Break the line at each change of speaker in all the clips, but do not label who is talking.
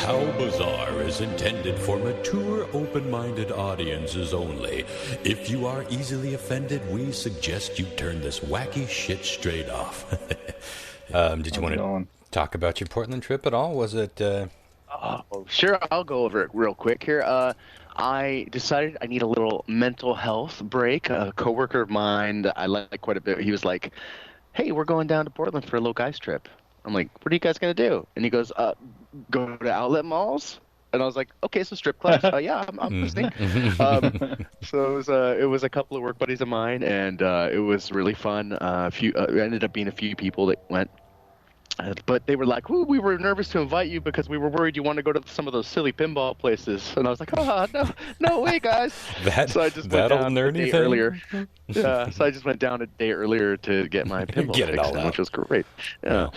How Bizarre is intended for mature, open-minded audiences only. If you are easily offended, we suggest you turn this wacky shit straight off.
Did you want to talk about your Portland trip at all? Was it...
Oh, sure, I'll go over it real quick here. I decided I need a little mental health break. A coworker of mine that I like quite a bit, he was like, hey, we're going down to Portland for a little guys trip. I'm like, what are you guys going to do? And he goes, go to outlet malls. And I was like, okay, so strip clubs. Yeah, I'm listening. So it was a couple of work buddies of mine, and it was really fun. It ended up being a few people that went. But they were like, "Ooh, we were nervous to invite you because we were worried you want to go to some of those silly pinball places." And I was like, no way, guys. So I just went down a day earlier. Yeah, so I just went down a day earlier to get my pinball fix in, which was great. Yeah.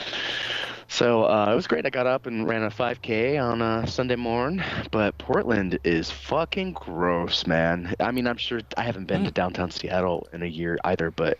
So it was great. I got up and ran a 5K on a Sunday morning. But Portland is fucking gross, man. I mean, I'm sure I haven't been to downtown Seattle in a year either, but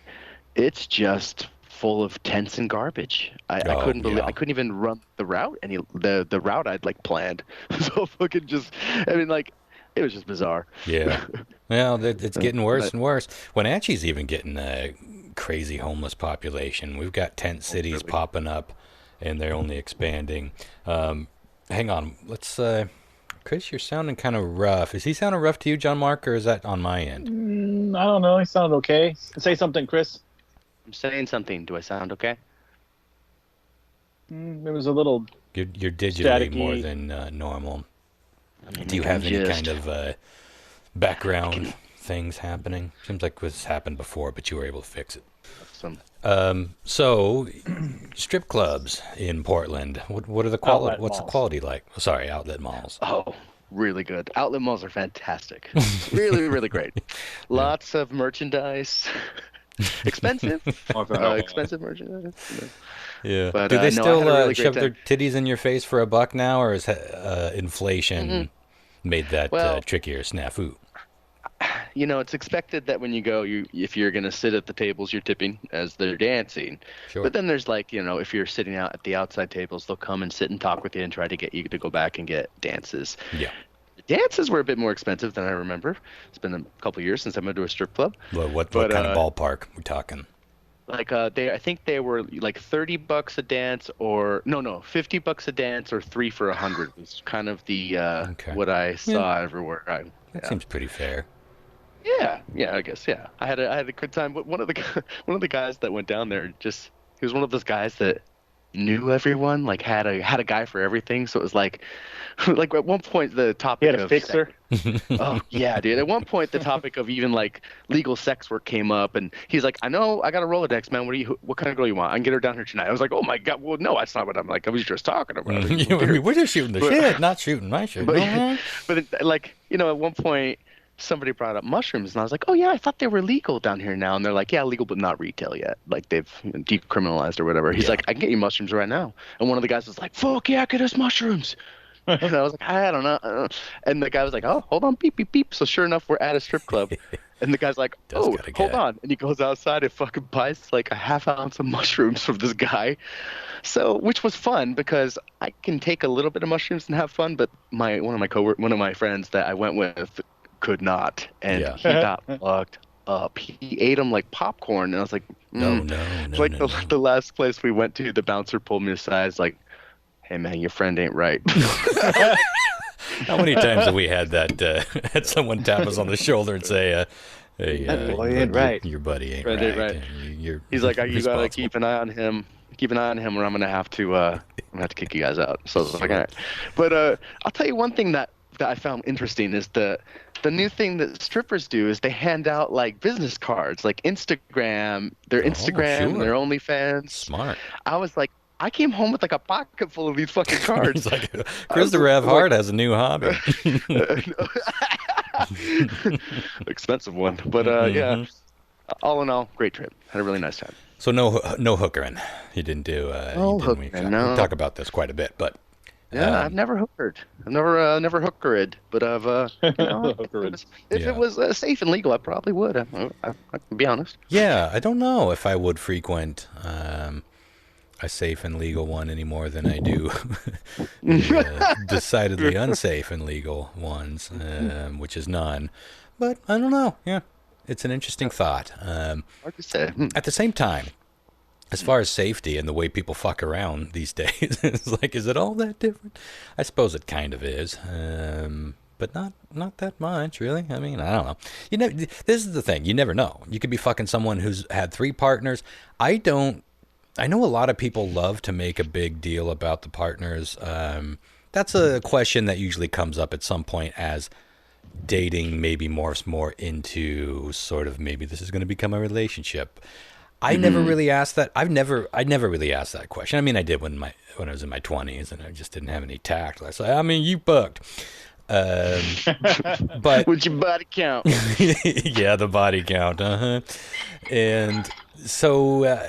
it's just full of tents and garbage. I couldn't believe I couldn't even run the route the route I'd like planned. So fucking just, I mean, like, it was just bizarre.
Yeah. Well, it's getting worse and worse. Wenatchee's even getting a crazy homeless population. We've got tent cities popping up, and they're only expanding. Hang on, let's. Chris, you're sounding kind of rough. Is he sounding rough to you, John Mark, or is that on my end?
I don't know. He sounded okay. Say something, Chris.
I'm saying something. Do I sound okay?
It was a little.
You're digitally more than normal. I mean, do you have any kind of background things happening? Seems like this happened before, but you were able to fix it. So, strip clubs in Portland. What are the quality? What's the quality like? Oh, sorry, outlet malls.
Oh, really good. Outlet malls are fantastic. Really, really great. Lots of merchandise. Expensive merchandise.
Yeah. But, do they still really shove their titties in your face for $1 now, or is inflation made that trickier snafu?
You know, it's expected that when you go, if you're going to sit at the tables, you're tipping as they're dancing. Sure. But then there's like, you know, if you're sitting out at the outside tables, they'll come and sit and talk with you and try to get you to go back and get dances.
Yeah.
Dances were a bit more expensive than I remember. It's been a couple of years since I've been to a strip club.
Well, what kind of ballpark we talking?
Like I think they were like $30 a dance, or no, $50 a dance, or 3 for $100 was kind of the what I saw everywhere.
That seems pretty fair.
Yeah, I guess I had a good time. But one of the guys that went down there, he was one of those guys that knew everyone, like had a guy for everything. So it was like at one point the topic
he had a fixer.
Oh yeah, dude. At one point the topic of even like legal sex work came up, and he's like, I know I got a Rolodex, man. What kind of girl you want? I can get her down here tonight. I was like, oh my god, well no, that's not what I'm like. I was just talking about it.
We're just shooting the shit, not shooting my shit.
But like, you know, at one point somebody brought up mushrooms, and I was like, oh yeah, I thought they were legal down here now. And they're like, yeah, legal but not retail yet. Like they've decriminalized or whatever. He's like, I can get you mushrooms right now. And one of the guys was like, fuck yeah, get us mushrooms. And I was like, I don't know. And the guy was like, oh, hold on, beep, beep, beep. So sure enough, we're at a strip club. And the guy's like, oh, hold on. And he goes outside and fucking buys like a half ounce of mushrooms from this guy. So, which was fun because I can take a little bit of mushrooms and have fun. But one of my friends that I went with could not. And he got fucked up. He ate them like popcorn. And I was like,
no.
The last place we went to, the bouncer pulled me aside. It's like, hey man, your friend ain't right.
How many times have we had that? Had someone tap us on the shoulder and say, "Hey,
boy ain't right.
Your buddy ain't
right." He's like, you gotta keep an eye on him. Keep an eye on him, or I'm gonna have to kick you guys out. So I was like, all right. But I'll tell you one thing that I found interesting is the new thing that strippers do is they hand out like business cards, like their Instagram, their OnlyFans.
Smart.
I was like, I came home with like a pocket full of these fucking cards.
He's like, Christopher F. Hart has a new hobby.
Expensive one. But yeah, all in all, great trip. Had a really nice time.
So no hookering. You didn't do.
No hookering. No.
We talk about this quite a bit, but.
Yeah, I've never hookered. I've never hookered, but I've if it was safe and legal, I probably would. I can be honest.
Yeah, I don't know if I would frequent a safe and legal one any more than I do the decidedly unsafe and legal ones, which is none. But I don't know. Yeah, it's an interesting thought.
Hard to say.
At the same time, as far as safety and the way people fuck around these days, it's like, is it all that different? I suppose it kind of is. But not that much, really. I mean, I don't know. This is the thing. You never know. You could be fucking someone who's had 3 partners. I know a lot of people love to make a big deal about the partners. That's a question that usually comes up at some point as dating maybe morphs more into sort of maybe this is going to become a relationship. I never really asked that. I never really asked that question. I mean, I did when I was in my 20s, and I just didn't have any tact. I said, I mean, you fucked. But
What's your body count?
yeah, the body count. And so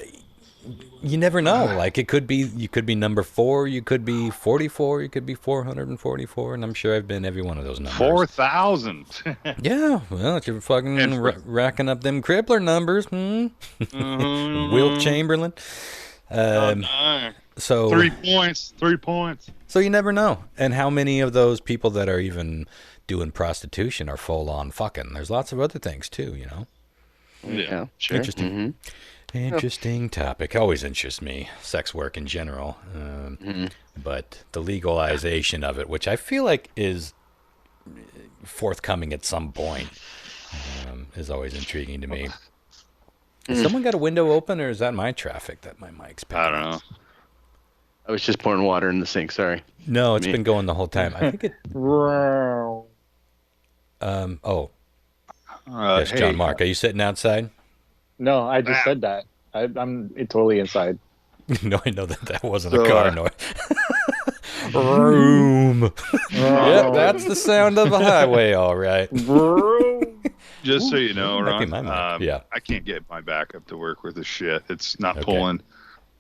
you never know. Like, you could be number 4, you could be 44, you could be 444, and I'm sure I've been every one of those numbers.
4,000.
Yeah, well, if you're fucking racking up them crippler numbers, Wilt Chamberlain.
No.
So
3 points. 3 points.
So you never know. And how many of those people that are even doing prostitution are full on fucking? There's lots of other things too, you know.
Yeah, sure.
Interesting. Interesting topic. Always interests me, sex work in general. But the legalization of it, which I feel like is forthcoming at some point, is always intriguing to me. Has someone got a window open, or is that my traffic that my mic's picking?
I don't know.
I was just pouring water in the sink. Sorry.
No, it's been going the whole time. I think it. Yes,
Hey.
John Mark. Are you sitting outside?
No, I just said that. I'm totally inside.
No, I know that wasn't a car noise. Room. Yep, that's the sound of a highway, all right.
Just so you know,
Might be
Ron,
my mic. Yeah.
I can't get my backup to work with this shit. It's not
Okay.
pulling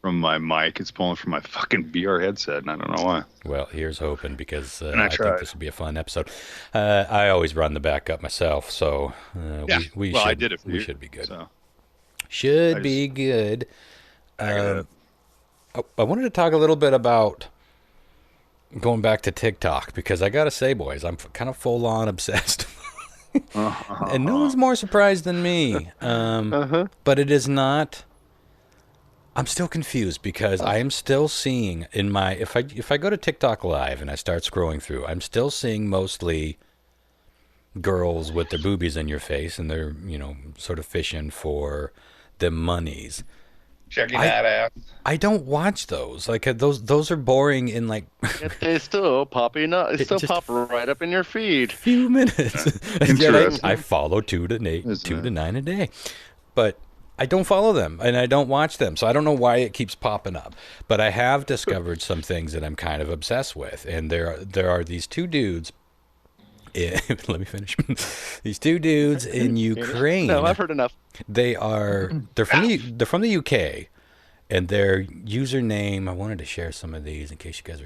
from my mic. It's pulling from my fucking VR headset, and I don't know why.
Well, here's hoping, because
I
I think
tried.
this would be a fun episode. I always run the backup myself, so we
well,
should,
I did it for
we
you,
should be good.
So.
Should be good.
I
wanted to talk a little bit about going back to TikTok, because I gotta say, boys, I'm kind of full on obsessed. And no one's more surprised than me. But it is not. I'm still confused, because I am still seeing in my if I go to TikTok Live and I start scrolling through, I'm still seeing mostly girls with their boobies in your face, and they're, sort of fishing for the monies.
Checking that out.
I don't watch those. Like, those are boring in like
They still popping up. It still
just-
pop right up in your feed.
few minutes. And yet
Interesting.
I follow 2 to 8,
Isn't
2
it?
to 9 a day, but I don't follow them and I don't watch them, so I don't know why it keeps popping up. But I have discovered some things that I'm kind of obsessed with, and there are these 2 dudes. Let me finish. These 2 dudes in Ukraine.
No, I've heard enough.
They're from the UK, and their username. I wanted to share some of these in case you guys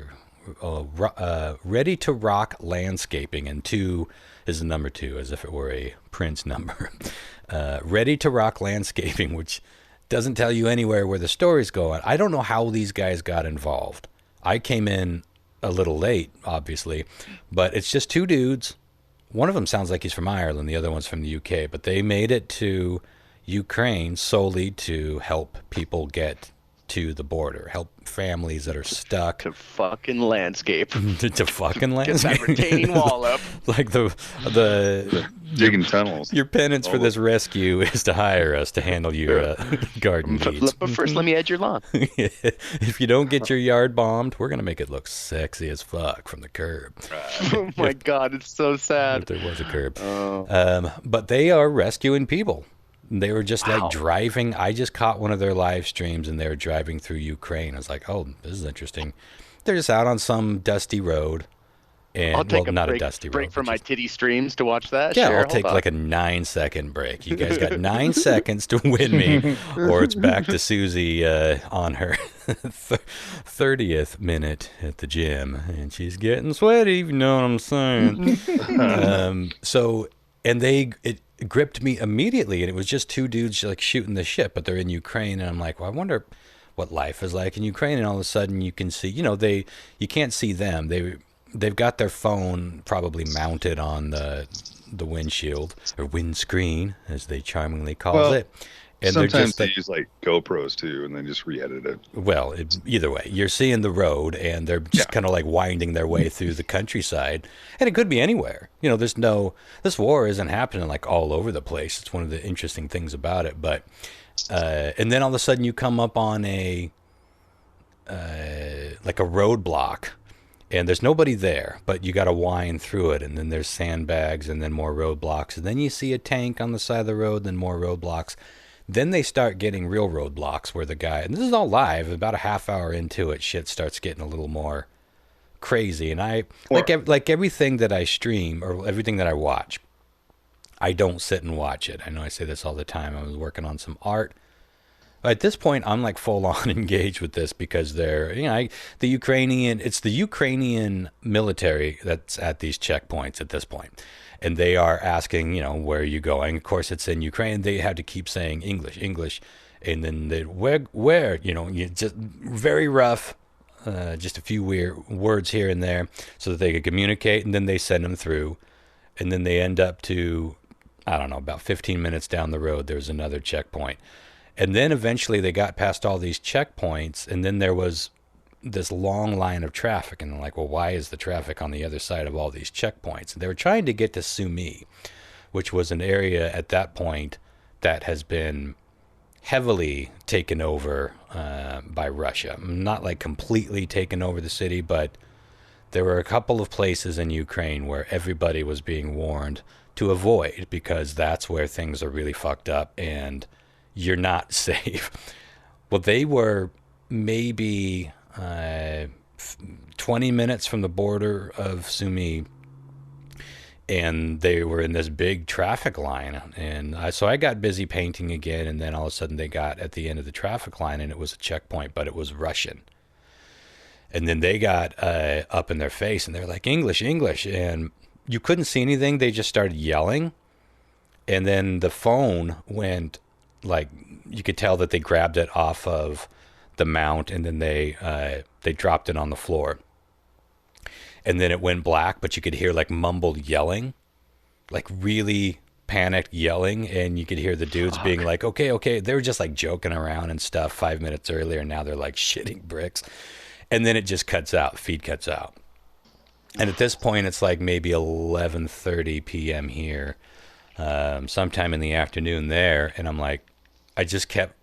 are ready to rock landscaping, and 2 is the number 2, as if it were a Prince number. Ready to rock landscaping, which doesn't tell you anywhere where the story's going. I don't know how these guys got involved. I came in a little late, obviously, but it's just 2 dudes. One of them sounds like he's from Ireland, the other one's from the UK, but they made it to Ukraine solely to help people get to the border, help families that are stuck.
To fucking landscape.
to fucking
Get
landscape.
that retaining wall up.
Like the
Digging tunnels.
your penance for this rescue is to hire us to handle your garden needs.
But first, let me edge your lawn.
If you don't get your yard bombed, we're gonna make it look sexy as fuck from the curb.
Oh my God, it's so
If
sad.
there was a curb. But they are rescuing people. They were just like driving. I just caught one of their live streams, and they were driving through Ukraine. I was like, oh, this is interesting. They're just out on some dusty road. And,
I'll take
not
a
a dusty
break
road.
from
but
my
just-
titty streams to watch that.
Yeah,
Sure,
I'll
hold
take
on.
like a 9-second break. You guys got 9 seconds to win me, or it's back to Susie on her 30th minute at the gym, and she's getting sweaty. You know what I'm saying? It gripped me immediately, and it was just 2 dudes like shooting the shit, but they're in Ukraine, and I'm like, well, I wonder what life is like in Ukraine, and all of a sudden you can see, you can't see them. They've got their phone probably mounted on the windshield or windscreen, as they charmingly call it.
And sometimes they use like GoPros too, and then just re-edit it.
Well, either way, you're seeing the road, and they're just kind of like winding their way through the countryside, and it could be anywhere. This war isn't happening like all over the place. It's one of the interesting things about it. But and then all of a sudden you come up on a roadblock, and there's nobody there, but you got to wind through it, and then there's sandbags, and then more roadblocks, and then you see a tank on the side of the road, then more roadblocks. Then they start getting real roadblocks where the guy, and this is all live, about a half hour into it, shit starts getting a little more crazy. And like everything that I stream or everything that I watch, I don't sit and watch it. I know I say this all the time. I was working on some art. At this point, I'm like full on engaged with this because it's the Ukrainian military that's at these checkpoints at this point. And they are asking, where are you going? Of course, it's in Ukraine. They had to keep saying English. And then where, just very rough, just a few weird words here and there so that they could communicate. And then they send them through. And then they end up to, I don't know, about 15 minutes down the road, there's another checkpoint. And then eventually they got past all these checkpoints, and then there was this long line of traffic. And they're like, well, why is the traffic on the other side of all these checkpoints? And they were trying to get to Sumy, which was an area at that point that has been heavily taken over by Russia. Not like completely taken over the city, but there were a couple of places in Ukraine where everybody was being warned to avoid because that's where things are really fucked up and you're not safe. Well, they were maybe 20 minutes from the border of Sumy, and they were in this big traffic line. And so I got busy painting again, and then all of a sudden they got at the end of the traffic line, and it was a checkpoint, but it was Russian. And then they got up in their face, and they're like, English, and you couldn't see anything. They just started yelling, and then the phone went, like, you could tell that they grabbed it off of the mount, and then they dropped it on the floor. And then it went black, but you could hear like mumbled yelling, like really panicked yelling, and you could hear the dudes being like, okay. They were just like joking around and stuff 5 minutes earlier, and now they're like shitting bricks. And then it just cuts out, feed cuts out. And at this point, it's like maybe 11:30 p.m. here, sometime in the afternoon there, and I'm like, I just kept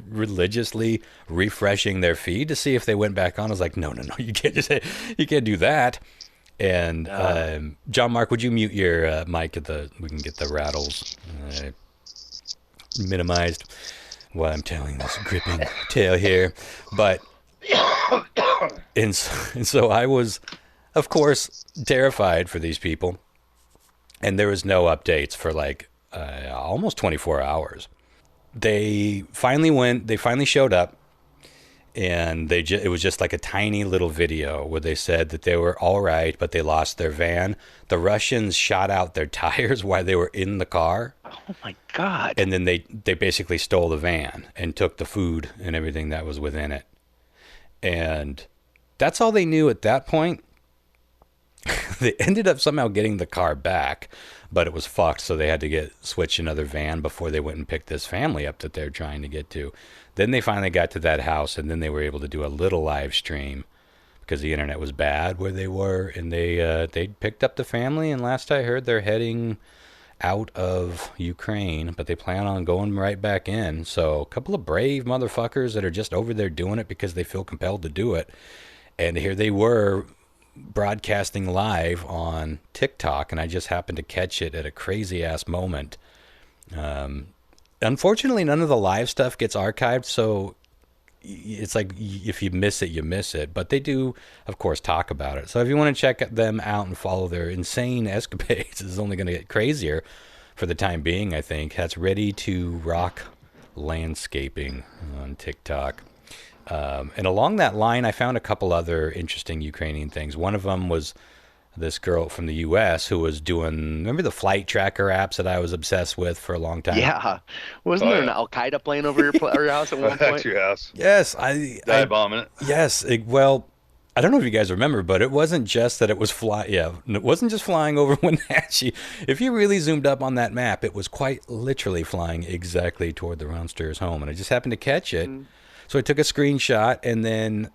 religiously refreshing their feed to see if they went back on. I was like, no, you can't do that. And John Mark, would you mute your mic we can get the rattles minimized while I'm telling this gripping tale here. But and so I was, of course, terrified for these people, and there was no updates for like almost 24 hours. They finally showed up, and it was just like a tiny little video where they said that they were all right, but they lost their van. The Russians shot out their tires while they were in the car.
Oh my God.
And then they basically stole the van and took the food and everything that was within it. And that's all they knew at that point. They ended up somehow getting the car back, but it was fucked, so they had to switch another van before they went and picked this family up that they're trying to get to. Then they finally got to that house, and then they were able to do a little live stream because the internet was bad where they were, and they picked up the family, and last I heard they're heading out of Ukraine, but they plan on going right back in. So a couple of brave motherfuckers that are just over there doing it because they feel compelled to do it. And here they were broadcasting live on TikTok, and I just happened to catch it at a crazy ass moment. Unfortunately, none of the live stuff gets archived, so it's like if you miss it, you miss it. But they do, of course, talk about it. So if you want to check them out and follow their insane escapades, it's only going to get crazier for the time being, I think. That's Ready to Rock Landscaping on TikTok. And along that line, I found a couple other interesting Ukrainian things. One of them was this girl from the U.S. who was doing, remember the flight tracker apps that I was obsessed with for a long time?
Yeah. Wasn't there an Al Qaeda plane over your house at one
That's
point?
your house.
Yes,
Dive bombing it.
Yes, well, I don't know if you guys remember, but it wasn't just that it was flying. Yeah, it wasn't just flying over Wenatchee. If you really zoomed up on that map, it was quite literally flying exactly toward the Roundsters home, and I just happened to catch it. So I took a screenshot, and then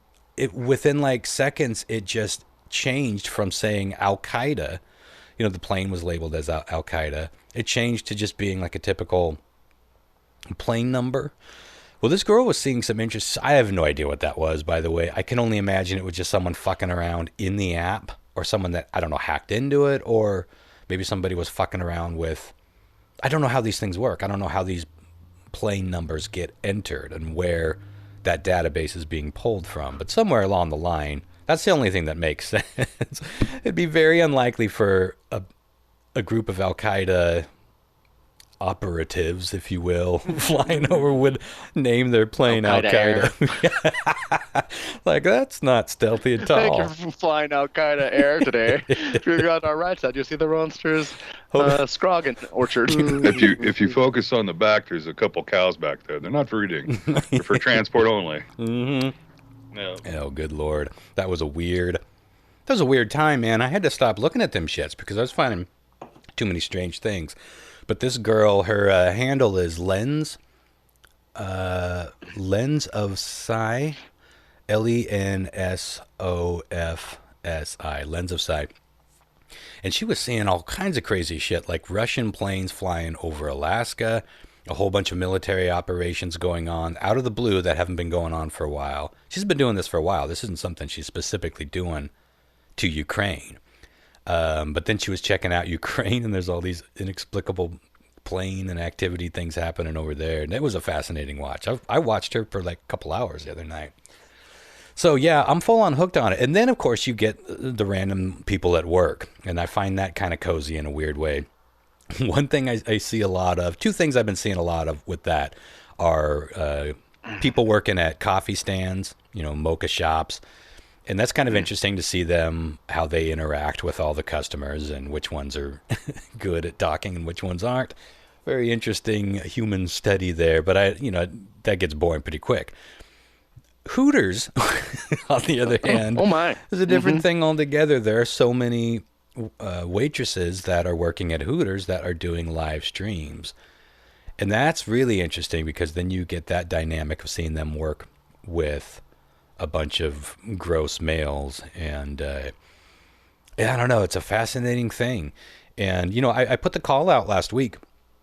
within like seconds, it just changed from saying Al Qaeda. You know, the plane was labeled as Al Qaeda. It changed to just being like a typical plane number. Well, this girl was seeing some interest. I have no idea what that was, by the way. I can only imagine it was just someone fucking around in the app, or someone that, I don't know, hacked into it, or maybe somebody was fucking around with... I don't know how these things work. I don't know how these plane numbers get entered and where that database is being pulled from. But somewhere along the line, that's the only thing that makes sense. It'd be very unlikely for a group of Al-Qaeda operatives, if you will, flying over would name their plane Al-Qaeda. Like, that's not stealthy at all.
Thank you for flying Al-Qaeda Air today. If you're on our right side, you'll see the Roadster's Scroggin orchard.
If you focus on the back, there's a couple cows back there. They're not for eating. They're for transport only.
Mm-hmm. Yeah. Oh, good Lord. That was a weird time, man. I had to stop looking at them shits because I was finding too many strange things. But this girl, her handle is Lens of Psi, LENSOFSI, Lens of Psi. And she was seeing all kinds of crazy shit, like Russian planes flying over Alaska, a whole bunch of military operations going on out of the blue that haven't been going on for a while. She's been doing this for a while. This isn't something she's specifically doing to Ukraine. But then she was checking out Ukraine, and there's all these inexplicable plane and activity things happening over there. And it was a fascinating watch. I watched her for like a couple hours the other night. So, yeah, I'm full on hooked on it. And then, of course, you get the random people at work. And I find that kind of cozy in a weird way. One thing I see a lot of, two things I've been seeing a lot of with that are people working at coffee stands, mocha shops. And that's kind of interesting to see them, how they interact with all the customers and which ones are good at talking and which ones aren't. Very interesting human study there, but that gets boring pretty quick. Hooters, on the other hand, is a different thing altogether. There are so many waitresses that are working at Hooters that are doing live streams. And that's really interesting because then you get that dynamic of seeing them work with a bunch of gross males, and I don't know, it's a fascinating thing. And I put the call out last week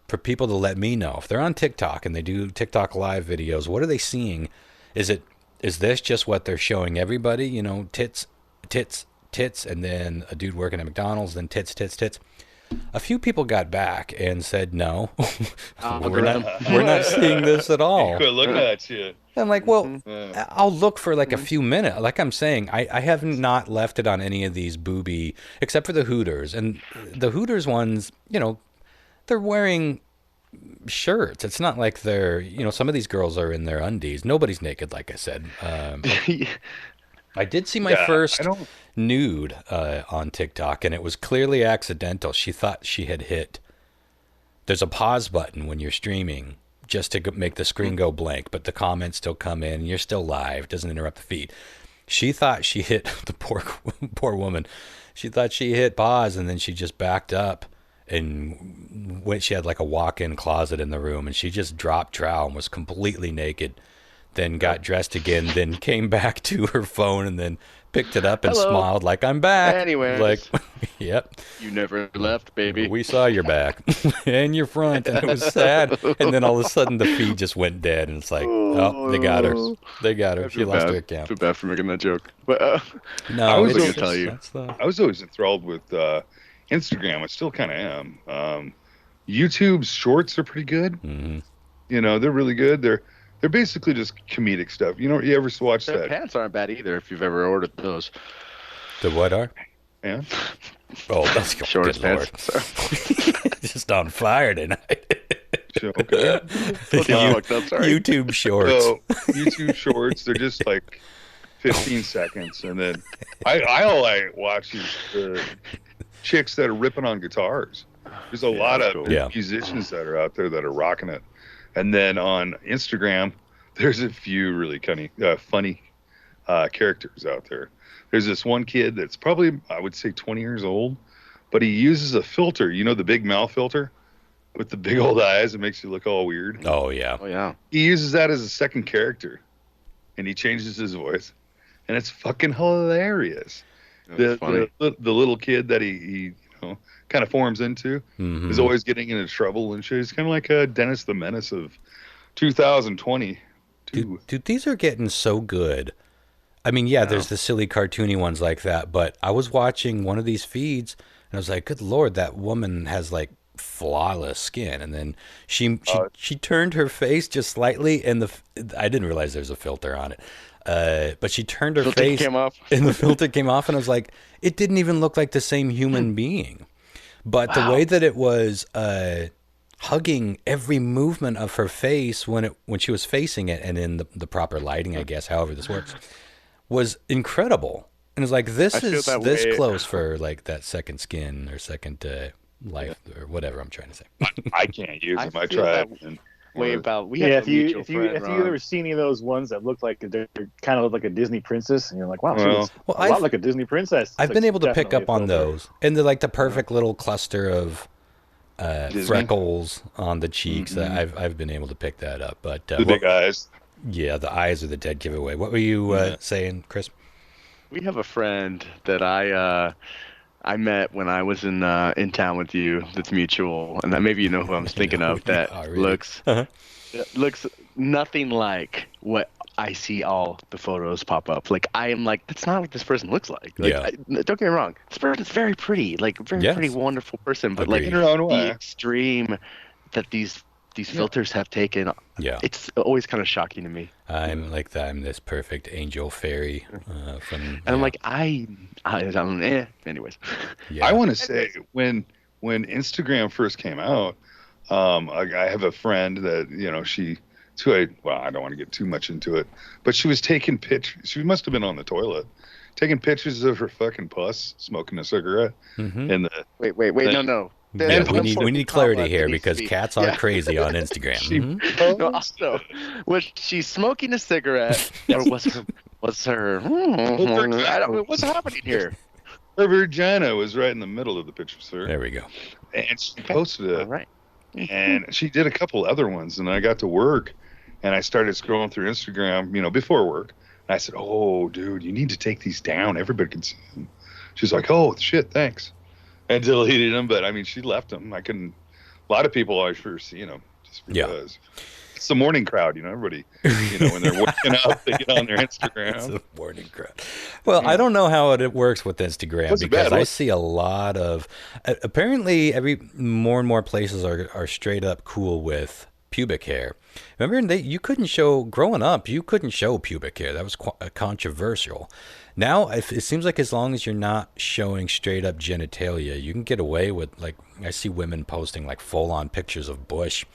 for people to let me know if they're on TikTok and they do TikTok live videos, what are they seeing? Is this just what they're showing everybody, tits, and then a dude working at McDonald's, then tits. A few people got back and said, no, we're not seeing this at all.
Quit looking at you.
I'm like, well, I'll look for like a few minutes. Like I'm saying, I have not left it on any of these booby, except for the Hooters. And the Hooters ones, they're wearing shirts. It's not like they're, some of these girls are in their undies. Nobody's naked, like I said. I did see my first nude on TikTok, and it was clearly accidental. She thought she had hit. There's a pause button when you're streaming just to make the screen go blank, but the comments still come in, and you're still live. Doesn't interrupt the feed. She thought she hit the poor woman. She thought she hit pause, and then she just backed up, and she had like a walk-in closet in the room, and she just dropped trowel and was completely naked. Then got dressed again, then came back to her phone, and then picked it up and smiled like, I'm back.
Anyways.
Like, yep.
You never left, baby.
We saw your back and your front, and it was sad. And then all of a sudden the feed just went dead, and it's like, oh, they got her. They got her. She lost her account.
Too bad for making that joke. But
no,
I was
going to tell you.
I was always enthralled with Instagram. I still kind of am. YouTube's shorts are pretty good.
Mm-hmm.
They're really good. They're basically just comedic stuff. You ever watch
Their
that?
pants aren't bad either if you've ever ordered those.
The what are?
Yeah.
Oh, that's good.
Shorts
Good
pants.
Lord. Just on fire tonight.
Okay.
Sorry.
YouTube shorts.
So YouTube shorts, they're just like 15 seconds, and then all I watch is the chicks that are ripping on guitars. There's a lot of musicians that are out there that are rocking it. And then on Instagram, there's a few really kind of funny characters out there. There's this one kid that's probably, I would say, 20 years old, but he uses a filter. You know, the big mouth filter with the big old eyes that makes you look all weird?
Oh, yeah.
Oh, yeah.
He uses that as a second character, and he changes his voice, and it's fucking hilarious. The little kid that he kind of forms into is always getting into trouble and shit. He's kind of like Dennis the Menace of 2020.
Dude, these are getting so good. I mean, there's the silly cartoony ones like that, but I was watching one of these feeds and I was like, good Lord, that woman has like flawless skin. And then she turned her face just slightly, and I didn't realize there's a filter on it. But she turned her face and the filter came off, and I was like, it didn't even look like the same human being. But the way that it was hugging every movement of her face when she was facing it, and in the proper lighting, I guess, however this works, was incredible. And it's like, this is this close for like that second skin or second life or whatever I'm trying to say.
I can't use them. I tried.
Way about
if you ever see any of those ones that look like they're kind of look like a Disney princess, and you're like, wow, she looks a lot like a Disney princess.
I've been able to pick up on those, and they're like the perfect little cluster of freckles on the cheeks. I've been able to pick that up, but
the big eyes.
Yeah, the eyes are the dead giveaway. What were you saying, Chris?
We have a friend that I met when I was in town with you. That's mutual, and that maybe you know who I'm thinking of. That looks nothing like what I see. All the photos pop up. Like I am like, that's not what this person looks like. Don't get me wrong. This person's very pretty, like very pretty, wonderful person. But like
in her own way,
the extreme that these filters have taken.
Yeah,
it's always kind of shocking to me.
I'm like that. I'm this perfect angel fairy from.
And I'm like, I don't. Anyways.
Yeah. I want to say when Instagram first came out, I have a friend that she. I don't want to get too much into it, but she was taking pictures. She must have been on the toilet, taking pictures of her fucking puss, smoking a cigarette.
In the wait, no.
Yeah, we need clarity here because cats are crazy on Instagram.
Was she smoking a cigarette, or was her? What's happening here?
Her vagina was right in the middle of the picture, sir.
There we go.
And she posted it.
All right.
And she did a couple other ones, and I got to work, and I started scrolling through Instagram, before work. And I said, "Oh, dude, you need to take these down. Everybody can see them." She's like, "Oh, shit, thanks." And deleted them, but I mean, she left them. I couldn't. A lot of people are sure see them just because it's the morning crowd. Everybody, when they're waking up, they get on their Instagram.
It's the morning crowd. Well, I don't know how it works with Instagram because I see a lot of. Apparently, more and more places are straight up cool with pubic hair. Remember, you couldn't show growing up. You couldn't show pubic hair. That was controversial. Now, it seems like as long as you're not showing straight up genitalia, you can get away with, like, I see women posting like full on pictures of bush,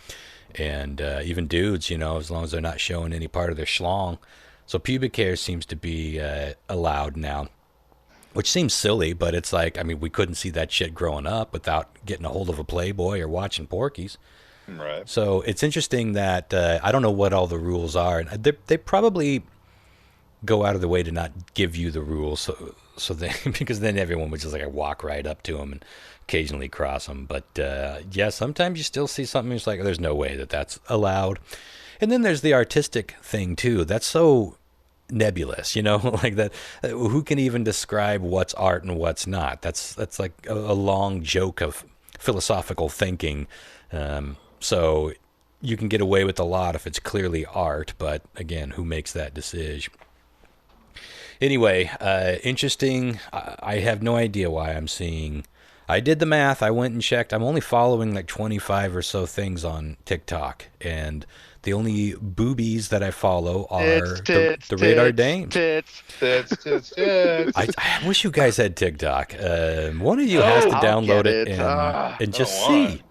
and even dudes, as long as they're not showing any part of their schlong. So pubic hair seems to be allowed now, which seems silly, but it's like, I mean, we couldn't see that shit growing up without getting a hold of a Playboy or watching Porky's.
Right.
So it's interesting that I don't know what all the rules are. They probably go out of the way to not give you the rules, so they, because then everyone would just like walk right up to them and occasionally cross them. But sometimes you still see something that's like, there's no way that's allowed. And then there's the artistic thing too. That's so nebulous, like that. Who can even describe what's art and what's not? That's like a long joke of philosophical thinking. So you can get away with a lot if it's clearly art, but again, who makes that decision? Anyway, interesting. I have no idea why I'm seeing. I did the math. I went and checked. I'm only following like 25 or so things on TikTok, and the only boobies that I follow are the Radar Dames. I wish you guys had TikTok. One of you has to download it and just see.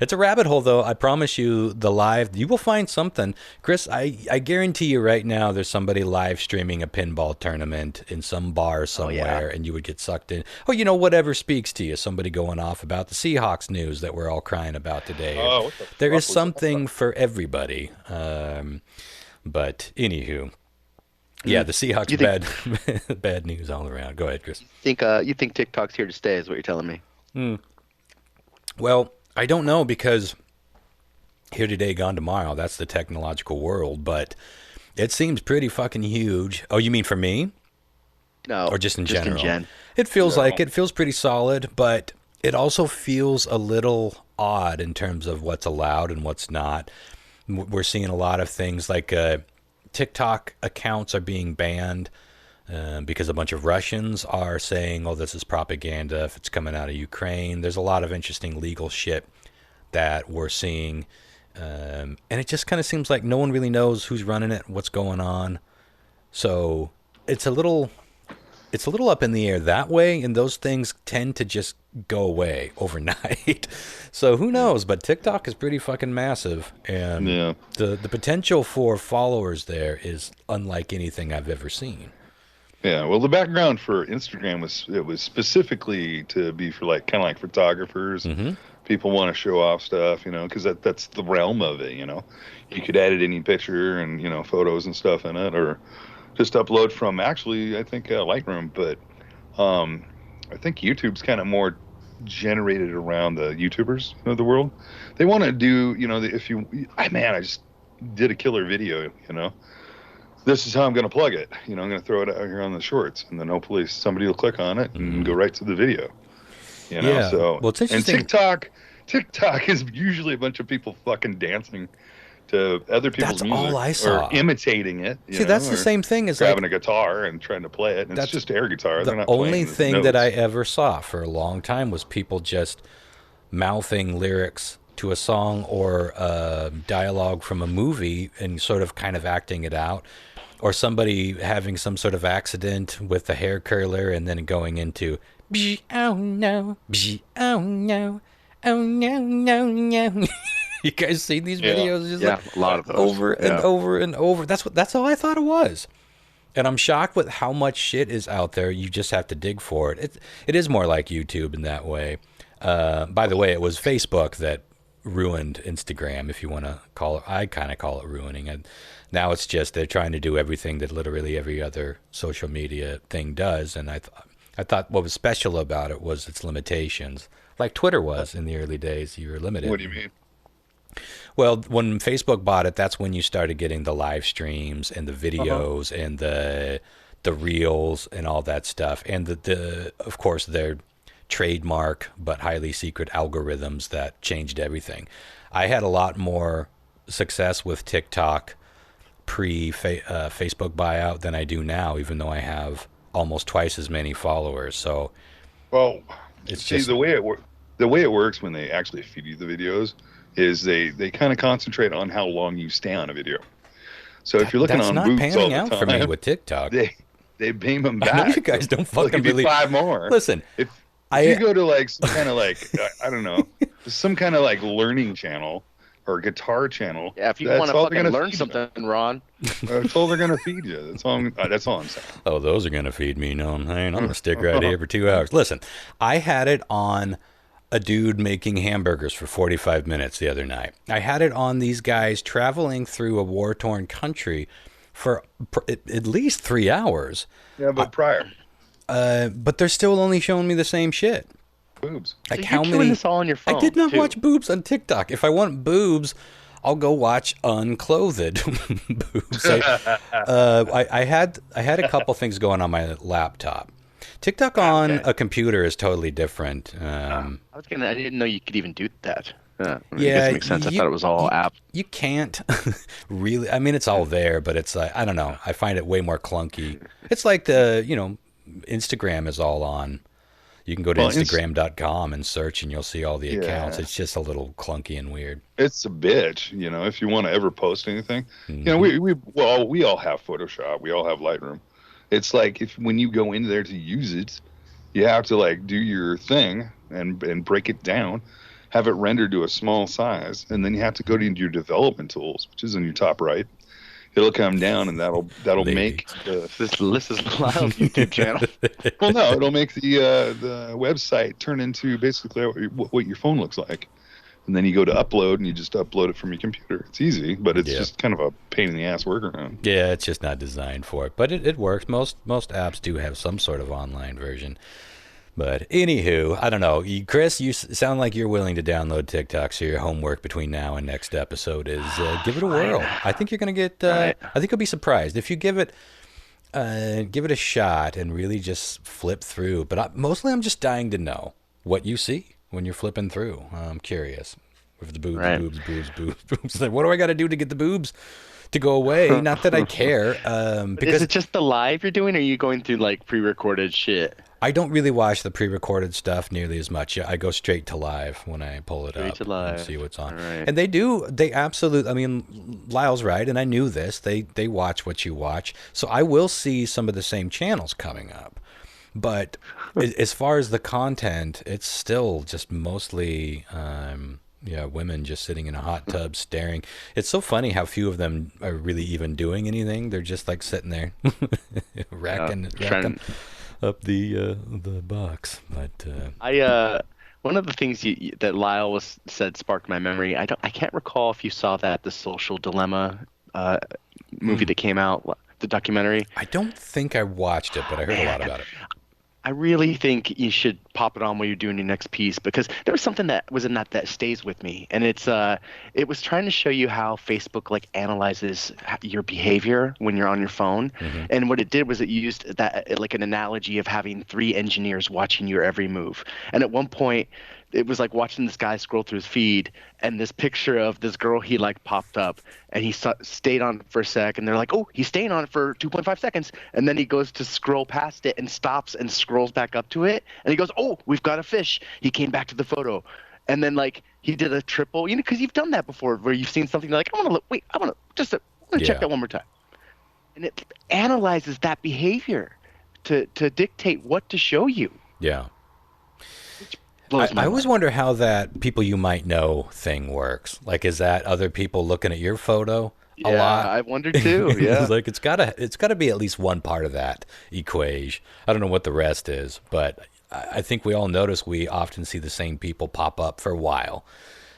It's a rabbit hole, though. I promise you, you will find something. Chris, I guarantee you right now there's somebody live streaming a pinball tournament in some bar somewhere, and you would get sucked in. Oh, whatever speaks to you. Somebody going off about the Seahawks news that we're all crying about today. There is something for everybody. But anywho, yeah, the Seahawks bad news all around. Go ahead, Chris.
You think TikTok's here to stay is what you're telling me?
Well, I don't know, because here today, gone tomorrow. That's the technological world, but it seems pretty fucking huge. Oh, you mean for me?
No.
Or just in general? It feels like it feels pretty solid, but it also feels a little odd in terms of what's allowed and what's not. We're seeing a lot of things like TikTok accounts are being banned because a bunch of Russians are saying, oh, this is propaganda if it's coming out of Ukraine. There's a lot of interesting legal shit that we're seeing. And it just kind of seems like no one really knows who's running it, what's going on. So it's a little up in the air that way, and those things tend to just go away overnight. So who knows? But TikTok is pretty fucking massive, and the potential for followers there is unlike anything I've ever seen.
Yeah, well, the background for Instagram was specifically to be for kind of like photographers. Mm-hmm. People want to show off stuff, because that's the realm of it. You could edit any picture and photos and stuff in it, or just upload from actually I think Lightroom, but I think YouTube's kind of more generated around the YouTubers of the world. They want to do I just did a killer video, this is how I'm going to plug it. I'm going to throw it out here on the shorts, and then hopefully somebody will click on it and go right to the video.
Yeah.
So
well, it's interesting.
And TikTok is usually a bunch of people fucking dancing to other people's music.
All I saw.
Or imitating it.
See, that's the same thing as
grabbing a guitar and trying to play it. And it's just air guitar.
The only thing that I ever saw for a long time was people just mouthing lyrics to a song or dialogue from a movie and sort of kind of acting it out. Or somebody having some sort of accident with the hair curler and then going into, oh no, oh no, oh no, no, no. You guys seen these videos?
Just a lot of those.
Over and over and over. That's all I thought it was. And I'm shocked with how much shit is out there. You just have to dig for it. It is more like YouTube in that way. By the way, it was Facebook that ruined Instagram, if you want to call it. I kind of call it ruining it. Now it's just they're trying to do everything that literally every other social media thing does. And I thought what was special about it was its limitations. Like Twitter was in the early days. You were limited.
What do you mean?
Well, when Facebook bought it, that's when you started getting the live streams and the videos and the reels and all that stuff. And the of course, their trademark but highly secret algorithms that changed everything. I had a lot more success with TikTok pre-Facebook buyout than I do now, even though I have almost twice as many followers. So,
well, it's just the way it works when they actually feed you the videos is they kind of concentrate on how long you stay on a video. So if you're looking on boobs all the time, that's not panning out
for me with TikTok.
They beam them back.
I know you guys don't fucking believe.
5 more.
Listen,
if you go to some kind of I don't know, some kind of learning channel or guitar channel.
Yeah, if you want to fucking learn something, Ron.
That's all they're going to feed you. That's all I'm saying.
Oh, those are going to feed me. No, I'm going to stick right here for 2 hours. Listen, I had it on a dude making hamburgers for 45 minutes the other night. I had it on these guys traveling through a war-torn country for at least 3 hours.
Yeah, but prior.
But they're still only showing me the same shit.
Boobs.
Like so how many? This all on your phone,
I did not watch boobs on TikTok. If I want boobs, I'll go watch unclothed boobs. I had a couple things going on my laptop. TikTok on a computer is totally different.
I didn't know you could even do that. Yeah, it doesn't make sense. I thought it was all app.
You can't really. I mean, it's all there, but it's I don't know. I find it way more clunky. It's like Instagram is all on. You can go to Instagram.com and search, and you'll see all the accounts. It's just a little clunky and weird.
It's a bitch, if you want to ever post anything. Mm-hmm. We all have Photoshop. We all have Lightroom. It's like when you go in there to use it, you have to do your thing and break it down. have it rendered to a small size, and then you have to go into your development tools, which is in your top right. It'll come down, and that'll make
this is Lyle's YouTube channel.
Well, no, it'll make the website turn into basically what your phone looks like, and then you go to upload, and you just upload it from your computer. It's easy, but it's just kind of a pain in the ass workaround.
Yeah, it's just not designed for it, but it works. Most apps do have some sort of online version. But anywho, I don't know. Chris, you sound like you're willing to download TikTok, so your homework between now and next episode is give it a whirl. I think you're going to get, I think you'll be surprised. If you give it a shot and really just flip through. But mostly I'm just dying to know what you see when you're flipping through. I'm curious. With the boobs. Like, what do I got to do to get the boobs to go away? Not that I care. Because
is it just the live you're doing, or are you going through like pre-recorded shit?
I don't really watch the pre-recorded stuff nearly as much. I go straight to live when I pull it up and see what's on.
Right.
And they absolutely, I mean, Lyle's right, and I knew this. They watch what you watch. So I will see some of the same channels coming up. But as far as the content, it's still just mostly women just sitting in a hot tub staring. It's so funny how few of them are really even doing anything. They're just like sitting there racking up the box. But
one of the things that Lyle said sparked my memory. I can't recall if you saw the Social Dilemma movie that came out, the documentary.
I don't think I watched it, but I heard a lot about it.
I really think you should pop it on while you're doing your next piece, because there was something that was in that stays with me, and it was trying to show you how Facebook like analyzes your behavior when you're on your phone, and what it did was it used that like an analogy of having 3 engineers watching your every move, and at one point it was like watching this guy scroll through his feed, and this picture of this girl he liked popped up, and he stayed on for a sec, and they're like, oh, he's staying on it for 2.5 seconds, and then he goes to scroll past it and stops and scrolls back up to it, and he goes, oh, we've got a fish. He came back to the photo, and then like he did a triple, because you've done that before, where you've seen something like, I want to check that one more time, and it analyzes that behavior to dictate what to show you.
Yeah. I always wonder how that people you might know thing works. Like, is that other people looking at your photo a lot?
I wonder too. Yeah,
it's like it's gotta be at least one part of that equation. I don't know what the rest is, but I think we all notice we often see the same people pop up for a while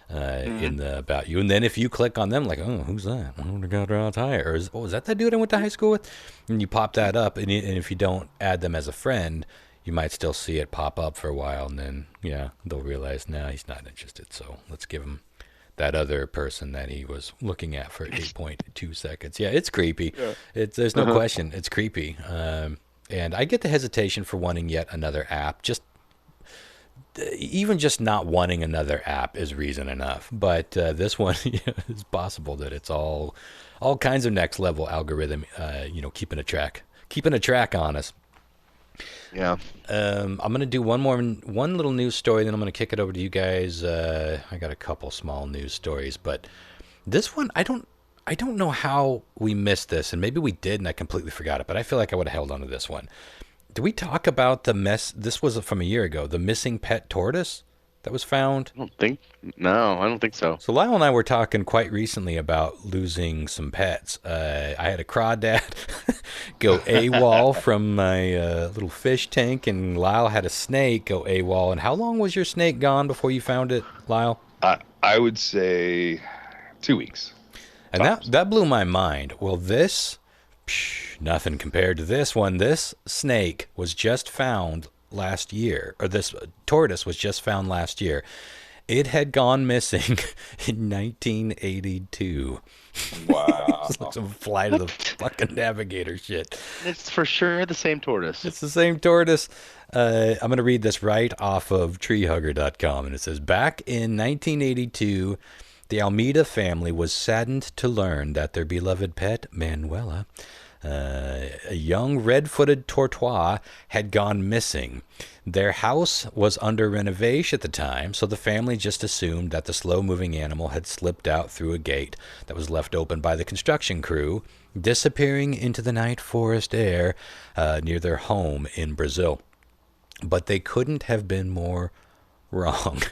in the About You, and then if you click on them, like, oh, who's that? I wonder got around higher, or is that dude I went to high school with? And you pop that up, and if you don't add them as a friend, you might still see it pop up for a while, and then, they'll realize, he's not interested, so let's give him that other person that he was looking at for 8.2 seconds. Yeah, it's creepy. Yeah. There's no question. It's creepy. And I get the hesitation for wanting yet another app. Even just not wanting another app is reason enough. But this one, it's possible that it's all kinds of next level algorithm, keeping a track on us.
Yeah.
I'm going to do one little news story, then I'm going to kick it over to you guys. I got a couple small news stories, but this one, I don't know how we missed this, and maybe we did and I completely forgot it, but I feel like I would have held on to this one. Did we talk about this was from a year ago, the missing pet tortoise that was found?
I don't think so.
So Lyle and I were talking quite recently about losing some pets. I had a crawdad go AWOL from my little fish tank, and Lyle had a snake go AWOL. And how long was your snake gone before you found it, Lyle?
I would say 2 weeks.
And that blew my mind. Well, this, nothing compared to this one. This snake was just found last year, or this tortoise was just found last year. It had gone missing in 1982.
Wow.
It's like some Flight of the fucking Navigator shit.
It's for sure the same tortoise.
It's the same tortoise. I'm going to read this right off of treehugger.com, and it says, back in 1982, the Almeida family was saddened to learn that their beloved pet, Manuela, a young red-footed tortoise, had gone missing. Their house was under renovation at the time, so the family just assumed that the slow-moving animal had slipped out through a gate that was left open by the construction crew, disappearing into the night forest air near their home in Brazil. But they couldn't have been more Wrong.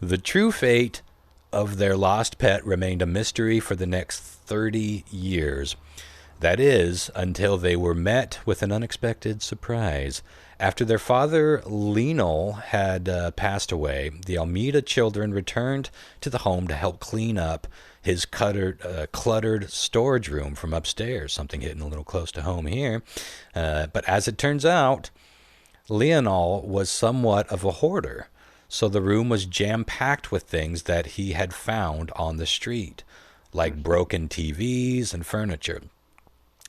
The true fate of their lost pet remained a mystery for the next 30 years. That is, until they were met with an unexpected surprise. After their father, Lionel, had passed away, the Almeida children returned to the home to help clean up his cluttered storage room from upstairs, something hitting a little close to home here. But as it turns out, Lionel was somewhat of a hoarder, so the room was jam-packed with things that he had found on the street, like broken TVs and furniture.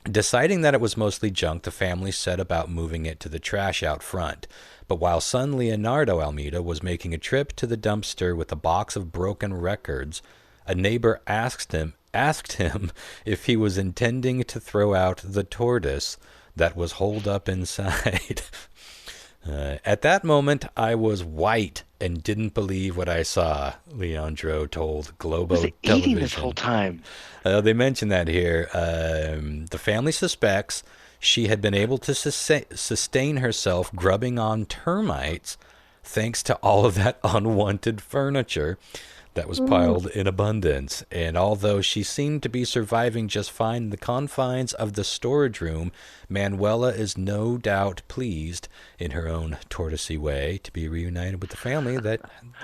Deciding that it was mostly junk, the family set about moving it to the trash out front. But while son Leonardo Almeida was making a trip to the dumpster with a box of broken records, a neighbor asked him if he was intending to throw out the tortoise that was holed up inside. At that moment, I was white and didn't believe what I saw, Leandro told Globo Television.
Was it eating this whole time?
They mention that here. The family suspects she had been able to sustain herself grubbing on termites thanks to all of that unwanted furniture that was piled in abundance. And although she seemed to be surviving just fine in the confines of the storage room, Manuela is no doubt pleased in her own tortoisey way to be reunited with the family that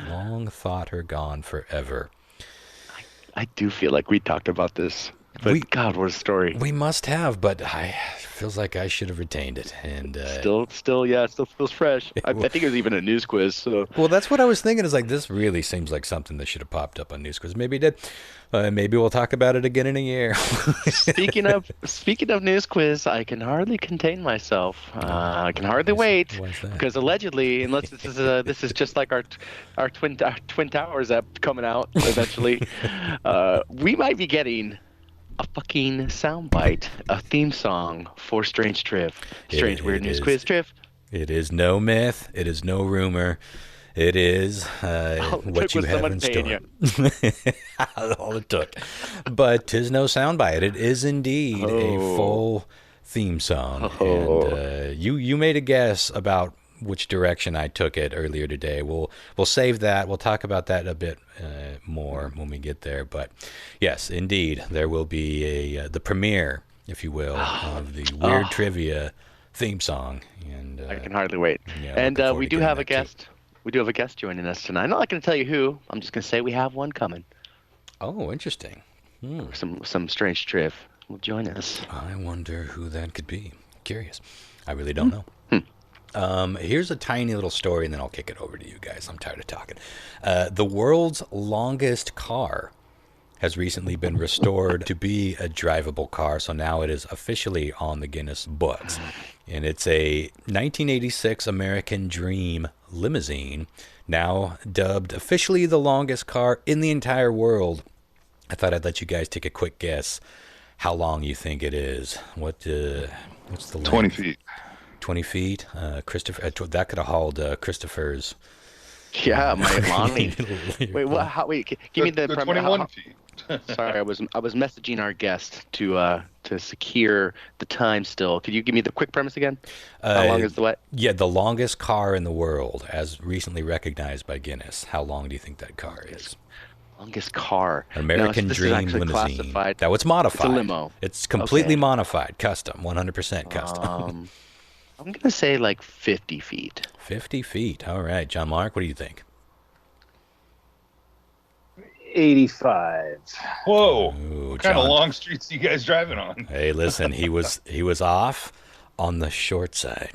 long thought her gone forever.
I do feel like we talked about this. But God, what a story.
We must have, but it feels like I should have retained it. And
still feels fresh. I think it was even a news quiz. So.
Well, that's what I was thinking. Is like, this really seems like something that should have popped up on news quiz. Maybe it did. Maybe we'll talk about it again in a year.
Speaking of news quiz, I can hardly contain myself. I can hardly wait because allegedly, unless this is just like our twin towers app coming out eventually, we might be getting a fucking soundbite, a theme song for Strange Triv. Weird News Quiz Triv.
It is no myth. It is no rumor. It is what you have in store. All it took. But 'tis no soundbite. It is indeed a full theme song. And you made a guess about which direction I took it earlier today. We'll save that. We'll talk about that a bit more when we get there. But yes, indeed, there will be the premiere, if you will, of the Weird Trivia theme song. And
I can hardly wait. Yeah, and we do have a guest. We do have a guest joining us tonight. I'm not going to tell you who. I'm just going to say we have one coming.
Oh, interesting.
Some Strange Triv will join us.
I wonder who that could be. Curious. I really don't know. Here's a tiny little story, and then I'll kick it over to you guys. I'm tired of talking. The world's longest car has recently been restored to be a drivable car, so now it is officially on the Guinness books. And it's a 1986 American Dream limousine, now dubbed officially the longest car in the entire world. I thought I'd let you guys take a quick guess how long you think it is. What's the length?
20 feet.
20 feet. Christopher, that could have hauled Christopher's.
Yeah, my Lonnie. Wait, give me the
21 feet.
Sorry, I was messaging our guest to secure the time still. Could you give me the quick premise again? How long is the what?
Yeah, the longest car in the world, as recently recognized by Guinness. How long do you think that car is?
Longest car.
American Dream limousine. That was modified.
It's a limo.
It's completely modified, custom, 100% custom.
I'm going to say like 50 feet.
50 feet. All right. John Mark, what do you think?
85.
Whoa. Ooh, what kind of long streets are you guys driving on?
Hey, listen, he was off on the short side.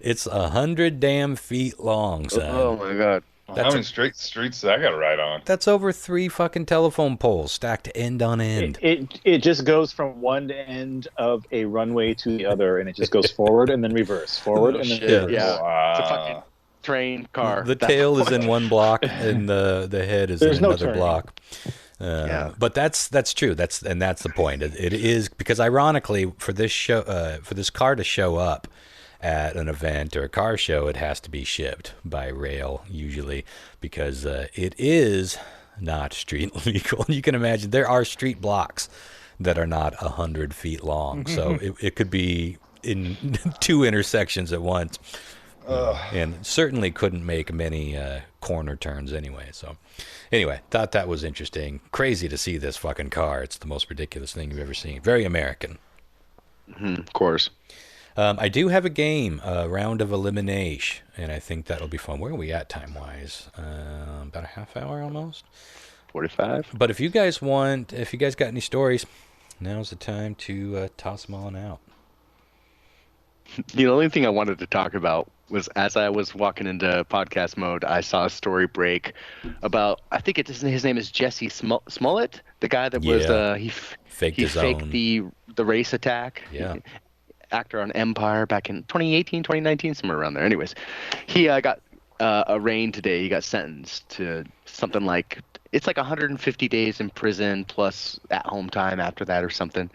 It's 100 damn feet long, son.
Oh, my God.
How many straight streets I got to ride on?
That's over 3 fucking telephone poles stacked end on end.
It just goes from one end of a runway to the other, and it just goes forward and then reverse, forward and then reverse.
Yeah, wow. It's a fucking train car.
The tail is in one block, and the head is in another block. But that's true. That's the point. It is because ironically, for this car to show up at an event or a car show, it has to be shipped by rail usually because it is not street legal. You can imagine there are street blocks that are not 100 feet long, so it could be in 2 intersections at once. And certainly couldn't make many corner turns anyway. So anyway, thought that was interesting. Crazy to see this fucking car. It's the most ridiculous thing you've ever seen. Very American.
Of course.
I do have a game, a round of elimination, and I think that'll be fun. Where are we at time-wise? About a half hour almost?
45.
But if you guys got any stories, now's the time to toss them on out.
The only thing I wanted to talk about was, as I was walking into podcast mode, I saw a story break about, I think his name is Jesse Smollett, the guy that was he faked the race attack.
Yeah.
Actor on Empire back in 2018, 2019, somewhere around there. Anyways, he got arraigned today. He got sentenced to something like, it's like 150 days in prison plus at-home time after that or something.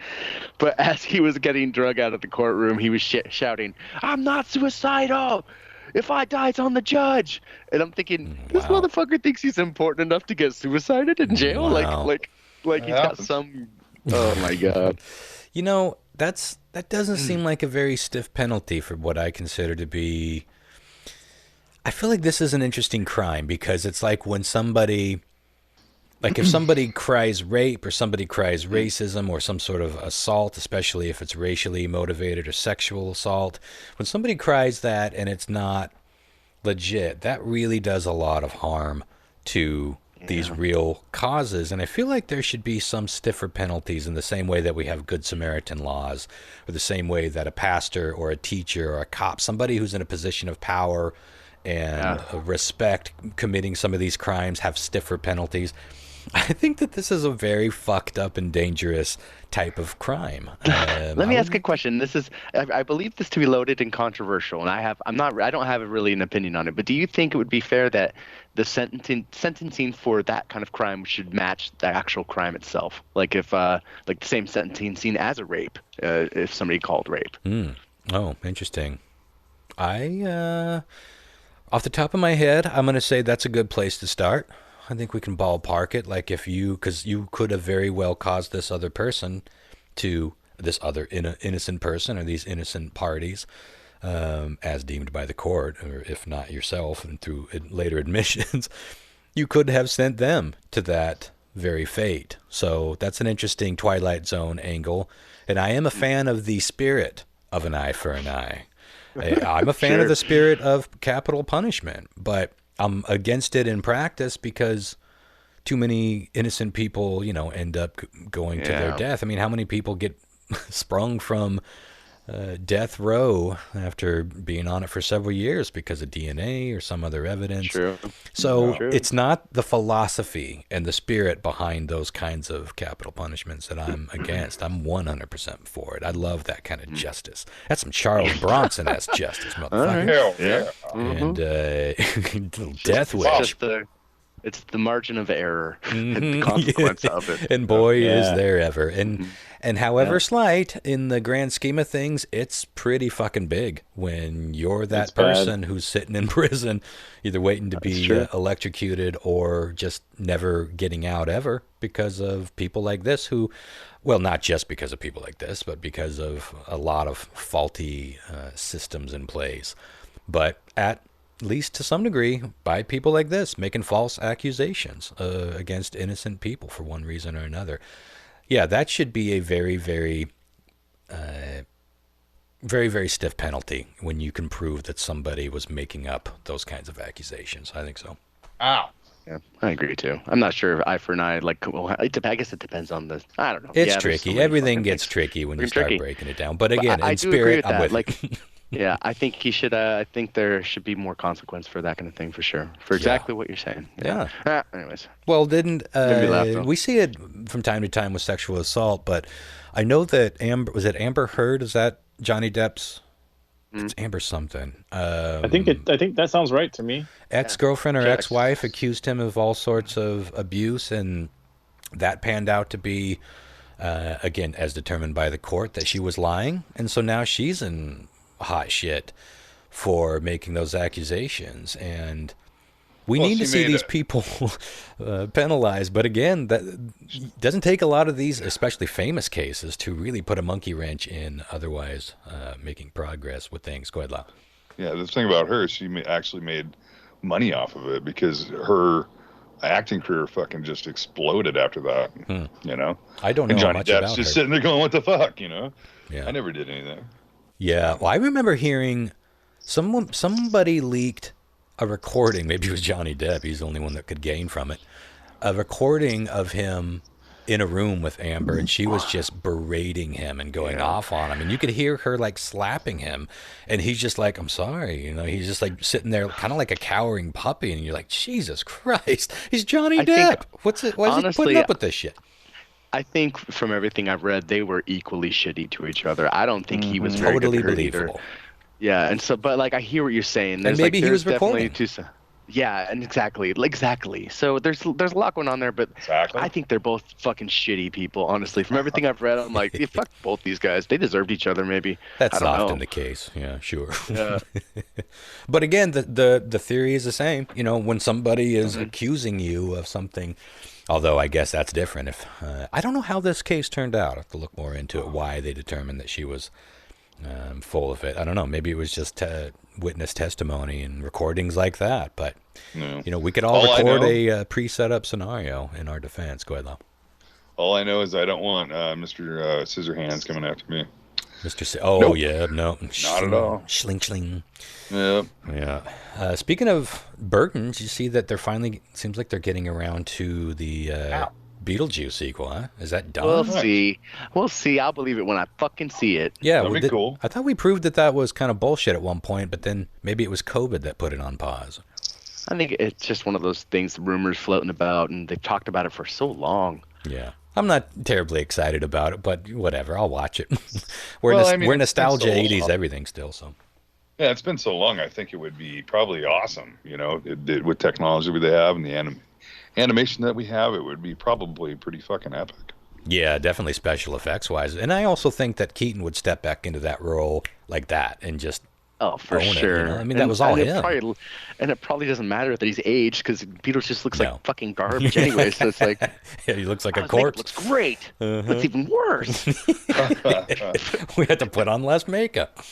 But as he was getting drug out of the courtroom, he was shouting, "I'm not suicidal! If I die, it's on the judge!" And I'm thinking, this motherfucker thinks he's important enough to get suicided in jail?
Wow.
Like he's got some... Oh, my God.
You know, that doesn't seem like a very stiff penalty for what I consider to be... I feel like this is an interesting crime because it's like when somebody... Like if somebody cries rape or somebody cries racism or some sort of assault, especially if it's racially motivated or sexual assault, when somebody cries that and it's not legit, that really does a lot of harm to these real causes. And I feel like there should be some stiffer penalties in the same way that we have Good Samaritan laws, or the same way that a pastor or a teacher or a cop, somebody who's in a position of power and respect committing some of these crimes, have stiffer penalties. I think that this is a very fucked up and dangerous type of crime.
Let me ask a question. I believe this to be loaded and controversial, and I don't have really an opinion on it. But do you think it would be fair that the sentencing for that kind of crime should match the actual crime itself? Like if like the same sentencing as a rape, if somebody called rape.
Oh, interesting. Off the top of my head, I'm going to say that's a good place to start. I think we can ballpark it. Like because you could have very well caused this other person this other innocent person or these innocent parties, as deemed by the court, or if not yourself and through later admissions, you could have sent them to that very fate. So that's an interesting Twilight Zone angle. And I am a fan of the spirit of an eye for an eye. I'm a fan of the spirit of capital punishment, but I'm against it in practice because too many innocent people, end up going to their death. I mean, how many people get sprung from death row after being on it for several years because of DNA or some other evidence?
True.
So it's not the philosophy and the spirit behind those kinds of capital punishments that I'm against. I'm 100% for it. I love that kind of justice. That's some Charles Bronson-esque justice, motherfucker.
Hell yeah.
And death wish.
It's the margin of error, the consequence of it.
And boy, is there ever. And however slight, in the grand scheme of things, it's pretty fucking big when you're that person who's sitting in prison, either waiting to be electrocuted or just never getting out ever because of people like this who, well, not just because of people like this, but because of a lot of faulty systems in place. But at least to some degree, by people like this, making false accusations against innocent people for one reason or another. Yeah, that should be a very, very, very, very stiff penalty when you can prove that somebody was making up those kinds of accusations. I think so.
Ow.
Yeah, I agree too. I'm not sure if eye for an eye, I guess it depends on the, I don't know.
It's tricky. Everything gets tricky when you start breaking it down. But again, in spirit, I'm with you.
Yeah, I think he should. I think there should be more consequence for that kind of thing, for sure. For exactly what you're saying.
Yeah.
Anyways.
Well, we see it from time to time with sexual assault, but I know that Amber Heard? Is that Johnny Depp's? It's Amber something.
I think that sounds right to me.
Ex-girlfriend or ex-wife accused him of all sorts of abuse, and that panned out to be, again, as determined by the court, that she was lying, and so now she's in hot shit for making those accusations, and we need to see these people penalized. But again, that doesn't take a lot of these, especially famous cases, to really put a monkey wrench in otherwise making progress with things. Go ahead, Lau.
Yeah, the thing about her, she actually made money off of it because her acting career fucking just exploded after that. You know,
I don't know
Johnny
much
Depp's
about
just
her.
sitting there going, "What the fuck?" You know.
Yeah.
I never did anything.
Yeah. Well, I remember hearing somebody leaked a recording. Maybe it was Johnny Depp. He's the only one that could gain from it. A recording of him in a room with Amber, and she was just berating him and going off on him, and you could hear her like slapping him, and he's just like, "I'm sorry," you know. He's just like sitting there, kind of like a cowering puppy, and you're like, "Jesus Christ, he's Johnny Depp. What's it? Why is he putting up with this shit?"
I think from everything I've read, they were equally shitty to each other. I don't think he was very
totally
good to her
believable.
either. Yeah, and so, but like I hear what you're saying.
And maybe he was recording.
Yeah, and exactly. So there's a lot going on there, but I think they're both fucking shitty people. Honestly, from everything I've read, I'm like, fuck both these guys. They deserved each other, maybe.
That's often the case. Yeah, sure. Yeah. But again, the theory is the same. You know, when somebody is accusing you of something, although I guess that's different. If I don't know how this case turned out. I have to look more into it. Why they determined that she was full of it. I don't know. Maybe it was just witness testimony and recordings like that. But, you know, we could all record a pre-set up scenario in our defense. Go ahead, Lau.
All I know is I don't want Mr. Scissorhands coming after me.
Nope. Yeah, no.
Not at all.
Schling.
Yep.
Yeah. Speaking of Burton's, you see that they're finally, seems like they're getting around to the Beetlejuice sequel, huh? Is that done?
We'll see. I'll believe it when I fucking see it.
Yeah,
that'd be cool.
I thought we proved that was kind of bullshit at one point, but then maybe it was COVID that put it on pause.
I think it's just one of those things, rumors floating about, and they've talked about it for so long.
Yeah. I'm not terribly excited about it, but whatever. I'll watch it. We're nostalgia 80s everything still, so.
Yeah, it's been so long. I think it would be probably awesome, you know, with technology they have and the animation that we have, it would be probably pretty fucking epic.
Yeah, definitely special effects wise. And I also think that Keaton would step back into that role like that and just
for sure.
It, you know? I mean, that was all him.
It probably doesn't matter that he's aged because Beatles just looks like fucking garbage anyway. So it's like,
yeah, he looks like a corpse.
It looks great. It's even worse.
We had to put on less makeup.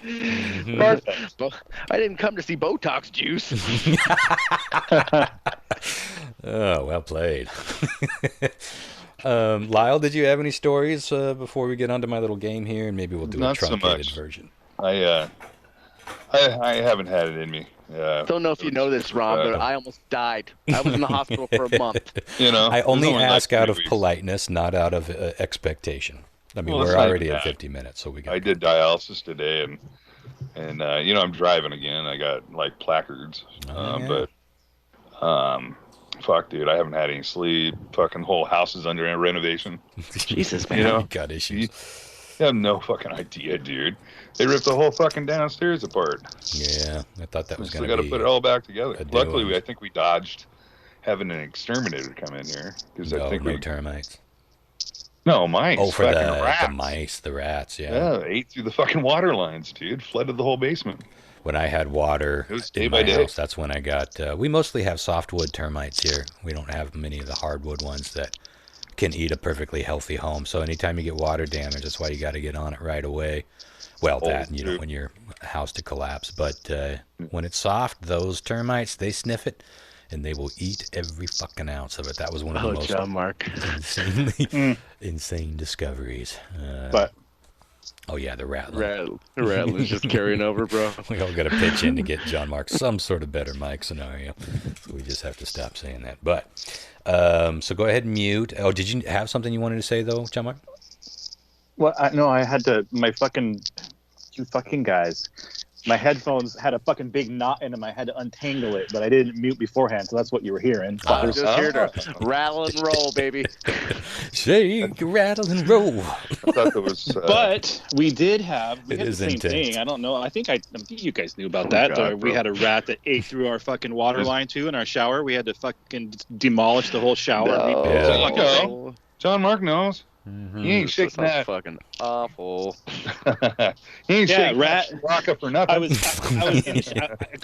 I didn't come to see Botox juice.
Oh, well played. Lyle, did you have any stories before we get onto my little game here, and maybe we'll do a truncated version?
I haven't had it in me.
Don't know if you know this, Rob, but I almost died. I was in the hospital for a month.
You know,
I only ask out of politeness, not out of expectation. I mean, we're already at 50 minutes, so we got.
I did dialysis today, and you know, I'm driving again. I got like placards, but fuck, dude, I haven't had any sleep. Fucking whole house is under renovation.
Jesus, man,
you know,
got issues.
You have no fucking idea, dude. They ripped the whole fucking downstairs apart.
Yeah, I thought that was going to be.
We got to put it all back together. Luckily, I think we dodged having an exterminator come in here because I think
no termites.
No, mice.
Oh, for the mice, the rats,
Yeah, ate through the fucking water lines, dude. Flooded the whole basement.
When I had water in my house, that's when I got... we mostly have softwood termites here. We don't have many of the hardwood ones that can eat a perfectly healthy home. So anytime you get water damage, that's why you got to get on it right away. Well, you know, when your house to collapse. But when it's soft, those termites, they sniff it. And they will eat every fucking ounce of it. That was one of the most
John Mark.
insane discoveries. Oh, yeah, the
rattling. The rattling's just carrying over, bro.
We all got to pitch in to get John Mark some sort of better mic scenario. So we just have to stop saying that. But, so go ahead and mute. Oh, did you have something you wanted to say, though, John Mark?
Well, I had to, you fucking guys. My headphones had a fucking big knot in them. I had to untangle it, but I didn't mute beforehand, so that's what you were hearing.
I was just here to rattle and roll, baby.
Shake, rattle, and roll.
I thought there was,
but we had the same
intense.
thing. I don't know. I think you guys knew about that.
God,
we had a rat that ate through our fucking water line, too, in our shower. We had to fucking demolish the whole shower.
No. John Mark knows. Mm-hmm. He ain't shaking that.
Fucking awful.
He ain't shaking that rock up for nothing.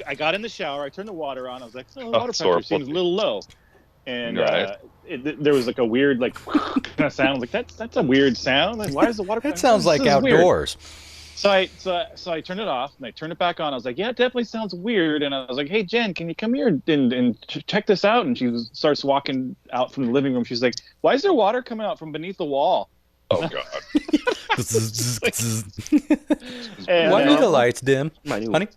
I got in the shower. I turned the water on. I was like, the water pressure seems a little low. And there was like a weird kind of sound. I was like, that's a weird sound. Like, why is the water pressure?
That sounds like outdoors.
So I turned it off and I turned it back on. I was like, yeah, it definitely sounds weird. And I was like, hey, Jen, can you come here and check this out? And she starts walking out from the living room. She's like, why is there water coming out from beneath the wall?
Oh God.
And,
why are the lights dim? Honey?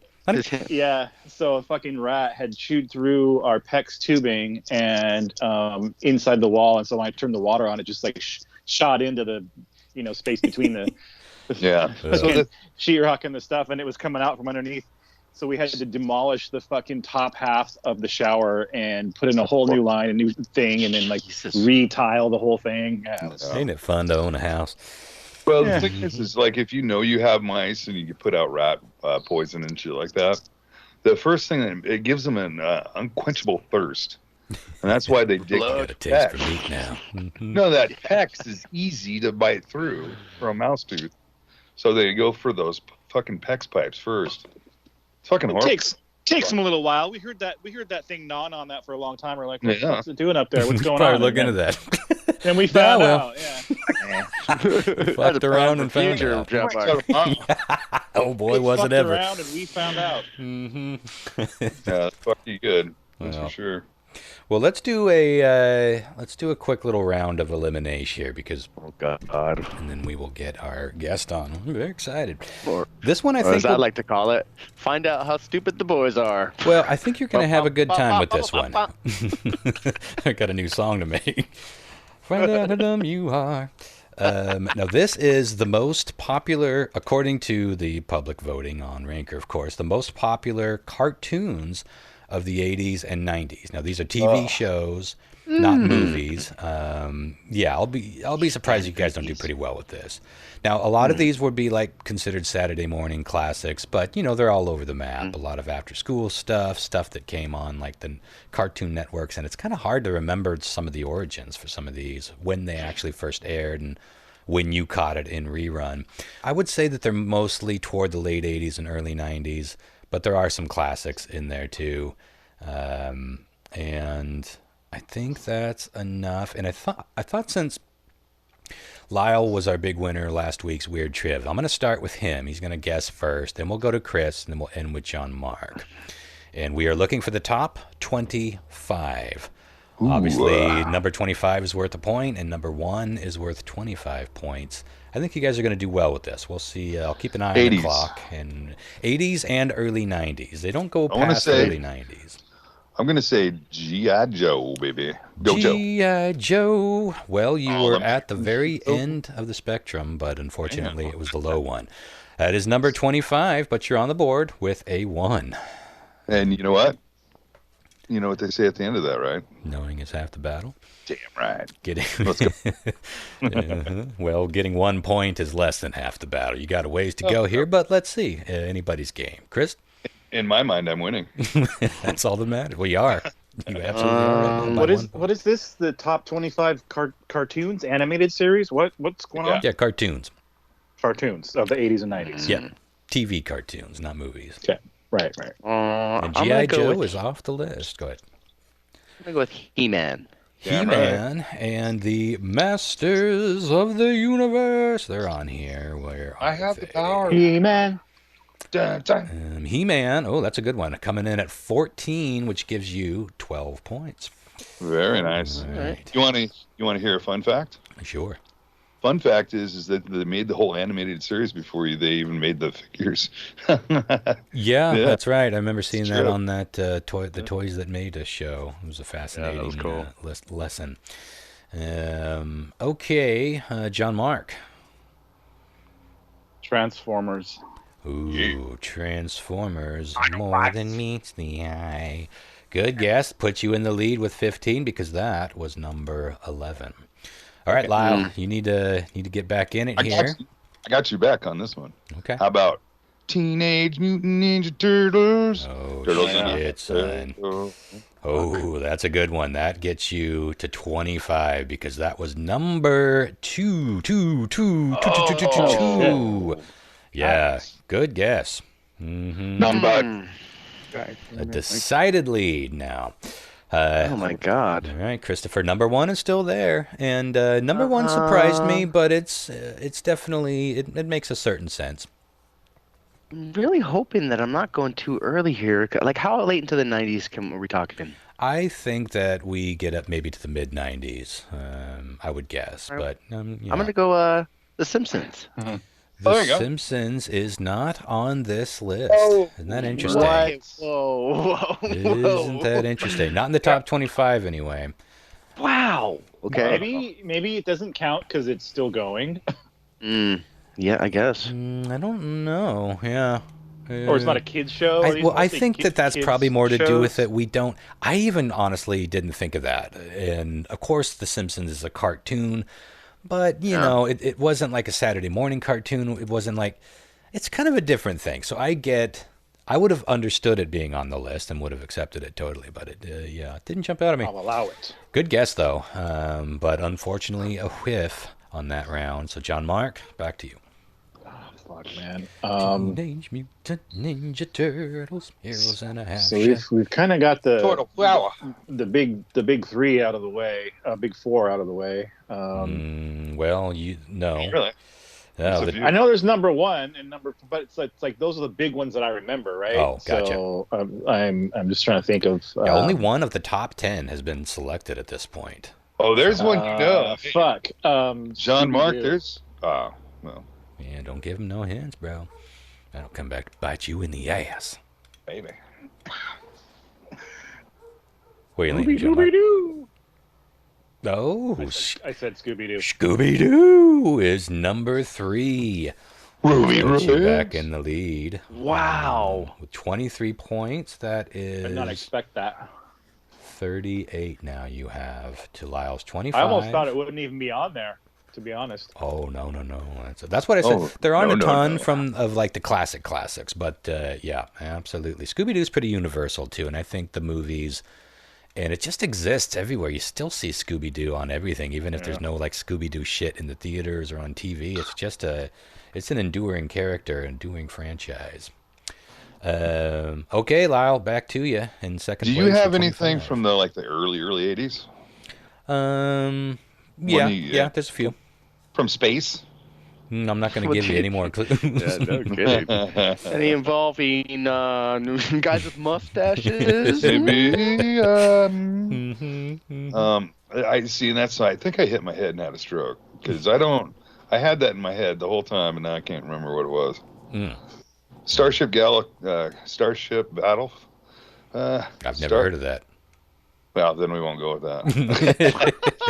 Yeah, so a fucking rat had chewed through our PEX tubing and inside the wall. And so when I turned the water on, it just like shot into the space between the sheetrock and the stuff, and it was coming out from underneath. So we had to demolish the fucking top half of the shower and put in a whole new line, a new thing, and then like re-tile the whole thing. Yeah,
Ain't it fun to own a house?
Well, the thing is like if you have mice and you put out rat poison and shit like that, the first thing it gives them an unquenchable thirst, and that's why they dig.
Got a taste for meat now.
No, that PEX is easy to bite through for a mouse tooth, so they go for those fucking PEX pipes first. It's fucking horrible.
Takes them a little while. We heard that thing gnawing on that for a long time. We're like, what's it doing up there? What's going on?
Probably look into that.
And we found out. Yeah.
We fucked around and found out. Oh boy, was it ever!
Around and we found out.
Yeah, fuck you good. That's for sure.
Well, let's do a quick little round of elimination here because and then we will get our guest on. I'm very excited. This one, I think,
as I like to call it, find out how stupid the boys are.
Well, I think you're going to have a good time with this one. I got a new song to make. Find out how dumb you are. Now, this is the most popular, according to the public voting on Ranker, of course, the most popular cartoons of the 80s and 90s. Now, these are TV shows, not movies. Yeah, I'll be surprised if you guys don't do pretty well with this. Now, a lot of these would be like considered Saturday morning classics, but they're all over the map. A lot of after-school stuff that came on like the Cartoon Networks, and it's kind of hard to remember some of the origins for some of these, when they actually first aired and when you caught it in rerun. I would say that they're mostly toward the late 80s and early 90s, but there are some classics in there too. And I think that's enough. And I thought since Lyle was our big winner last week's Weird Triv, I'm going to start with him. He's going to guess first. Then we'll go to Chris, and then we'll end with John Mark. And we are looking for the top 25. Ooh. Obviously, number 25 is worth a point, and number 1 is worth 25 points. I think you guys are going to do well with this. We'll see. I'll keep an eye on the clock. And 80s and early 90s. They don't go past early 90s.
I'm going to say G.I. Joe, baby.
G.I. Joe. Well, you were at the very end of the spectrum, but unfortunately it was the low one. That is number 25, but you're on the board with a 1.
And you know what? You know what they say at the end of that, right?
Knowing is half the battle.
Damn right.
Let's go. Well, getting 1 point is less than half the battle. You got a ways to go here, but let's see. Anybody's game. Chris?
In my mind, I'm winning.
That's all that matters. We are. You absolutely are. Right.
What is this? The top 25 cartoons, animated series? What's going on?
Yeah, cartoons.
Cartoons of the 80s and 90s.
Yeah, TV cartoons, not movies.
Okay, right.
And G.I. Joe is off the list. Go ahead.
I'm going to go with He-Man.
He-Man and the Masters of the Universe. They're on here. Where
I have the power.
He-Man.
He-Man, that's a good one. Coming in at 14, which gives you 12 points.
Very nice.
Right.
You want to hear a fun fact?
Sure.
Fun fact is that they made the whole animated series before they even made the figures.
yeah, that's right. I remember seeing that on that the Toys That Made Us show. It was a fascinating lesson. Okay, John Mark.
Transformers.
Ooh, Transformers, more than meets the eye. Good guess. Put you in the lead with 15 because that was number 11. All right, Lyle, you need to get back in it here.
I got you back on this one.
Okay.
How about Teenage Mutant Ninja Turtles?
Oh, shit, son. Oh, that's a good one. That gets you to 25 because that was number 2. Yeah, nice. Good guess. Mm-hmm.
Not bad.
A decided lead now.
Oh my God!
All right, Christopher. Number 1 is still there, and number 1 surprised me, but it's definitely it makes a certain sense.
I'm really hoping that I'm not going too early here. Like, how late into the 90s are we talking?
I think that we get up maybe to the mid 90s. I would guess,
I'm
but
gonna go The Simpsons.
The
there you go.
Simpsons is not on this list.
Oh,
Isn't that interesting?
What? Whoa, whoa,
Isn't that interesting? Not in the top 25 anyway.
Wow. Okay.
Maybe it doesn't count because it's still going.
Yeah, I guess.
I don't know. Yeah.
Or it's not a kids show.
I think that's probably more to do with
it.
it. We don't. I even honestly didn't think of that. And of course, The Simpsons is a cartoon, but you know, it wasn't like a Saturday morning cartoon. It wasn't like. It's kind of a different thing. So I would have understood it being on the list and would have accepted it totally, but it didn't jump out at me.
I'll allow it.
Good guess though, but unfortunately a whiff on that round. So John Mark, back to you.
Fuck, man.
Teenage Mutant Ninja Turtles, heroes and a half.
So we've kind of got the big three out of the way, big four out of the way.
Well, you know,
Really?
I know there's number one and but it's like those are the big ones that I remember, right?
Oh, gotcha.
So I'm just trying to think of.
Only one of the top 10 has been selected at this point.
Oh, there's one you know.
Fuck.
John Mark, there's. Well.
Yeah, don't give him no hints, bro. That'll come back to bite you in the ass.
Baby.
Where are you leaning, John Mark?
Scooby-Doo.
Oh,
I said Scooby-Doo.
Scooby-Doo is number 3.
Ruby
Puts you
Rhodes.
back in the lead.
Wow.
With 23 points, that is...
I did not expect that.
38 now you have to Lyle's 25.
I almost thought it wouldn't even be on there, to be honest.
Oh, no. That's what I said.
Oh,
there aren't a ton
no.
of like the classics, but yeah, absolutely. Scooby-Doo's pretty universal too, and I think the movies, and it just exists everywhere. You still see Scooby-Doo on everything, even if there's no like Scooby-Doo shit in the theaters or on TV. It's just it's an enduring character, enduring franchise. Okay, Lyle, back to you in second
Do
place.
you have
with
anything
25.
from the early 80s?
Yeah, there's a few.
From space?
I'm not going to give you any more clues.
Yeah, no kidding. Any involving guys with mustaches?
Maybe. I see, and that's why I think I hit my head and had a stroke because I had that in my head the whole time, and now I can't remember what it was. Starship Battle.
I've never heard of that.
Well, then we won't go with that.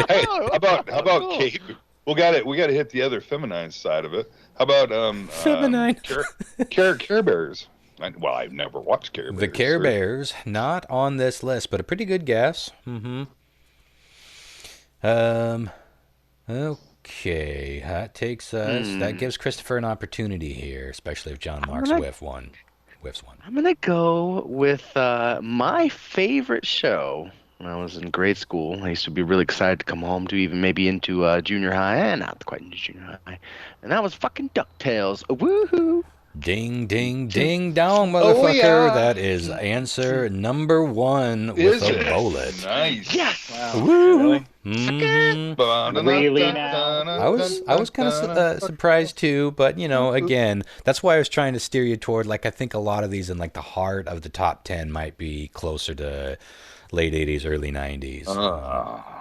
Hey, how about Kate? We got to hit the other feminine side of it. How about
Feminine.
Care Bears? I've never watched Care Bears.
The Care Bears, not on this list, but a pretty good guess. Okay, that takes us. That gives Christopher an opportunity here, especially if John Mark's whiffs one.
I'm gonna go with my favorite show when I was in grade school. I used to be really excited to come home to, even maybe into junior high, and not quite into junior high. And that was fucking DuckTales. Woohoo!
Ding, ding, ding, dong, motherfucker.
yeah.
That is answer number 1 with a bullet.
Nice.
Yes.
Wow.
Woo!
Really?
Really
now?
I was kind of surprised too, but again, that's why I was trying to steer you toward, like, I think a lot of these in like the heart of the top 10 might be closer to late 80s, early 90s.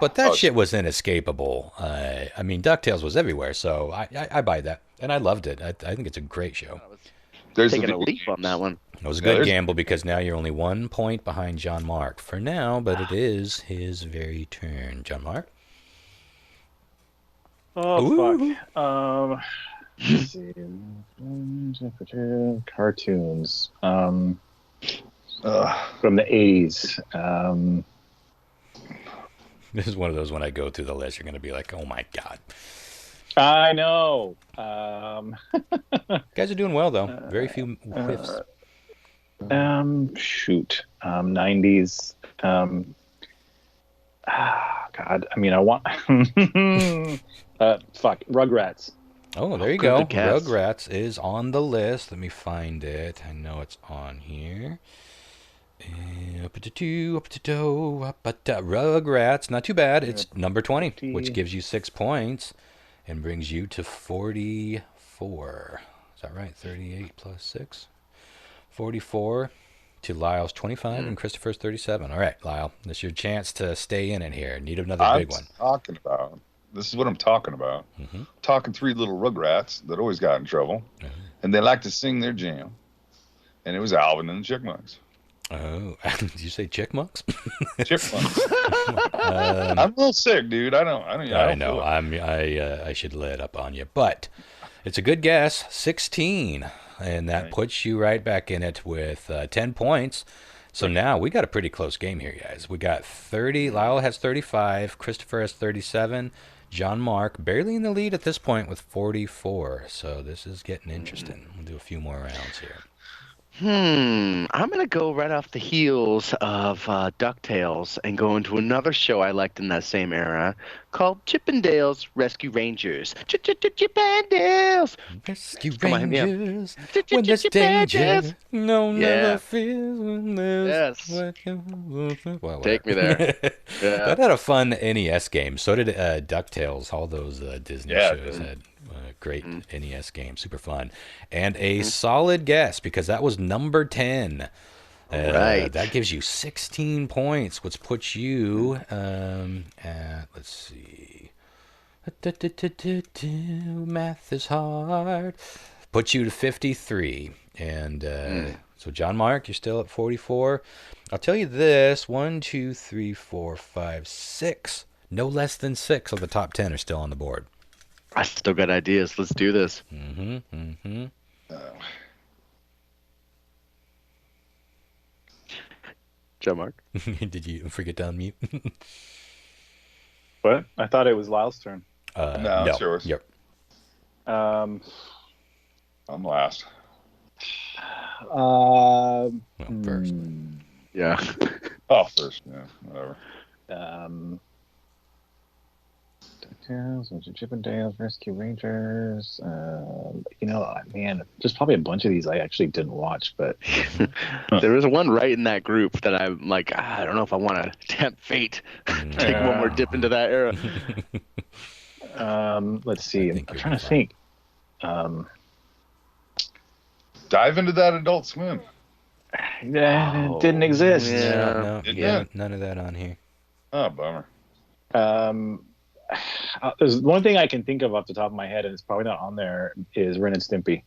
But that shit was inescapable. I mean, DuckTales was everywhere, so I buy that, and I loved it. I think it's a great show.
There's
Taking a leap on that one.
It was a good gamble because now you're only 1 point behind John Mark for now, but it is his very turn. John Mark?
Oh, fuck. Let's see. Cartoons. From the 80s.
This is one of those, when I go through the list, you're going to be like, oh my God.
I know.
Guys are doing well, though. Very few whiffs.
Shoot. 90s. God. I mean, I want. Fuck. Rugrats.
Oh, there you go.
guess.
Rugrats is on the list. Let me find it. I know it's on here. Rugrats, not too bad. It's number 20, which gives you 6 points and brings you to 44. Is that right? 38 plus 6. 44 to Lyle's 25 and Christopher's 37. All right, Lyle, this is your chance to stay in it here. Need another big one.
This is what I'm talking about. Talking three little rugrats that always got in trouble, and they like to sing their jam. And it was Alvin and the Chipmunks.
Oh, did you say chipmunks?
Chipmunks. I'm a little sick, dude. I know.
I should lay it up on you, but it's a good guess. 16, and that puts you right back in it with 10 points. So now we got a pretty close game here, guys. We got 30. Lyle has 35. Christopher has 37. John Mark barely in the lead at this point with 44. So this is getting interesting. We'll do a few more rounds here.
I'm going to go right off the heels of DuckTales and go into another show I liked in that same era called Chippendales Rescue Rangers. Chippendales!
Rescue Rangers, when there's danger, never fears when there's...
Well, take me there.
That had a fun NES game. So did DuckTales. All those Disney shows had great NES games. Super fun. And a solid guess, because that was number 10.
Right.
That gives you 16 points, which puts you at, let's see. Math is hard. Puts you to 53. And so, John Mark, you're still at 44. I'll tell you this. 1, 2, 3, 4, 5, 6. No less than 6 of the top 10 are still on the board.
I still got ideas. Let's do this. John Mark?
Did you forget to unmute?
What? I thought it was Lyle's turn.
No, it's yours.
Yep.
I'm last.
First.
Yeah.
First. Yeah, whatever.
Chippendales, Rescue Rangers. Man, there's probably a bunch of these I actually didn't watch, but
there was one right in that group that I'm like, I don't know if I want to tempt fate, take one more dip into that era.
Let's see. I'm trying to think.
Dive into that Adult Swim.
It didn't exist.
None of that on here.
Oh, bummer.
There's one thing I can think of off the top of my head, and it's probably not on there, is Ren and Stimpy.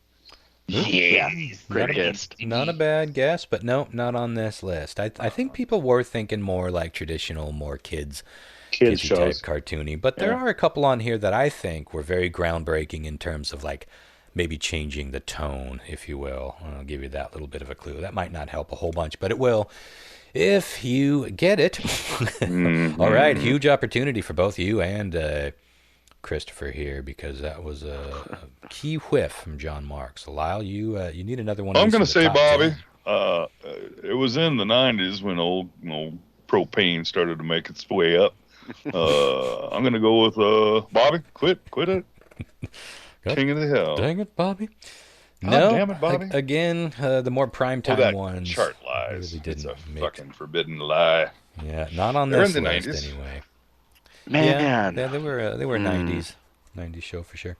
Yeah, great guess.
Not a bad guess, but no, not on this list. I think people were thinking more like traditional, more kids
shows,
type cartoony. But there are a couple on here that I think were very groundbreaking in terms of like maybe changing the tone, if you will. I'll give you that little bit of a clue. That might not help a whole bunch, but it will if you get it. All right, huge opportunity for both you and Christopher here, because that was a key whiff from John Mark. So Lyle, you need another one.
I'm going to say, Bobby, it was in the 90s when old propane started to make its way up. I'm going to go with Bobby. Quit it. King of the Hill.
Dang it, Bobby.
No, damn it, Bobby.
Again, the more primetime ones.
Chart lies.
Really didn't
it's a fucking forbidden lie.
Yeah, not on this
in the
list
90s.
anyway.
Man,
yeah, they were 90s show for sure.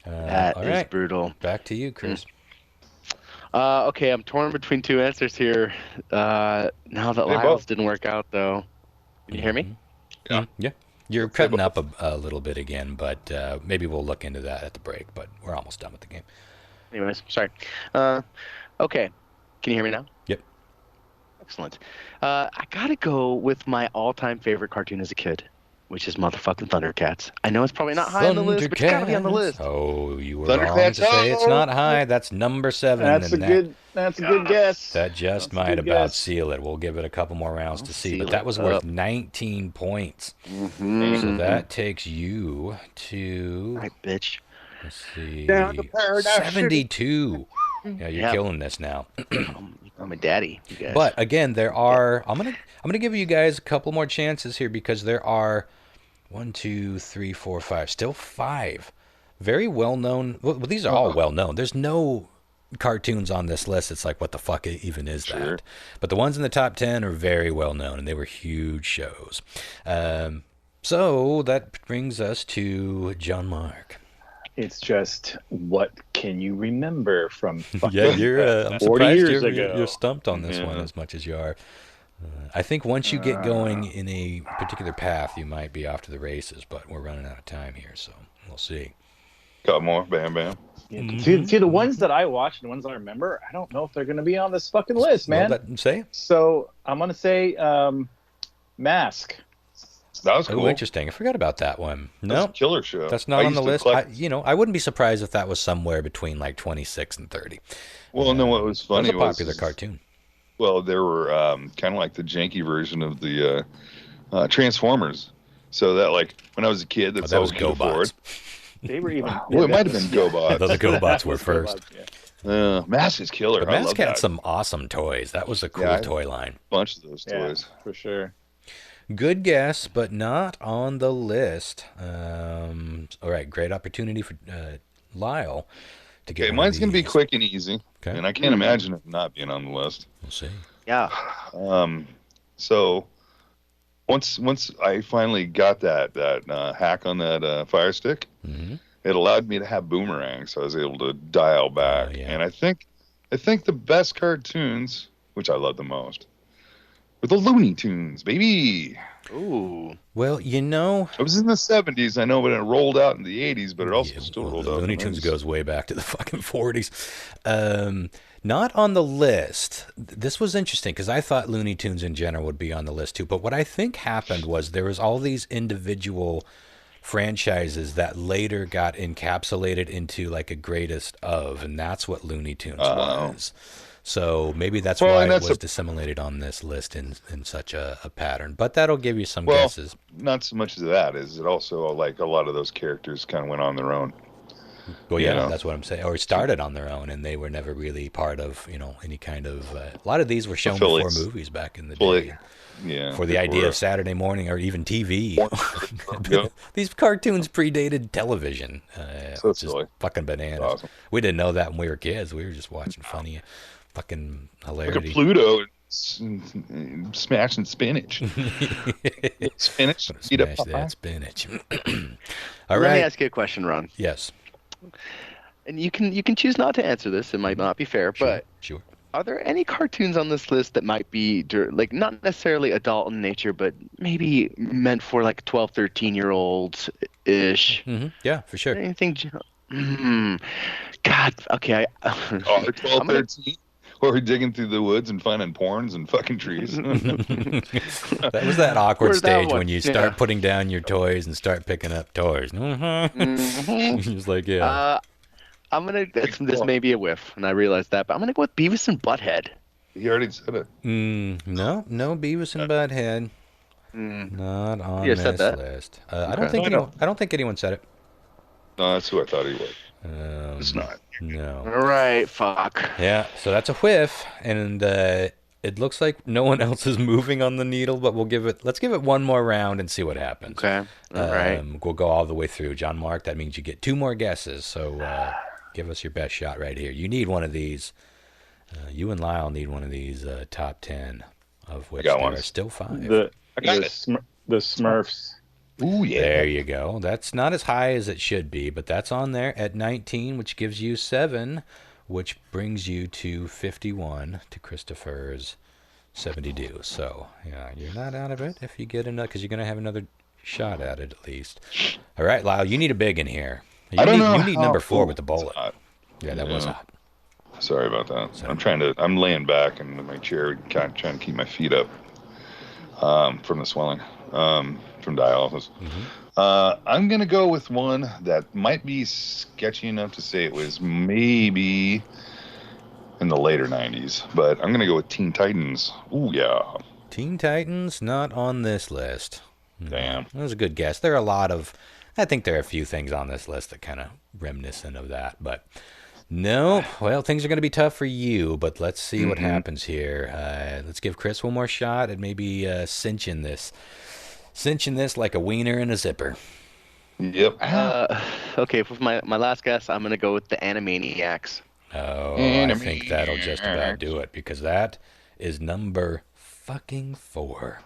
That
all
is
right.
brutal.
Back to you, Chris.
Okay, I'm torn between two answers here. Now that Lyle's didn't work out, though. Can you hear me?
Yeah. You're cutting up a little bit again, but maybe we'll look into that at the break. But we're almost done with the game.
Anyways, sorry. Okay, can you hear me now?
Yep.
Excellent. I gotta go with my all-time favorite cartoon as a kid, which is motherfucking Thundercats. I know it's probably not high on the list, but it's gotta be on the list.
Oh, you were wrong to say it's not high. That's number 7.
That's a good guess.
That just might about seal it. We'll give it a couple more rounds to see, but that was worth 19 points. So that takes you to...
Right, bitch.
Let's see.
Down to paradise.
72. Yeah, you're killing this now.
I'm a daddy, you guys.
But again, there are. I'm gonna give you guys a couple more chances here, because there are 1, 2, 3, 4, 5. Still 5 very well known. Well, these are all well known. There's no cartoons on this list. It's like, what the fuck even is that? But the ones in the top 10 are very well known, and they were huge shows. So that brings us to John Mark.
It's just, what can you remember from
Yeah, I'm
40
surprised
years ago?
you're stumped on this one as much as you are. I think once you get going in a particular path, you might be off to the races, but we're running out of time here, so we'll see.
Got more? Bam, bam.
Yeah, see, the ones that I watched and the ones I remember, I don't know if they're going to be on this fucking list, man.
Well, say.
So I'm going to say Mask.
That was cool.
Oh, interesting. I forgot about that one. No,
killer show.
That's not on the list. I wouldn't be surprised if that was somewhere between like 26 and 30.
Well, no, what was funny
was a popular cartoon.
Well, there were kind of like the janky version of the Transformers. So that, like, when I was a kid, that's
that was GoBots.
They were even.
Well, it might have been GoBots.
Yeah, those GoBots were first.
Mask is killer.
But Mask had some awesome toys. That was a cool toy line.
A bunch of those toys.
For sure.
Good guess, but not on the list. All right, great opportunity for Lyle to get.
Okay, mine's going to be quick and easy.
Okay.
And I can't imagine it not being on the list.
We'll see.
Yeah.
So once I finally got that hack on that Fire Stick, it allowed me to have Boomerang, so I was able to dial back. And I think the best cartoons, which I love the most, were the Looney Tunes, baby.
Ooh.
Well, you know,
it was in the 70s, I know, but it rolled out in the 80s, but it also still rolled out.
Looney Tunes goes way back to the fucking 40s. Not on the list. This was interesting because I thought Looney Tunes in general would be on the list too. But what I think happened was there was all these individual franchises that later got encapsulated into like a greatest of, and that's what Looney Tunes was. So maybe that's why it was disseminated on this list in such a pattern. But that'll give you some guesses.
Not so much as that. Is it also like a lot of those characters kind of went on their own.
Well, yeah, that's what I'm saying. Or started on their own, and they were never really part of, any kind of... a lot of these were shown before movies back in the day.
Yeah.
For the idea of Saturday morning or even TV. These cartoons predated television.
So
which is fucking bananas. Awesome. We didn't know that when we were kids. We were just watching funny fucking hilarity.
Like a Pluto smashing spinach. Spinach.
Smash that spinach. All right.
Let me ask you a question, Ron.
Yes.
And you can choose not to answer this. It might not be fair, but
sure.
Are there any cartoons on this list that might be like not necessarily adult in nature, but maybe meant for like 12, 13-year-olds ish?
Yeah, for sure.
Anything? God. Okay.
12, 13. Or we're digging through the woods and finding porns and fucking trees.
That was that awkward stage when you start putting down your toys and start picking up toys. Just like,
I'm going to, this may be a whiff, and I realize that, but I'm going to go with Beavis and Butthead.
You already said it.
No Beavis and Butthead. Not on this list. I don't think anyone said it.
No, that's who I thought he was. It's not.
No.
All right, fuck.
Yeah, so that's a whiff, and it looks like no one else is moving on the needle, but let's give it one more round and see what happens.
Okay. All right.
We'll go all the way through. John Mark, that means you get 2 more guesses, so give us your best shot right here. You need one of these. You and Lyle need one of these top 10, of which there are still 5.
The Smurfs.
Ooh, yeah.
There you go. That's not as high as it should be, but that's on there at 19, which gives you 7, which brings you to 51 to Christopher's 72. So, yeah, you're not out of it if you get another, because you're going to have another shot at it at least. All right, Lyle, you need a big in here. You need number 4 with the bullet. Yeah, that was hot.
Sorry about that. I'm laying back in my chair, trying to keep my feet up from the swelling. From dialysis. I'm going to go with one that might be sketchy enough to say it was maybe in the later 90s, but I'm going to go with Teen Titans. Ooh, yeah.
Teen Titans, not on this list.
Damn.
That was a good guess. I think there are a few things on this list that kind of reminiscent of that, but no. Well, things are going to be tough for you, but let's see what happens here. Let's give Chris one more shot at maybe cinching this like a wiener in a zipper.
Yep.
Okay, for my last guess, I'm going to go with the Animaniacs.
Oh, I think that'll just about do it, because that is number fucking 4.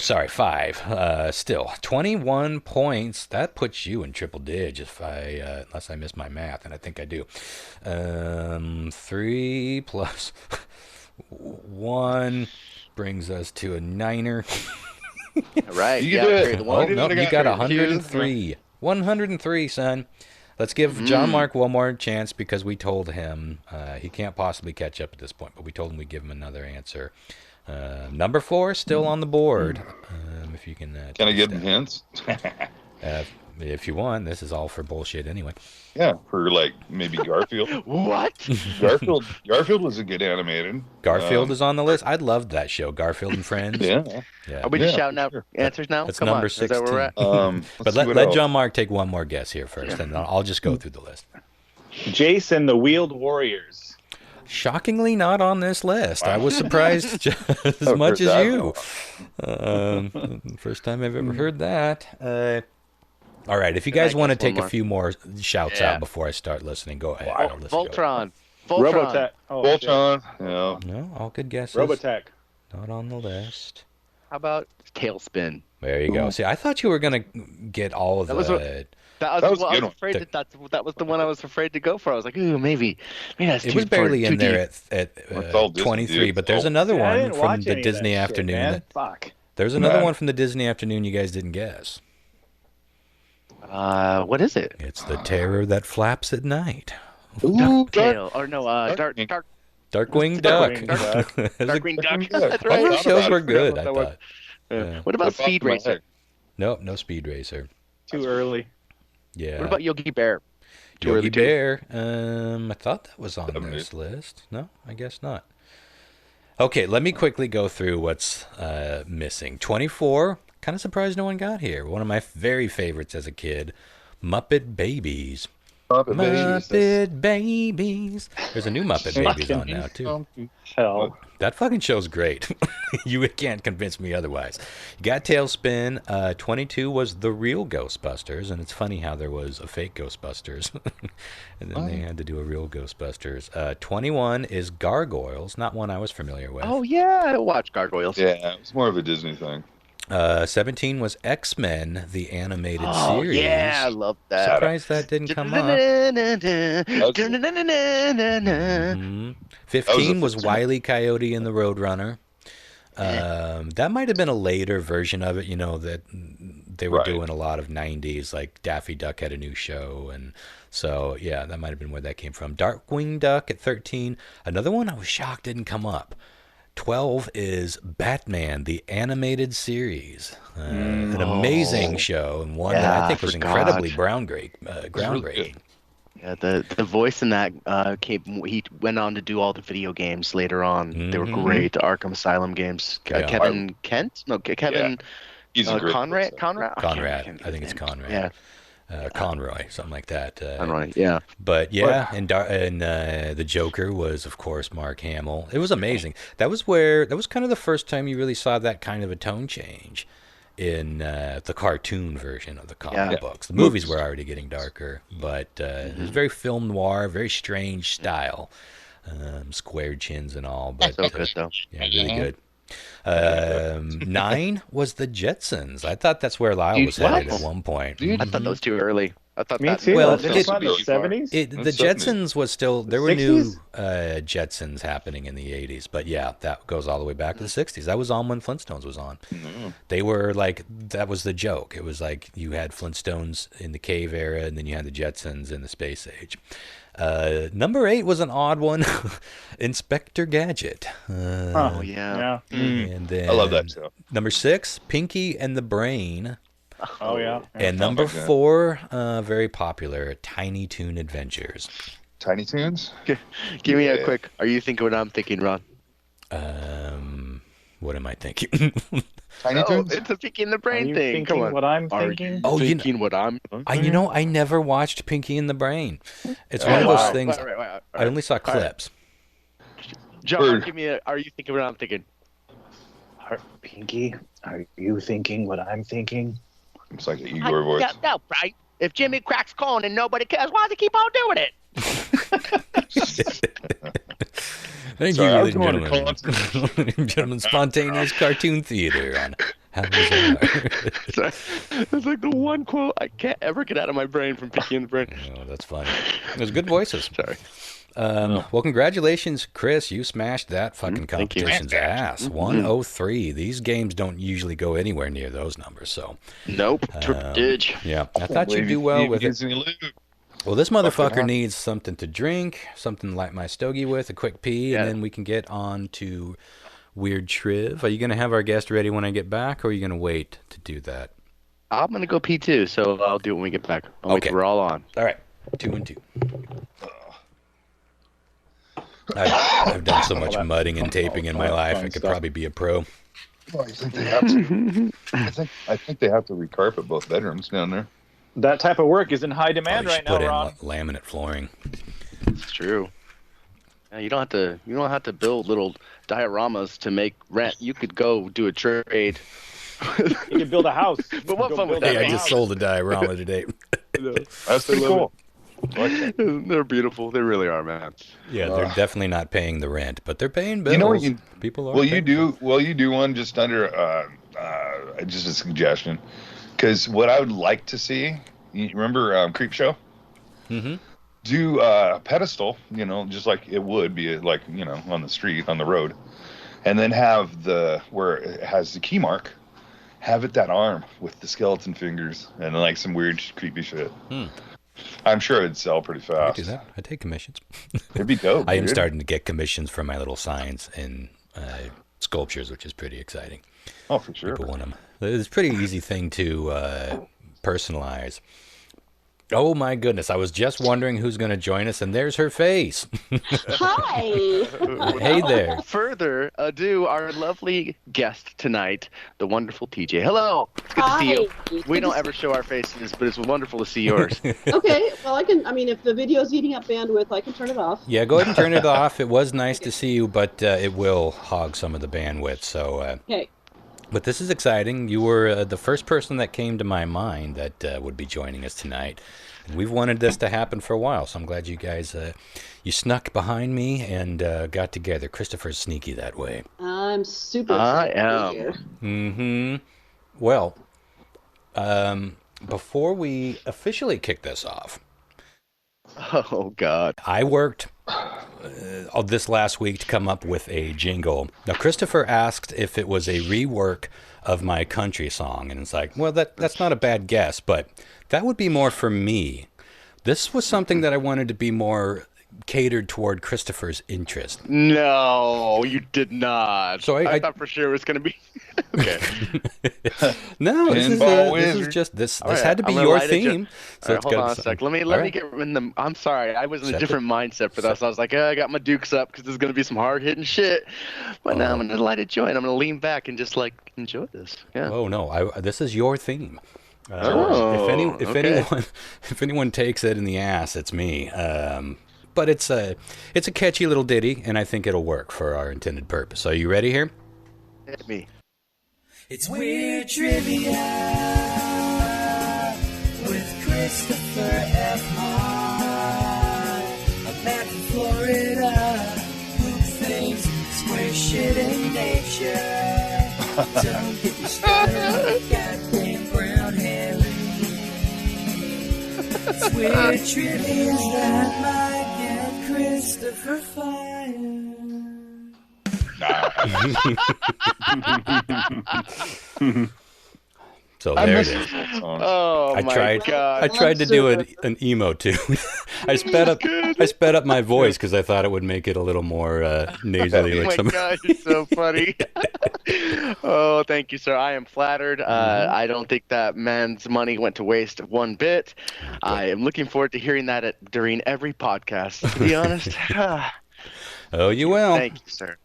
Sorry, 5. Still, 21 points. That puts you in triple digits, unless I miss my math, and I think I do. 3 plus 1 brings us to a 9er.
Right.
You can do it.
You got 103. 103, son. Let's give John Mark one more chance because we told him he can't possibly catch up at this point, but we told him we'd give him another answer. Number 4 still on the board. If you can.
Can I give him hints?
If you want, this is all for bullshit anyway.
Yeah, for like maybe Garfield.
What?
Garfield was a good animated.
Garfield is on the list. I loved that show, Garfield and Friends.
Yeah.
Are we just shouting out answers now?
That's
Come
number
on.
16.
Is that where we're at?
But let John Mark take one more guess here first, and I'll just go through the list.
Jason, the Wheeled Warriors.
Shockingly not on this list. I was surprised just as much as you. First time I've ever heard that. All right, if you guys want to take a few more shouts out before I start listening, go ahead.
Voltron.
Robotech.
Voltron. Yeah.
No, all good guesses.
Robotech.
Not on the list.
How about Tailspin?
There you go. See, I thought you were going to get all of the...
That was the one I was afraid to go for. I was like, ooh, maybe that's
it was barely in there at 23, but there's another one from the Disney Afternoon. There's another one from the Disney Afternoon you guys didn't guess.
What is it?
It's the terror that flaps at night.
Darkwing
Duck.
Darkwing Duck. That's
All
right.
those shows were good, I thought.
What about Speed Racer?
Nope, no Speed Racer.
Too early.
Yeah.
What about Yogi Bear?
Yogi Bear. I thought that was on this list. No, I guess not. Okay, let me quickly go through what's missing. 24. Kind of surprised no one got here. One of my very favorites as a kid, Muppet Babies. Muppet Babies. There's a new Muppet Babies on now, too.
Hell.
That fucking show's great. You can't convince me otherwise. You got Tailspin. 22 was The Real Ghostbusters, and it's funny how there was a fake Ghostbusters, and then they had to do a real Ghostbusters. 21 is Gargoyles, not one I was familiar with.
Oh, yeah, I watched Gargoyles.
Yeah, it was more of a Disney thing.
17 was X-Men, the animated series.
Oh, yeah, I love that.
Surprised that didn't come up. 15 was Wile E. Coyote and the Roadrunner. That might have been a later version of it, that they were doing a lot of 90s, like Daffy Duck had a new show, and so, yeah, that might have been where that came from. Darkwing Duck at 13. Another one I was shocked didn't come up. 12 is Batman, the animated series. An amazing show, and one that I think was incredibly groundbreaking.
Yeah, the voice in that he went on to do all the video games later on. They were great. The Arkham Asylum games. Kevin Kent? No, Kevin Conrad?
Conrad. I think it's Conrad. Yeah. Conroy, something like that.
Conroy, yeah.
But yeah, and the Joker was, of course, Mark Hamill. It was amazing. That was kind of the first time you really saw that kind of a tone change in the cartoon version of the comic books. The movies were already getting darker, but it was very film noir, very strange style, squared chins and all. But
so good though.
Yeah, really good. 9 was the Jetsons. I thought that's where Lyle was headed at one point.
I thought that was too early. I thought
Me too.
Well,
the 70s.
The Jetsons was still there were 60s? New Jetsons happening in the 80s, but yeah, that goes all the way back to the 60s. That was on when Flintstones was on. They were like that was the joke. It was like you had Flintstones in the cave era, and then you had the Jetsons in the space age. Number 8 was an odd one, Inspector Gadget.
Oh yeah.
And then
I love that show.
Number 6, Pinky and the Brain.
Oh yeah.
And number 4, very popular, Tiny Toon Adventures.
Tiny Toons?
Give me a quick. Are you thinking what I'm thinking, Ron?
What am I thinking?
Tiny Toons?
It's a Pinky and the Brain
Are you
thing.
thinking
Come on.
what I'm thinking?
What I'm.
I never watched Pinky and the Brain. It's one of those things.
Right.
I only saw clips.
John, give me a. Are you thinking what I'm thinking?
Pinky, are you thinking what I'm thinking?
It's like an Igor voice.
No, right? If Jimmy cracks corn and nobody cares, why does he keep on doing it?
Thank
Sorry,
you,
I
ladies
was
and
going to
gentlemen.
concert.
Ladies and gentlemen, spontaneous cartoon theater on How Bizarre.
Sorry. That's like the one quote I can't ever get out of my brain from Pinky and the Brain.
Oh, that's funny. Those good voices.
Sorry.
Well, congratulations, Chris. You smashed that fucking
Thank you.
competition's ass. 103. These games don't usually go anywhere near those numbers. So,
Nope. Triple dig.
yeah, I thought you'd do well with it. Well, this motherfucker needs something to drink, something to light my stogie with, a quick pee, and then we can get on to Weird Shriv. Are you going to have our guest ready when I get back, or are you going to wait to do that?
I'm going to go pee too, so I'll do it when we get back. Wait till we're all on.
All right. 2 and 2. I've done so much mudding and taping in my life. I could probably be a pro.
Well, I think they have to. I think they have to recarpet both bedrooms down there.
That type of work is in high demand right now, Ron.
Put in laminate flooring.
It's true. Yeah, you don't have to build little dioramas to make rent. You could go do a trade.
You could build a house.
But what fun would that
Hey,
be?
I just sold a diorama today.
That's pretty cool.
They're beautiful. They really are, man.
Yeah, they're definitely not paying the rent, but they're paying bills.
You know what
people are.
Will you do one just under just a suggestion? Because what I would like to see, you remember Creep Show?
Mm-hmm.
Do a pedestal, just like it would be like, on the street, on the road, and then have where it has the key mark, have it that arm with the skeleton fingers and like some weird creepy shit. I'm sure it'd sell pretty fast.
I do that. I take commissions.
It'd be dope.
I am starting to get commissions for my little signs and sculptures, which is pretty exciting.
Oh, for sure.
People want them. It's a pretty easy thing to personalize. Oh my goodness! I was just wondering who's going to join us, and there's her face.
Hi.
Hey there.
Further ado, our lovely guest tonight, the wonderful TJ. Hello. It's good to see you. We don't ever show our faces, but it's wonderful to see yours.
Okay. Well, if the video's eating up bandwidth, I can turn it off.
Yeah, go ahead and turn it off. It was nice to see you, but it will hog some of the bandwidth. So.
Okay.
But this is exciting. You were the first person that came to my mind that would be joining us tonight. And we've wanted this to happen for a while, so I'm glad you guys you snuck behind me and got together. Christopher's sneaky that way.
I'm super excited to be here.
Mm-hmm. Well, before we officially kick this off,
Oh, God.
I worked this last week to come up with a jingle. Now, Christopher asked if it was a rework of my country song, and it's like, well, that's not a bad guess, but that would be more for me. This was something that I wanted to be more catered toward Christopher's interest.
No, you did not.
So
I thought for sure it was going to be... Okay.
No, this had to be your theme.
So hold on a sec. Let me get in the... I'm sorry. I was in a different mindset for that. So I was like, I got my dukes up because there's going to be some hard-hitting shit. But now I'm going to light a joint. I'm going to lean back and just, enjoy this. Yeah.
Oh, no. This is your theme.
Okay.
If anyone takes it in the ass, it's me. But it's a catchy little ditty, and I think it'll work for our intended purpose. Are you ready here?
Hit me.
It's Weird Trivia with Christopher F. Hart, a man from Florida who thinks square shit in nature. Don't get me started with goddamn brown hair. It's Weird Trivia that might get Christopher fired.
So there it is.
Oh, my God.
I tried to do an emo too. I sped up my voice because I thought it would make it a little more nasally.
Oh my God, you're so funny. Oh, thank you, sir. I am flattered. I don't think that man's money went to waste one bit. I am looking forward to hearing that during every podcast, to be honest.
Oh, you will.
Thank you, sir.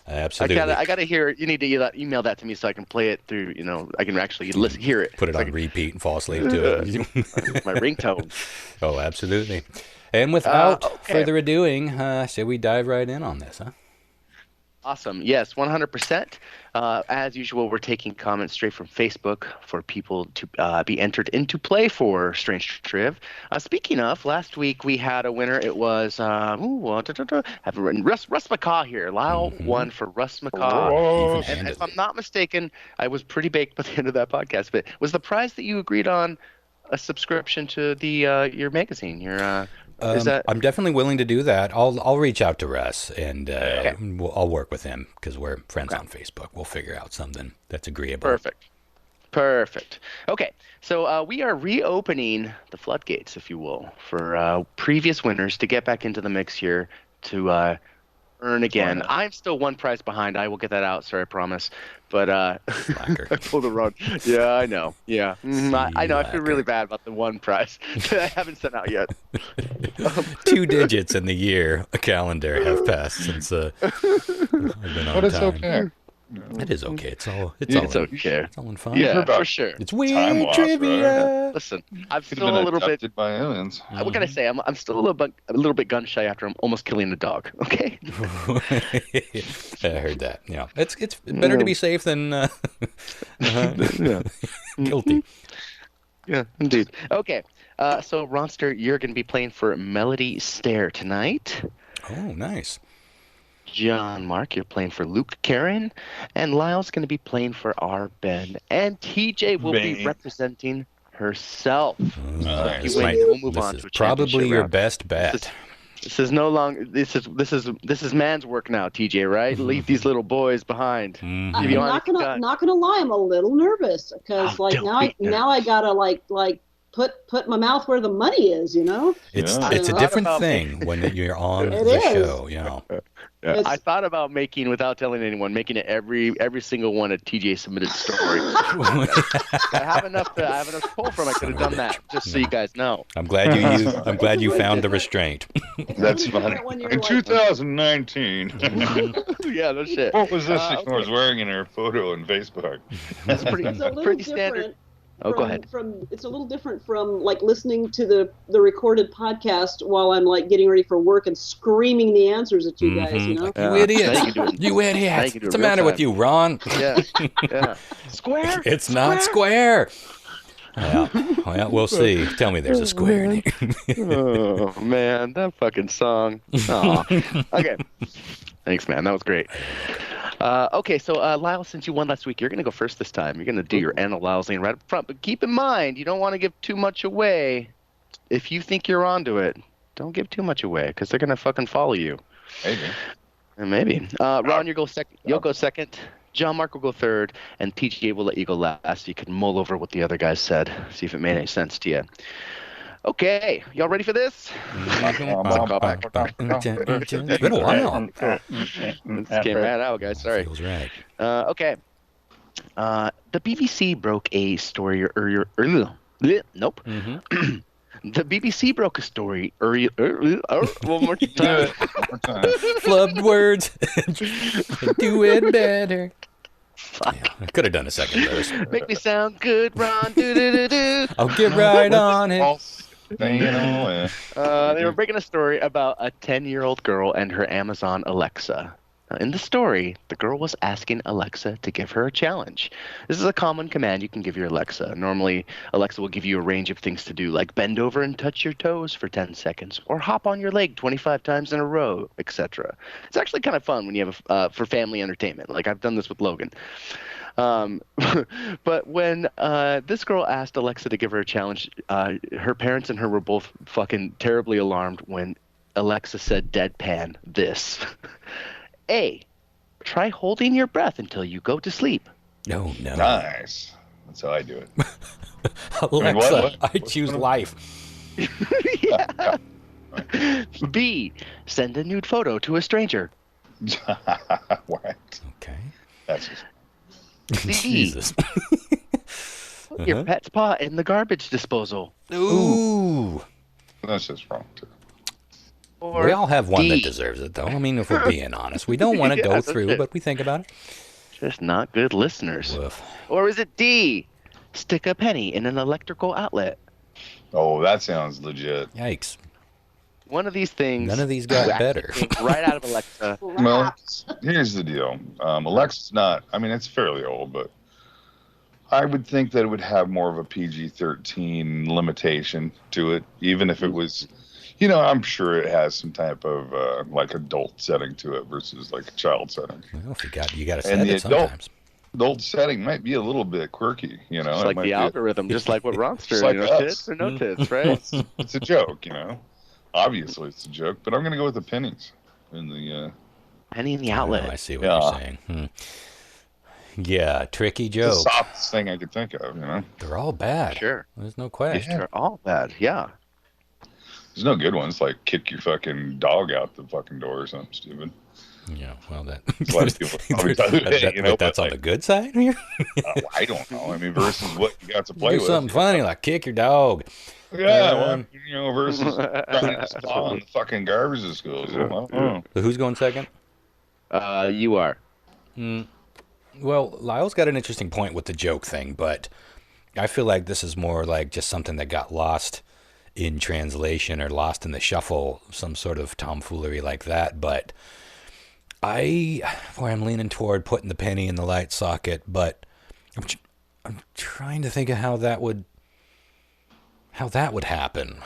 Absolutely.
I gotta hear it. You need to email that to me so I can play it through. I can actually hear it.
Put it on repeat and fall asleep to it.
My ringtone.
Oh, absolutely. And without further ado, shall we dive right in on this, huh?
Awesome. Yes, 100%. As usual, we're taking comments straight from Facebook for people to be entered into play for Strange Triv. Speaking of, last week we had a winner. It was have it written, Russ McCaw here. Lyle won for Russ McCaw. And if I'm not mistaken, I was pretty baked by the end of that podcast. But was the prize that you agreed on a subscription to the your magazine? Your is that?
I'm definitely willing to do that. I'll reach out to Russ and I'll work with him because we're friends on Facebook. We'll figure out something that's agreeable.
Perfect. Okay, so we are reopening the floodgates, if you will, for previous winners to get back into the mix here to earn again. I'm still one prize behind. I will get that out, sir, I promise. But I pulled the rug. Yeah, I know. Yeah, I know. I feel really bad about the one prize that I haven't sent out yet.
2 digits in the year, a calendar have passed since I've been on time.
It's okay.
It is okay. It's all
okay.
It's all in fun.
Yeah, for sure.
It's weird trivia.
Right? Listen, I'm still a little bit
by aliens.
What can I say? I'm still a little bit gun shy after I'm almost killing a dog. Okay.
I heard that. Yeah, it's better to be safe than guilty.
Yeah, indeed. Okay. So Ronster, you're going to be playing for Melody Stair tonight.
Oh, nice.
John Mark, you're playing for Luke Karen, and Lyle's going to be playing for R. Ben, and TJ will be representing herself.
Nice.
We'll move on
This
to
is probably your
round.
best bet.
This is no longer. This is man's work now, TJ. Right? Leave these little boys behind.
I'm not gonna lie. I'm a little nervous because now I gotta put my mouth where the money is. You know.
It's a different thing when you're on the show. You know.
Yeah. I thought about without telling anyone, making it every single one a TJ submitted story. I have enough to pull from. I could have done that, just so you guys know.
I'm glad you found the restraint.
That's funny. In 2019.
Yeah, no shit.
What was this she was wearing in her photo on Facebook?
That's pretty standard. Go ahead.
It's a little different from listening to the recorded podcast while I'm getting ready for work and screaming the answers at you guys. You know,
you idiot! You idiot! What's the matter with you, Ron?
Yeah. Square?
It's not square. Well, we'll see. Tell me there's a square.
Oh man, that fucking song. Oh. Okay. Thanks, man. That was great. Okay, so Lyle, since you won last week, you're going to go first this time. You're going to do your analyzing right up front. But keep in mind, you don't want to give too much away. If you think you're onto it, don't give too much away because they're going to fucking follow you. Maybe. Ron, you'll go second. John Mark will go third. And TJ will let you go last. You can mull over what the other guys said. See if it made any sense to you. Okay, y'all ready for this?
It's been a while.
This came right out, guys. Sorry.
Feels right.
Okay. The BBC broke a story earlier. Nope.
Mm-hmm.
The BBC broke a story earlier. One more time.
Flubbed words. Do it better.
Fuck.
Yeah, I could have done a second verse.
Make me sound good, Ron. Do.
I'll get right on it.
They were breaking a story about a 10-year-old girl and her Amazon Alexa. Now, in the story, the girl was asking Alexa to give her a challenge. This is a common command you can give your Alexa. Normally, Alexa will give you a range of things to do, like bend over and touch your toes for 10 seconds, or hop on your leg 25 times in a row, etc. It's actually kind of fun when you have for family entertainment. Like I've done this with Logan. But when this girl asked Alexa to give her a challenge, her parents and her were both fucking terribly alarmed when Alexa said deadpan this. A, try holding your breath until you go to sleep.
No.
Nice. That's how I do it.
Alexa, I choose life.
Yeah. B, send a nude photo to a stranger.
What?
Okay.
That's just...
Jesus.
Put your pet's paw in the garbage disposal.
Ooh.
That's just wrong, too.
Or
we all have one
D.
that deserves it, though. I mean, if we're being honest. We don't want to go through, but we think about it.
Just not good listeners.
Woof.
Or is it D, stick a penny in an electrical outlet?
Oh, that sounds legit.
Yikes.
one of these things.
None of these got better.
Right out of Alexa.
Well, here's the deal. Alexa's not. I mean, it's fairly old, but I would think that it would have more of a PG-13 limitation to it, even if it was. I'm sure it has some type of like adult setting to it versus like a child setting.
Well, if you got to set it sometimes.
Adult setting might be a little bit quirky,
It's like the algorithm, just like what Ronster,
like
tits or no tits, right?
It's a joke, Obviously, it's a joke, but I'm going to go with the pennies in the
penny in the outlet.
I see what you're saying. Yeah, tricky joke.
It's the softest thing I could think of,
They're all bad.
Sure,
there's no question.
Yeah. They're all bad. Yeah.
There's no good ones, like kick your fucking dog out the fucking door or something stupid.
Yeah, well,
that's
on the good side here.
I don't know. I mean, versus what you got to play with.
Something funny like kick your dog.
Yeah, versus trying to spawn the fucking garbage at school.
So who's going second?
You are.
Well, Lyle's got an interesting point with the joke thing, but I feel like this is more like just something that got lost in translation or lost in the shuffle, some sort of tomfoolery like that. But I'm leaning toward putting the penny in the light socket, but I'm trying to think of how that would happen.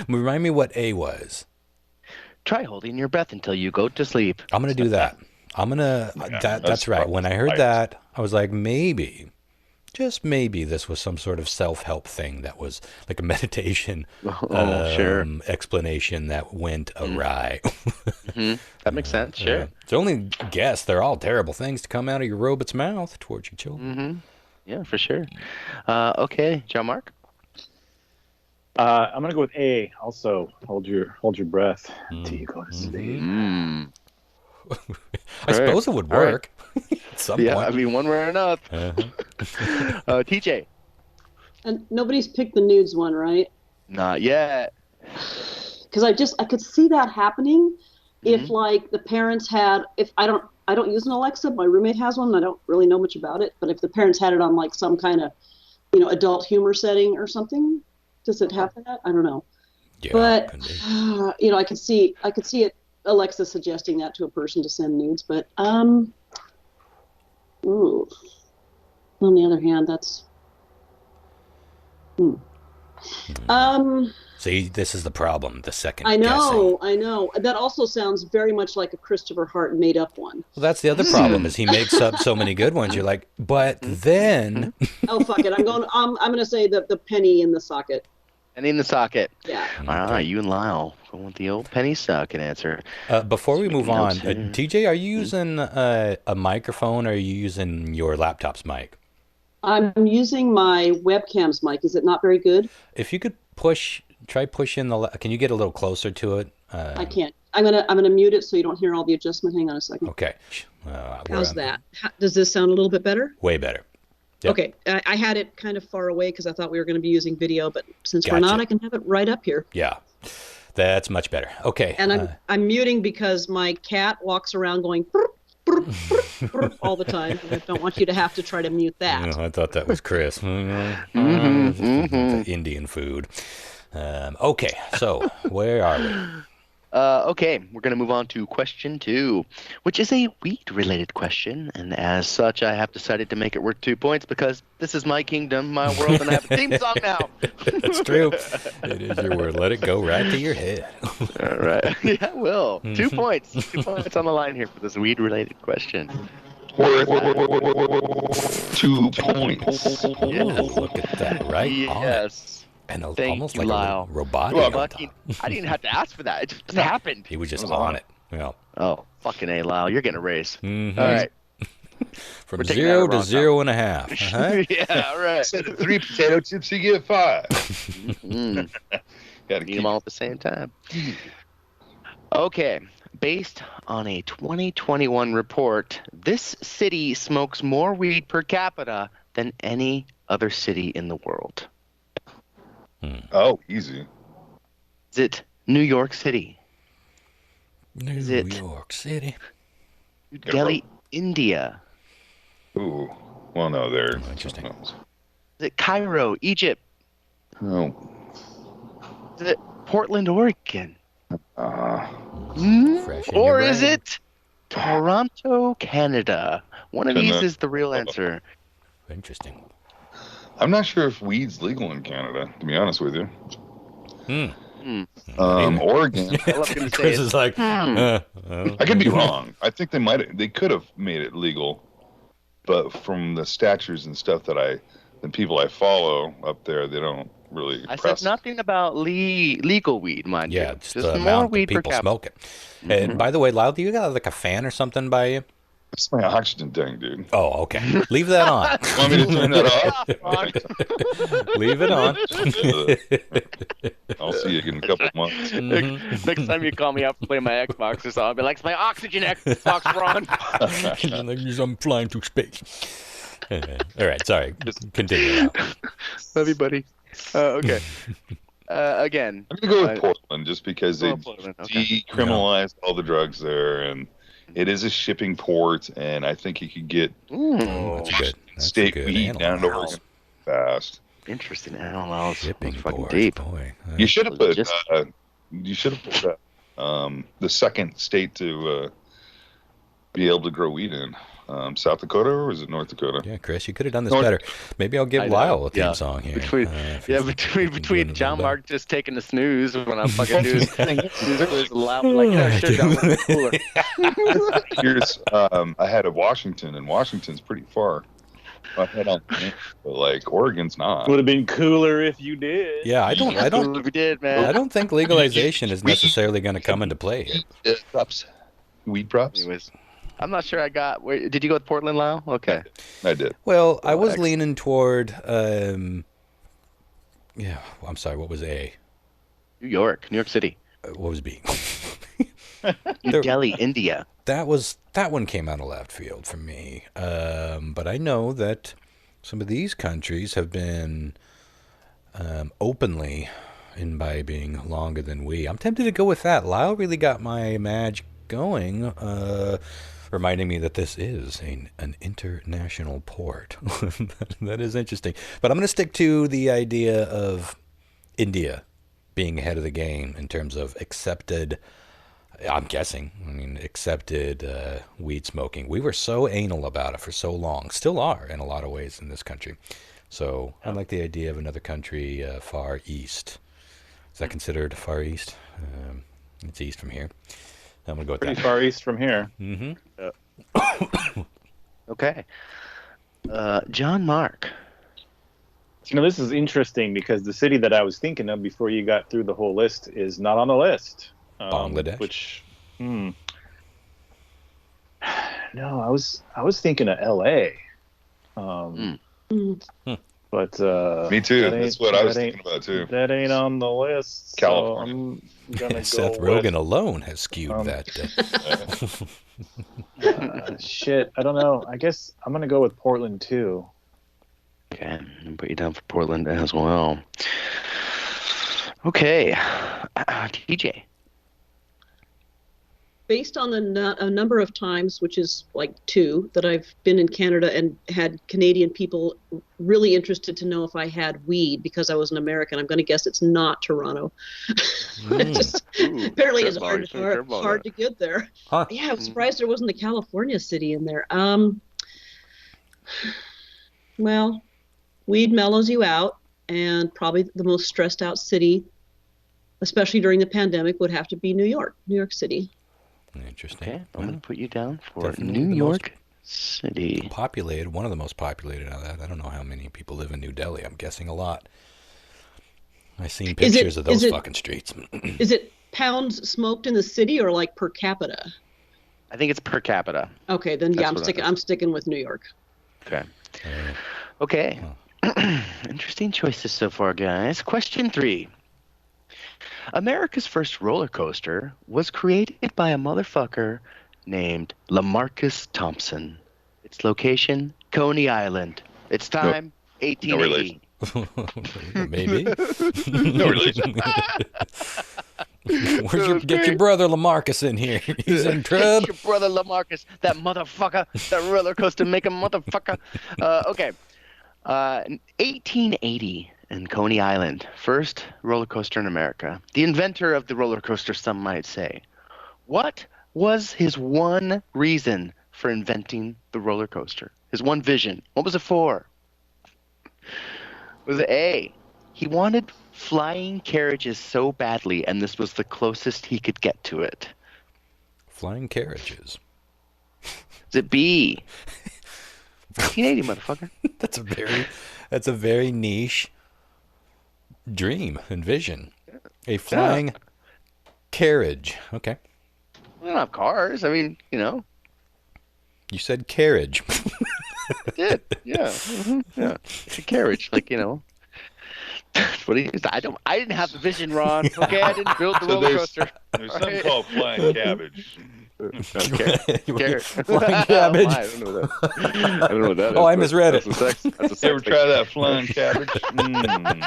Remind me what A was.
Try holding your breath until you go to sleep.
I'm going to do that. That's right. When I heard that, I was like, maybe, just maybe this was some sort of self-help thing that was like a meditation explanation that went awry.
That makes sense, sure.
It's only guess. They're all terrible things to come out of your robot's mouth towards your children.
Yeah, for sure. Okay, John Mark?
I'm going to go with A. Also, hold your breath until you go to sleep.
I suppose it would work. At some point.
I mean, one way or another. TJ.
And nobody's picked the nudes one, right?
Not yet.
Because I could see that happening if like the parents had. If I don't use an Alexa, my roommate has one. And I don't really know much about it, but if the parents had it on like some kind of, adult humor setting or something, does it have that? I don't know.
Yeah,
but I could see it. Alexa suggesting that to a person to send nudes, but on the other hand, that's
See, this is the problem. The second.
I know. That also sounds very much like a Christopher Hart made up one.
Well, that's the other problem is he makes up so many good ones. You're like, but then.
Oh fuck it! I'm going to say the penny in the socket.
Penny in the socket.
Yeah.
All right, you and Lyle going with the old penny socket answer.
Before we move on, TJ, are you using a microphone or are you using your laptop's mic?
I'm using my webcam's mic. Is it not very good?
If you could try push in can you get a little closer to it?
I can't. I'm gonna mute it so you don't hear all the adjustment. Hang on a second.
Okay.
How's that? Does this sound a little bit better?
Way better.
Yep. Okay, I had it kind of far away because I thought we were going to be using video, but since we're not, I can have it right up here.
Yeah, that's much better. Okay.
And I'm muting because my cat walks around going burp, burp, burp, burp, all the time. I don't want you to have to try to mute that.
I thought that was Chris. Indian food. Okay, so where are we?
Okay, we're going to move on to question 2, which is a weed-related question. And as such, I have decided to make it worth 2 points because this is my kingdom, my world, and I have a theme song now.
That's true. It is your word. Let it go right to your head.
All right. Yeah, it will. 2 points. 2 points on the line here for this weed-related question.
2 points.
Yes. Look at that, right?
Yes.
And
Thank
almost
you,
like
Lyle.
a robotic.
I didn't have to ask for that. It just happened.
He was just on it. Yeah.
Oh, fucking A, Lyle. You're getting a raise.
Mm-hmm.
All right.
From 0 to 0.5. Uh-huh.
Yeah, all right.
Instead of 3 potato chips, you get 5.
Gotta eat them all at the same time. Okay. Based on a 2021 report, this city smokes more weed per capita than any other city in the world.
Oh, easy.
Is it New York City?
New York City.
Delhi, India?
Ooh. Well, no, they're
interesting.
Is it Cairo, Egypt?
Oh.
Is it Portland, Oregon?
Uh,
Fresh in your
Or is
brain.
it Toronto, Canada? One of these is the real answer.
Interesting.
I'm not sure if weed's legal in Canada, to be honest with you. Oregon.
I love gonna say
Chris
it.
is like,
I could be wrong. I think they could have made it legal, but from the statutes and stuff and people I follow up there, they don't really.
I said nothing about legal weed, mind you.
yeah, just the amount that people smoke it. And by the way, Lyle, do you got like a fan or something by you?
It's my oxygen tank, dude.
Oh, okay. Leave that on.
Want me to turn that off?
Leave it on.
I'll see you in a couple of months.
Next time you call me up to play my Xbox or something, I'll be like, it's my oxygen Xbox, Ron.
I'm flying to space. All right, sorry. Just continue.
Love you, buddy. Okay. Again.
I'm going to go with Portland just because they decriminalized all the drugs there, and it is a shipping port, and I think you could get state weed down to Oregon fast.
Interesting analysis.
Shipping port,
deep.
boy.
You should have put the second state to be able to grow wheat in. South Dakota, or was it North Dakota?
Yeah, Chris, you could have done this better. Maybe I'll give Lyle a theme song here.
Between John Mark just taking the snooze when I'm fucking doing snooze loud, like should have gone cooler.
Here's ahead of Washington, and Washington's pretty far ahead on, but like Oregon's not.
Would have been cooler if you did.
Yeah, I don't.
We did, man.
I don't think legalization is necessarily going to come into play here.
Weed props.
Anyways, I'm not sure I got. Did you go with Portland, Lyle? Okay.
I did.
Well, I was leaning toward. I'm sorry. What was A?
New York City.
What was B?
New Delhi, India.
That one came out of left field for me. But I know that some of these countries have been openly imbibing longer than we. I'm tempted to go with that. Lyle really got my Madge going, reminding me that this is an international port. That is interesting. But I'm going to stick to the idea of India being ahead of the game in terms of accepted weed smoking. We were so anal about it for so long, still are in a lot of ways in this country. So I like the idea of another country far east. Is that considered far east? It's east from here. I'm going to go with
Pretty
that.
far east from here.
Mm-hmm.
Okay. John Mark.
This is interesting because the city that I was thinking of before you got through the whole list is not on the list.
Bangladesh.
No, I was thinking of L.A. But
me too. That's what I was thinking about too.
That ain't on the list.
California.
So I'm gonna
Seth Rogen alone has skewed that.
Shit, I don't know. I guess I'm gonna go with Portland too.
Okay, I'm gonna put you down for Portland as well. Okay, TJ.
Based on a number of times, which is like 2, that I've been in Canada and had Canadian people really interested to know if I had weed because I was an American, I'm going to guess it's not Toronto. Apparently it's hard to get there.
Huh.
Yeah, I was surprised there wasn't a California city in there. Well, weed mellows you out, and probably the most stressed out city, especially during the pandemic, would have to be New York City.
Interesting.
Okay, I'm going to put you down for
Definitely
New York City.
Populated, one of the most populated out of that. I don't know how many people live in New Delhi. I'm guessing a lot. I've seen pictures of those fucking streets.
Is it pounds smoked in the city or like per capita?
I think it's per capita.
Okay, then yeah, I'm sticking with New York.
Okay. Okay. Interesting choices so far, guys. Question 3. America's first roller coaster was created by a motherfucker named LaMarcus Thompson. Its location, Coney Island. Its time, 1880.
Maybe.
No relation.
Where'd you get your brother LaMarcus in here? He's in trouble.
Your brother LaMarcus, that motherfucker, that roller coaster making motherfucker. Okay. 1880. in Coney Island. First roller coaster in America. The inventor of the roller coaster, some might say. What was his one reason for inventing the roller coaster? His one vision. What was it for? Was it A, he wanted flying carriages so badly, and this was the closest he could get to it?
Flying carriages.
Is it B, 1980, motherfucker?
That's a very niche dream and vision. A flying carriage. Okay.
We don't have cars. I mean, you know.
You said carriage.
I did. Yeah. Mm-hmm. Yeah. It's a carriage, like, you know. That's what he used. I didn't have the vision, Ron. Okay, I didn't build the roller coaster.
There's something called flying cabbage.
Okay.
Flying cabbage.
I don't know that. I don't know what that is.
Oh, I misread it.
That's a sex
Ever
thing.
try that flying cabbage?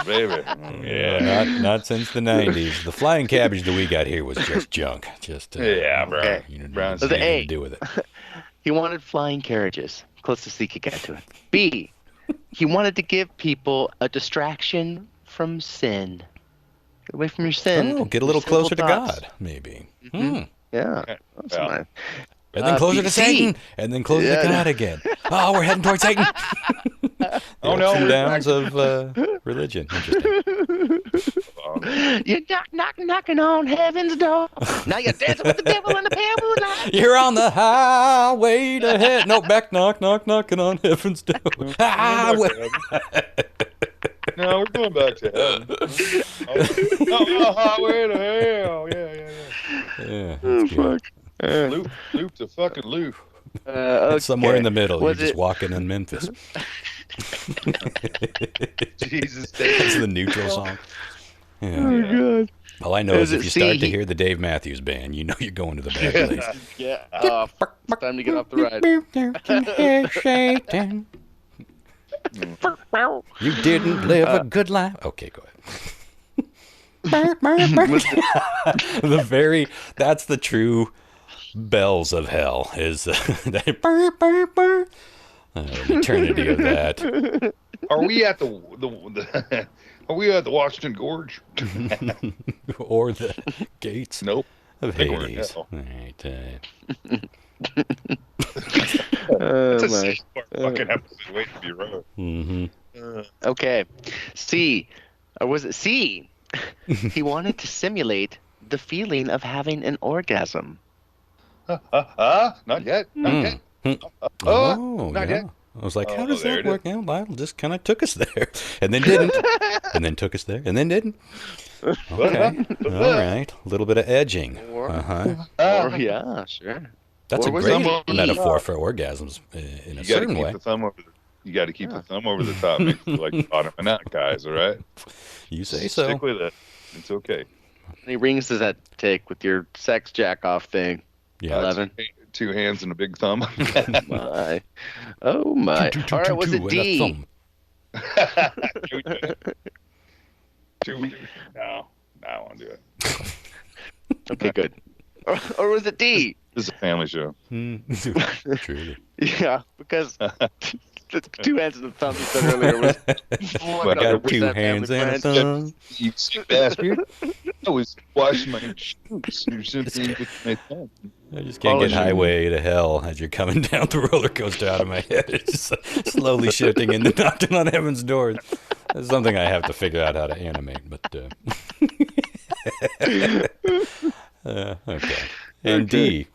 Baby.
Yeah, not since the 90s. The flying cabbage that we got here was just junk. Just
Yeah, bro.
Okay.
You know,
Brown's
nothing
A.
to do with it.
He wanted flying carriages, closest he could get to it. B, he wanted to give people a distraction from sin. Get away from your sin.
Oh, get a little
Your
closer to
sinful thoughts.
God, maybe.
Yeah.
Okay.
That's
Yeah.
nice.
And then closer to
C.
Satan, and then closer to God again. Oh, we're heading towards Satan.
Oh, no,
Ups and
we're
downs of religion. Interesting.
You're knocking on heaven's door. Now you're dancing with the devil in the paradise.
You're on the highway to heaven. No, back knocking on heaven's door. Highway.
No, we're going back to heaven. Highway to hell. Yeah.
Yeah, that's good.
Loop the fucking loop.
It's somewhere in the middle.
Was
You're just
it-
walking in Memphis.
Jesus.
That's the neutral song. Yeah.
Oh, God.
All I know
Is
is if
it
you
C,
start to
he-
hear the Dave Matthews Band, you know you're going to the bad place.
Yeah. It's time to get off the ride.
You didn't live a good life. Okay, go ahead. That's the true bells of hell, is that eternity of that.
Are we at the Are we at the Washington Gorge?
Or the gates
Nope.
of
think we're in
Hades.
hell.
All right,
It's a
my.
South Park fucking episode waiting to be wrote.
Okay. C. Or was it C? He wanted to simulate the feeling of having an orgasm.
Not yet. Not yet.
Oh,
not
yeah.
yet.
I was like, how
Oh,
does
there
that
it
work out? Lyle just kind of took us there, and then didn't, and then took us there, and then didn't. Okay, all right, a little bit of edging.
Or, yeah, sure.
That's
Or
a
was
great
it-
metaphor for orgasms in a certain way.
You got to keep the thumb over the top. Make it like bottoming out, guys. All right.
You say so.
Stick with it. It's okay.
How many rings does that take with your sex jack off thing?
Yeah.
11.
Two hands and a big thumb.
My. Oh, my. All right, was it
and a
D?
thumb.
No, I won't do it.
Okay, good. Or was it D?
This is a family show.
Truly.
Yeah, because the two hands and the thumb you said earlier was.
I got two hands and a thumb.
You sick bastard. I was washing my shoes. You're simply with my thumb.
I just can't get highway to hell as you're coming down the roller coaster out of my head. It's just slowly shifting into knocking on heaven's doors. That's something I have to figure out how to animate, but okay. And D.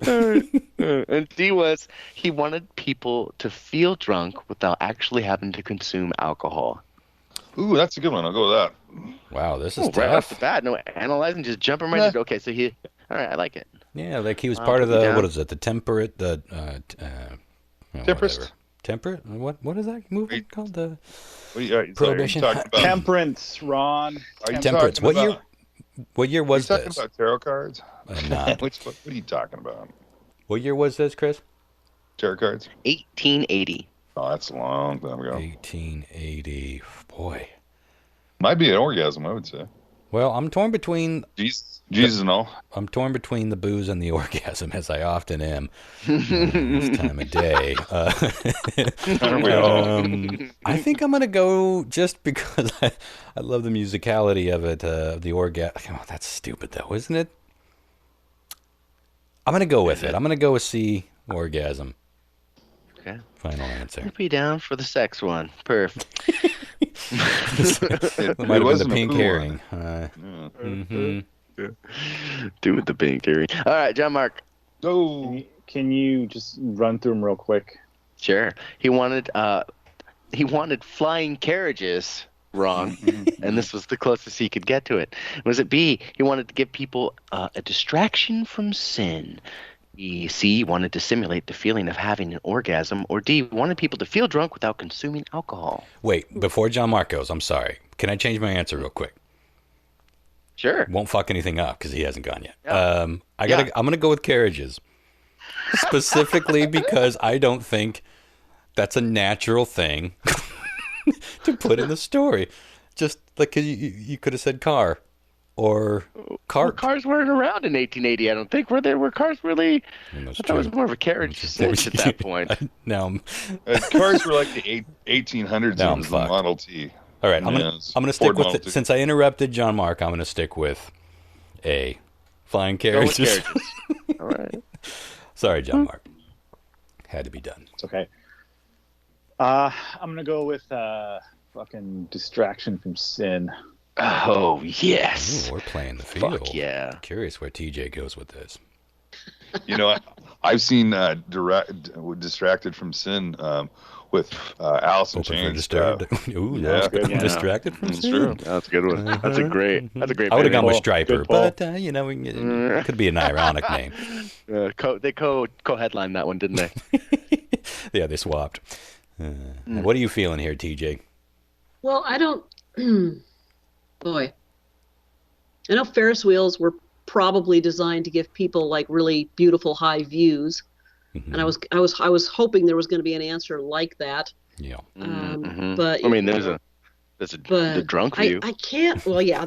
And D was he wanted people to feel drunk without actually having to consume alcohol.
Ooh, that's a good one. I'll go with that.
Wow, this is
Right off the
tough.
bat, no analyzing, just jumping right into. Okay, so he. All right, I like it.
Yeah, like he was
Wow,
part of
put me
the
down.
what is it? The temperate
Temperance?
whatever. Temperate? What is that movement called? The
What are you
Prohibition?
talking about?
Temperance, Ron.
Are you
Temperance.
talking
What
about-
year? What year
Are you
was
talking
this?
about tarot cards?
I'm not.
What are you talking about?
What year was this, Chris?
Tarot cards?
1880.
Oh, that's a long time ago.
1880. Boy.
Might be an orgasm, I would say.
Well, I'm torn between
Jesus and all.
I'm torn between the booze and the orgasm, as I often am this time of day.
Aren't we all?
I think I'm gonna go just because I love the musicality of it. The orgasm. Oh, that's stupid, though, isn't it? I'm gonna go with it. I'm gonna go with C, orgasm.
Okay.
Final answer.
I'd be down for the sex one. Perf.
It might have been the pink herring.
Do with the pink herring. All right, John Mark.
Oh.
Can you just run through them real quick?
Sure. He wanted flying carriages. Wrong. And this was the closest he could get to it. Was it B? He wanted to give people a distraction from sin. B, C, wanted to simulate the feeling of having an orgasm. Or D, wanted people to feel drunk without consuming alcohol.
Wait, before John Mark goes, I'm sorry. Can I change my answer real quick?
Sure.
Won't fuck anything up because he hasn't gone yet.
Yeah.
I'm gonna go with carriages, specifically because I don't think that's a natural thing to put in the story. Just like you could have said car or cart.
Well, cars weren't around in 1880. I don't think were cars really.
That's
I thought it was more of a carriage at that point.
Now,
Cars were like the 1800s.
Now
It
I'm
was the
fucked.
Model T.
all right, I'm gonna stick
Ford
with
Model
it.
T.
Since I interrupted John Mark, I'm gonna stick with A, flying
Go with
carriages.
carriages. All right.
Sorry, John Mark. Had to be done.
It's okay. I'm gonna go with fucking distraction from sin.
Oh yes.
Ooh, we're playing the field.
Fuck yeah.
I'm curious where TJ goes with this.
You know, I've seen Distracted from Sin with Alice in
Open for
Chains.
disturbed. Ooh,
yeah.
that's good.
Yeah.
Distracted from
That's
sin.
true.
That's a good one. That's a great.
I would have gone with
pull.
Striper,
Good pull.
but it could be an ironic name.
They co-headlined that one, didn't they?
Yeah, they swapped. What are you feeling here, TJ?
Well, I don't. Boy, I know Ferris wheels were probably designed to give people like really beautiful high views, and I was hoping there was going to be an answer like that.
Yeah.
But
I mean, there's the drunk view.
I can't. Well, yeah,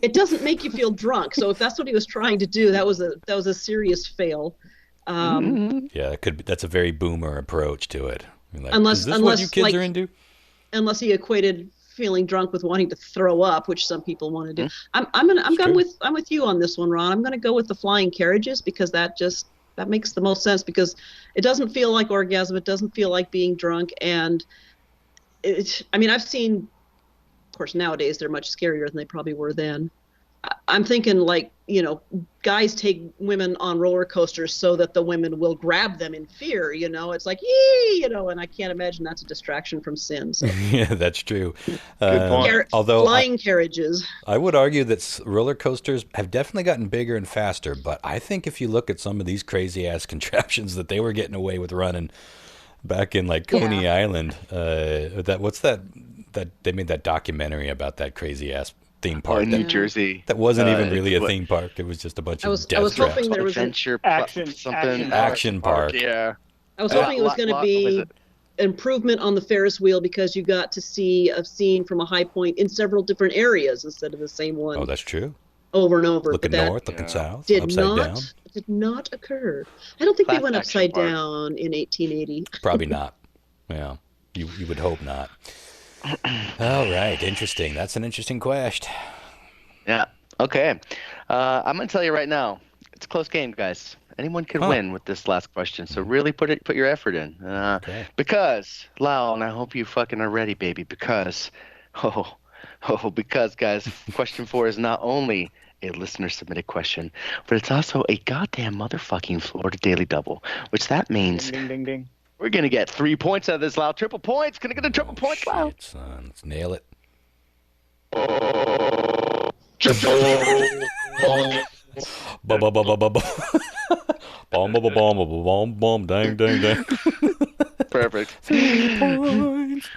it doesn't make you feel drunk. So if that's what he was trying to do, that was a serious fail.
Yeah, that's a very boomer approach to it. Like,
unless
is this what you kids
like,
are into?
Unless he equated feeling drunk with wanting to throw up, which some people want to do. I'm with you on this one, Ron. I'm gonna go with the flying carriages because that makes the most sense, because it doesn't feel like orgasm, it doesn't feel like being drunk, and I've seen, of course nowadays they're much scarier than they probably were then. I'm thinking like, guys take women on roller coasters so that the women will grab them in fear, it's like, yee, and I can't imagine that's a distraction from sin. So.
Yeah, that's true.
Good point.
Although
flying carriages.
I would argue that roller coasters have definitely gotten bigger and faster, but I think if you look at some of these crazy ass contraptions that they were getting away with running back in like Coney Island, what's that they made that documentary about that crazy ass theme park
in New Jersey.
That wasn't even really a theme park. It was just a bunch of death
I was
traps.
hoping there was
Action park.
Yeah.
I was hoping it was going to be improvement on the Ferris wheel, because you got to see a scene from a high point in several different areas instead of the same one.
Oh, that's true.
Over and over.
Looking north, looking south,
upside
down.
Did not occur. I don't think they went upside down in 1880.
Probably not. Yeah, you would hope not. All right, interesting. That's an interesting question.
Yeah. Okay. I'm gonna tell you right now, it's a close game, guys. Anyone could win with this last question, so really put your effort in.
Okay.
Because, Lyle, and I hope you fucking are ready, baby. Because, because, guys, question 4 is not only a listener submitted question, but it's also a goddamn motherfucking Florida Daily Double, which that means.
Ding, ding, ding.
We're going to get 3 points out of this, Lyle. Triple points. Can I get a triple points, Lyle?
Shit, son. Let's nail it. Bomb, dang, dang, dang.
Perfect.
3 points.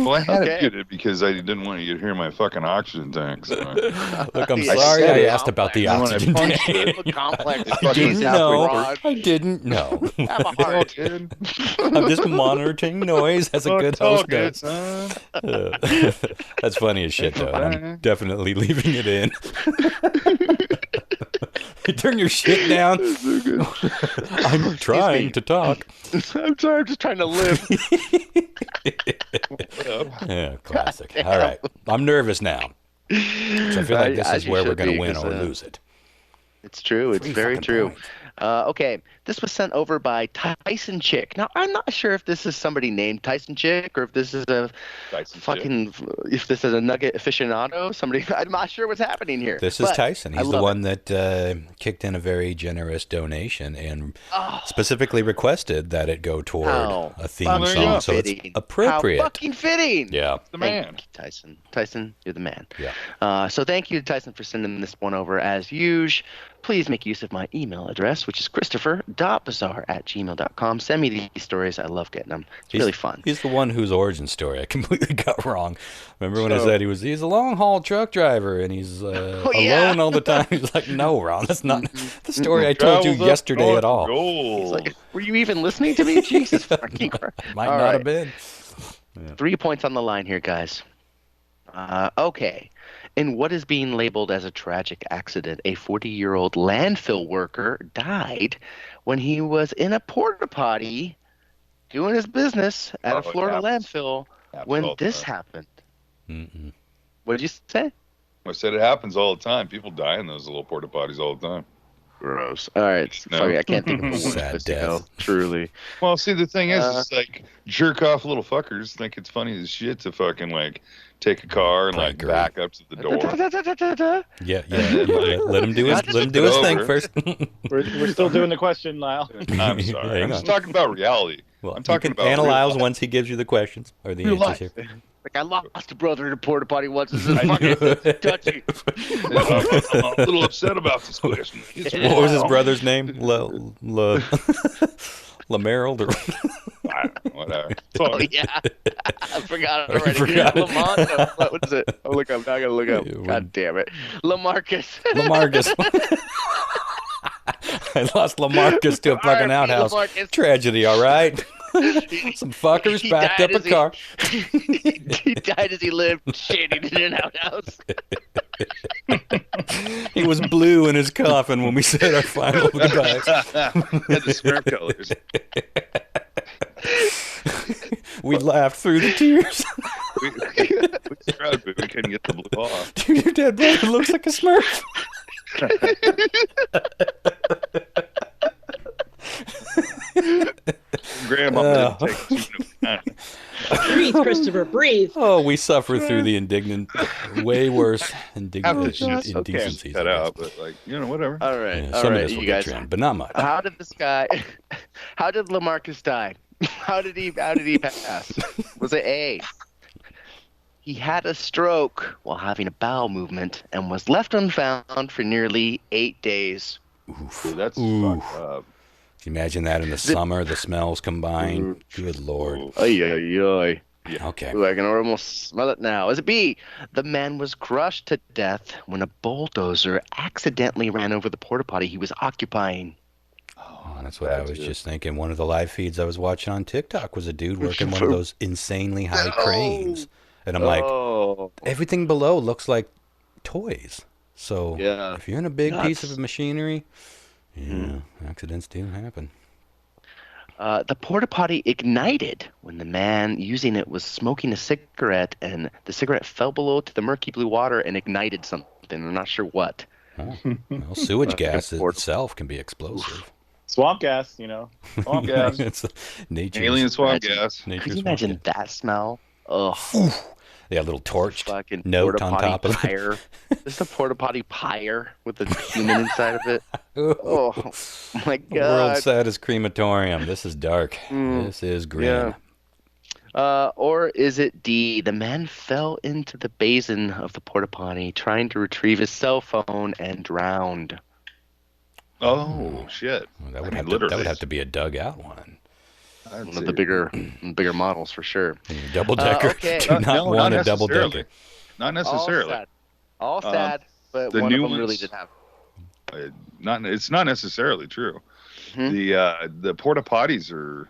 Well, I had
Okay.
it muted because I didn't want you to hear my fucking oxygen tank. So.
Look, I'm
Yeah,
sorry
said
I
it.
asked about the
And when I
oxygen
punched
tank.
it,
Complex.
I didn't
halfway
know. I didn't know.
Have a
it's all
heart.
good.
I'm just monitoring noise as a
Oh,
good
it's all
host
good,
does.
son.
That's funny as shit, though. And I'm definitely leaving it in. You turn your shit down. I'm trying to talk.
I'm sorry, I'm just trying to live.
Yeah, classic. All right. I'm nervous now. So I feel like this
As
is
you
where we're
should
going to
be,
win
'cause,
or lose it.
It's true. It's
3
very
fucking
true.
points.
Okay, this was sent over by Tyson Chick. Now, I'm not sure if this is somebody named Tyson Chick or if this is a if this is a nugget aficionado. Somebody, I'm not sure what's happening here.
This is
but
Tyson.
I
He's the
love
one that kicked in a very generous donation and specifically requested that it go toward
How
a theme
fucking
song. So it's
fitting.
appropriate.
How fucking fitting.
Yeah.
The
Thank
man.
you, Tyson. Tyson, you're the man.
Yeah.
So thank you, Tyson, for sending this one over as usual. Please make use of my email address, which is christopher.bizarre@gmail.com. Send me these stories. I love getting them. It's really fun.
He's the one whose origin story I completely got wrong. Remember when I said he's a long haul truck driver and he's alone all the time? He's like, no, Ron, that's not the story I told you yesterday at all.
He's like, were you even listening to me? Jesus fucking Christ.
Might
All
not
right.
have been.
Yeah. 3 points on the line here, guys. Okay. In what is being labeled as a tragic accident, a 40-year-old landfill worker died when he was in a porta potty doing his business at a Florida landfill when this happened.
Mm-mm.
What did you say?
I said it happens all the time. People die in those little porta potties all the time.
Gross. All right. Sorry, I can't think of the word.
Sad death.
Truly.
Well, see, the thing is, it's like jerk off little fuckers think it's funny as shit to fucking like take a car and like back up to the door.
Yeah. Let him do his thing first.
We're still doing the question, Lyle.
I'm sorry.
Hang
I'm
on.
just talking about reality.
Well,
I'm talking about
analyze once he gives you the questions or the
real
answers
life.
here.
Like, I lost a brother in a porta potty once. This is fucking touchy.
I'm a little upset about this question.
What was his brother's name? Lamerald or
whatever.
Oh, yeah. I forgot it already. Lamont? No, what is it? Oh, look up. Now I gotta look up. God damn it. Lamarcus.
I lost Lamarcus to a fucking outhouse.
Lamarcus.
Tragedy, all right? Some fuckers
He
backed
died
up a
as
car.
He died as he lived, shitting in an outhouse.
He was blue in his coffin when we said our final goodbyes.
Had the Smurf colors.
We laughed through the tears.
We tried, but we couldn't get the blue off.
Dude, your dead brother looks like a Smurf.
Grandma didn't take too much time.
Breathe, Christopher, breathe.
Oh, we suffer through the way worse indecencies.
Cut out, but like, whatever.
All right.
Yeah,
All
some
right,
of this will
you
get
guys.
trimmed, but not much.
How did Lamarcus die? How did he pass? Was it A? He had a stroke while having a bowel movement and was left unfound for nearly 8 days.
Dude, that's
Oof.
fucked up.
Can you imagine that in the summer, the smells combined? Good Lord.
Ay.
Okay.
Ooh, I can almost smell it now. Is it B? The man was crushed to death when a bulldozer accidentally ran over the porta potty he was occupying.
Oh, that's what I was just thinking. One of the live feeds I was watching on TikTok was a dude working one of those insanely high cranes. And I'm like, everything below looks like toys. So if you're in a big piece of machinery, accidents do happen.
The porta potty ignited when the man using it was smoking a cigarette, and the cigarette fell below to the murky blue water and ignited something. I'm not sure what.
Oh. Well, sewage gas itself can be explosive.
Swamp gas, Swamp gas.
It's nature's,
Alien swamp gas.
Could you imagine that smell? Ugh.
Yeah, a little torch
Fucking
note on top of
pyre. Just a porta potty pyre with a human inside of it. Oh my god!
The world's saddest crematorium. This is dark. This is grim.
Yeah. Or is it D? The man fell into the basin of the porta potty trying to retrieve his cell phone and drowned.
Oh shit!
Well, that would have to be a dugout one.
One of the bigger models for sure.
Double decker.
Okay.
Do not want a double decker.
Not necessarily.
All sad, but
the
one
new
of them really
ones-
did have.
It's not necessarily true.
Mhm.
The porta potties are,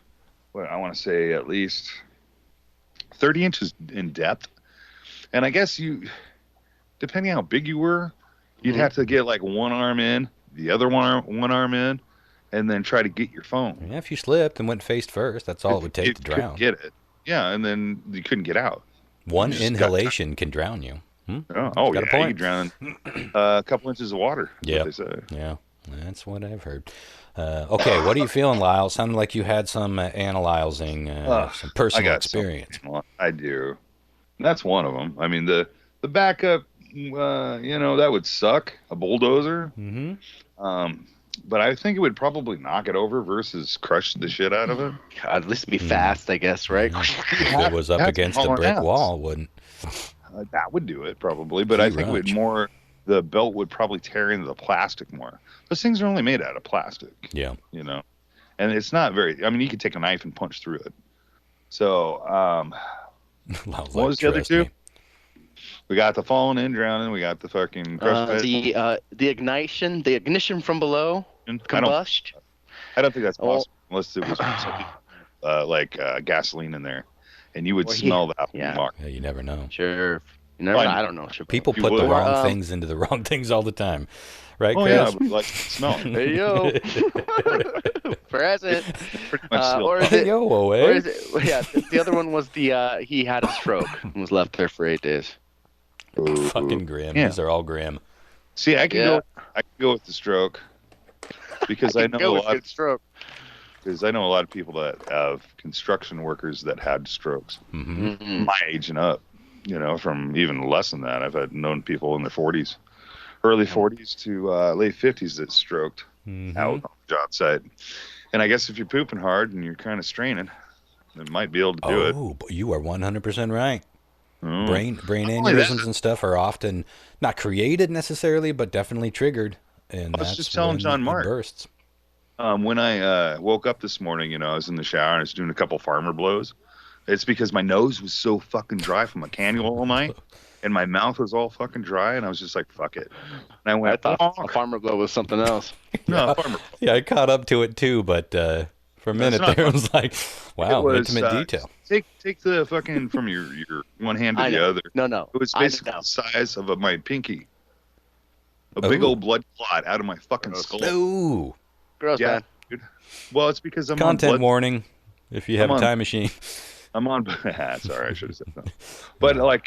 I want to say at least 30 inches in depth, and I guess depending how big you were, you'd have to get like one arm in, the other one arm in, and then try to get your phone.
Yeah, if you slipped and went face first, that's all it would take to drown.
Get it? Yeah, and then you couldn't get out.
One inhalation can drown you.
Oh,
Got a
yeah,
point.
you drown a couple inches of water.
Yeah,
they say.
Yeah, that's what I've heard. Okay, what are you feeling, Lyle? Sounded like you had some analyzing, some personal experience.
I do. That's one of them. I mean, the backup, that would suck. A bulldozer. Mm-hmm. But I think it would probably knock it over versus crush the shit out of it.
God, at least be fast, I guess, right?
If it was up against a brick wall, wouldn't.
That would do it probably, but I think it would more. The belt would probably tear into the plastic more. Those things are only made out of plastic.
Yeah.
And it's not very. I mean, you could take a knife and punch through it. So, what was the other two? Me. We got the falling in, drowning. We got the fucking
the ignition from below, combust.
I don't think that's possible unless it was something gasoline in there, and you would smell that.
Yeah, you never know.
Sure, you never. I don't know.
People put the wrong things into the wrong things all the time, right? Chris?
Yeah, but like smell.
Hey yo, present.
Or is it?
Or is it? Yeah, the other one was he had a stroke and was left there for 8 days.
Fucking grim. Yeah. These are all grim.
See, I can go with the stroke because I know a lot. Because I know a lot of people that have construction workers that had strokes, my age and up. From even less than that, I've known people in their 40s, early 40s to late 50s that stroked out on the job site. And I guess if you're pooping hard and you're kind of straining, it might be able to do it.
Oh, you are 100% right. Brain aneurysms and stuff are often not created necessarily, but definitely triggered. And
I was just telling John Mark
bursts.
When I woke up this morning, I was in the shower and I was doing a couple farmer blows. It's because my nose was so fucking dry from a cannula all night, and my mouth was all fucking dry, and I was just like, "Fuck it." And I went.
I thought a farmer blow was something else.
No, farmer blow.
Yeah, I caught up to it too, but for a minute there, I was like, "Wow, intimate detail."
Take the fucking from your one hand to the other.
No.
It was basically the size of my pinky. A big old blood clot out of my fucking skull.
Ooh.
Gross, man.
Dude. Well, it's because I'm
content
on
warning. If you have a time machine,
I'm on. Sorry, I should have said that. But I'm on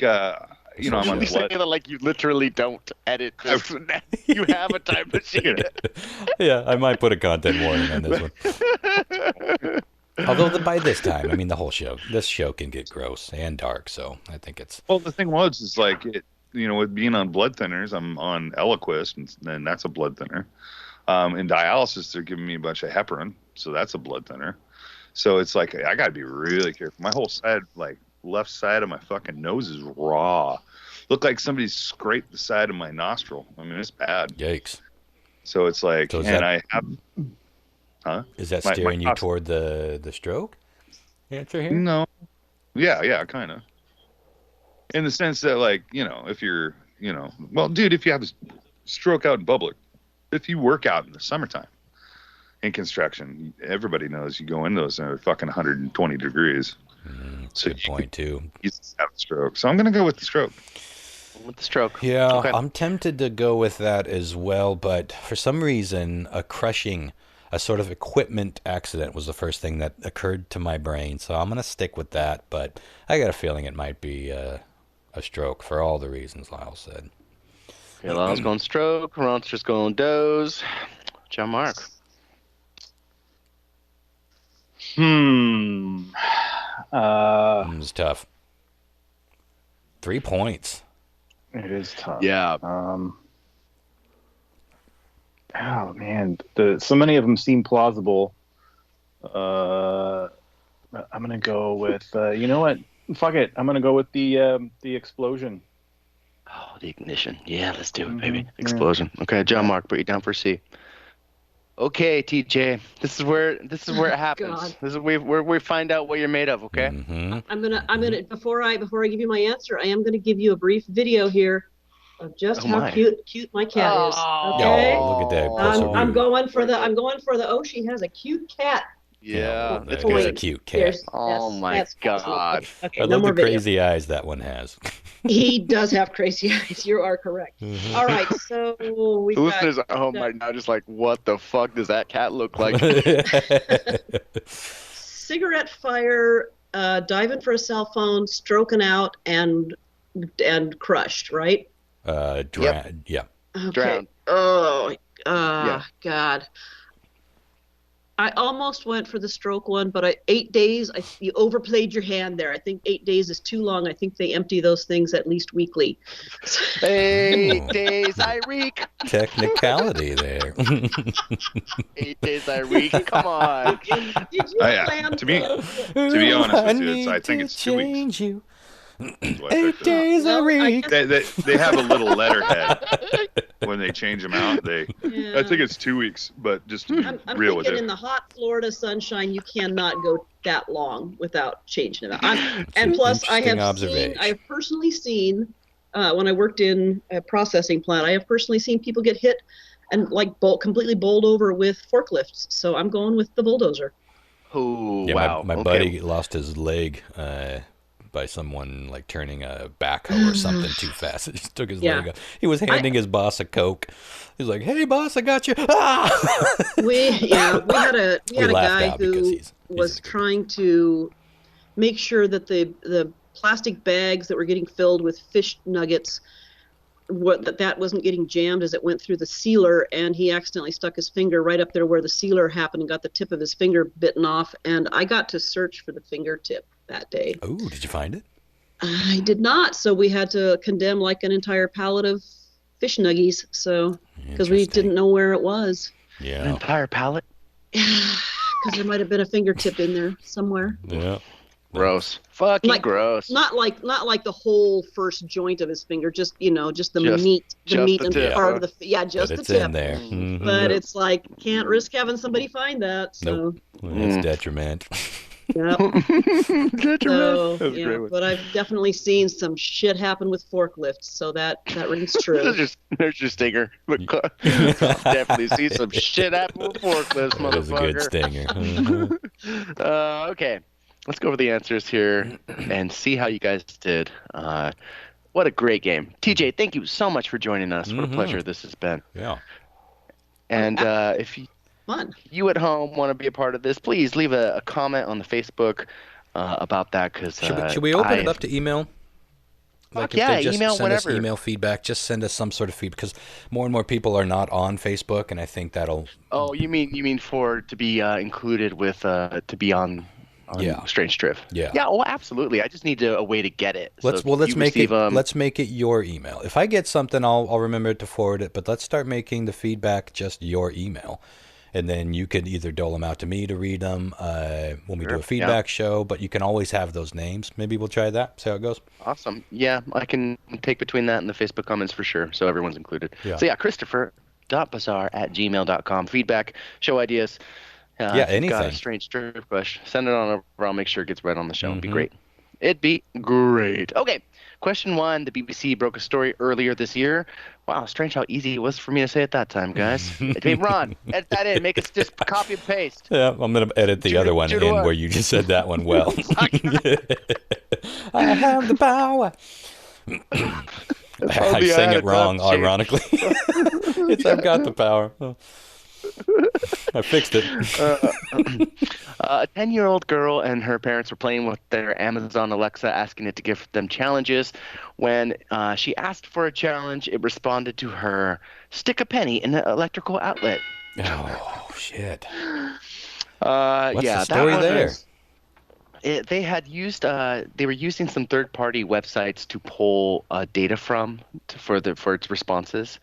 blood.
Saying that like you literally don't edit this. You have a time machine.
Yeah, I might put a content warning on this one. Although by this time, I mean this show can get gross and dark, so I think it's.
Well, the thing is like with being on blood thinners, I'm on Eliquis, and that's a blood thinner. In dialysis, they're giving me a bunch of heparin, so that's a blood thinner. So it's like I gotta be really careful. My whole side, like left side of my fucking nose, is raw. Looked like somebody scraped the side of my nostril. I mean, it's bad.
Yikes.
So it's like, I have. Huh?
Is that steering you toward the stroke answer here?
No. Yeah, kind of. In the sense that, like, if you're, well, dude, if you have a stroke out in public, if you work out in the summertime in construction, everybody knows you go into those fucking 120 degrees.
Good point, too.
You have a stroke. So I'm going to go with the stroke.
With the stroke.
Yeah,
okay.
I'm tempted to go with that as well, but for some reason, a sort of equipment accident was the first thing that occurred to my brain, so I'm going to stick with that, but I got a feeling it might be a stroke for all the reasons Lyle said.
Okay, Lyle's going stroke, Ronster's going doze. John Mark.
It's tough. 3 points.
It is tough.
Yeah.
Oh man, so many of them seem plausible. I'm gonna go with you know what? Fuck it. I'm gonna go with the explosion.
Oh, the ignition. Yeah, let's do it, baby. Explosion. Okay, John Mark, put you down for C. Okay, TJ, this is where it happens.
God.
This is where we find out what you're made of. Okay.
I'm gonna before I give you my answer, I am gonna give you a brief video here of just how cute my cat is. Okay.
Oh, look at that.
I'm going for the oh, she has a cute cat.
Yeah,
that is a cute cat.
Oh my God.
Okay,
I
no
love
more
the crazy eyes that one has.
He does have crazy eyes. You are correct. All right, so we
The listeners at home right now just like, what the fuck does that cat look like?
Cigarette fire, diving for a cell phone, stroking out, and crushed, right?
Yeah.
Okay.
Drowned.
Oh,
Yeah.
God. I almost went for the stroke one, but 8 days, you overplayed your hand there. I think 8 days is too long. I think they empty those things at least weekly.
8 days I reek.
Technicality there.
8 days I reek. Come on.
Did you plan
to be honest with you, I think it's 2 weeks.
8 days a week.
They have a little letterhead when they change them out. I think it's 2 weeks, but just to be real with it.
In the hot Florida sunshine, you cannot go that long without changing it out. And plus, I have personally seen when I worked in a processing plant, I have personally seen people get hit and like completely bowled over with forklifts. So I'm going with the bulldozer.
Oh,
yeah,
wow.
My buddy lost his leg by someone like turning a backhoe or something too fast. He just took his leg off. He was handing his boss a Coke. He's like, "Hey, boss, I got you." Ah!
We had a guy who was trying to make sure that the plastic bags that were getting filled with fish nuggets, that wasn't getting jammed as it went through the sealer, and he accidentally stuck his finger right up there where the sealer happened and got the tip of his finger bitten off. And I got to search for the fingertip that day.
Oh, did you find it?
I did not. So we had to condemn like an entire pallet of fish nuggies. So because we didn't know where it was.
Yeah.
An entire pallet?
Because there might have been a fingertip in there somewhere.
Yeah.
Gross. Fucking gross.
Not like the whole first joint of his finger, just the meat and part of the just the tip.
In there. Mm-hmm.
But it's like can't risk having somebody find that. So
it's detriment.
Yeah. But I've definitely seen some shit happen with forklifts, so that rings true.
There's your stinger. Definitely see some shit happen with forklifts, motherfucker.
That's a good stinger.
Okay. Let's go over the answers here and see how you guys did. What a great game. TJ, thank you so much for joining us. What a pleasure this has been.
Yeah.
And if you at home want to be a part of this, please leave a comment on the Facebook about that.
Should we open it up to email? Like if they just
email
send
whatever.
us email feedback, just send us some sort of feedback, because more and more people are not on Facebook, and I think that'll...
Oh, you mean for to be included with to be on Strange Trip.
Yeah.
Yeah. Oh, absolutely. I just need a way to get it.
Let's make it your email. If I get something, I'll remember to forward it. But let's start making the feedback just your email, and then you can either dole them out to me to read them when we do a feedback show. But you can always have those names. Maybe we'll try that. See how it goes.
Awesome. Yeah, I can take between that and the Facebook comments for sure. So everyone's included. Yeah. So Christopher.Bazaar@gmail.com. Feedback, show ideas.
Anything.
Got a Strange Trip question, send it on over. I'll make sure it gets read on the show. It'd be great. It'd be great. Okay, question 1. The BBC broke a story earlier this year. Wow, strange how easy it was for me to say it that time, guys. Hey, Ron, edit that in. Make it just copy and paste.
Yeah, I'm going to edit the other one in where you just said that one well. I have the power. I sang it wrong, ironically. I've got the power. Oh. I fixed it.
A 10-year-old girl and her parents were playing with their Amazon Alexa, asking it to give them challenges. When she asked for a challenge, it responded to her, "Stick a penny in an electrical outlet."
Oh, shit.
What's
the story there?
They were using some third-party websites to pull data for its responses,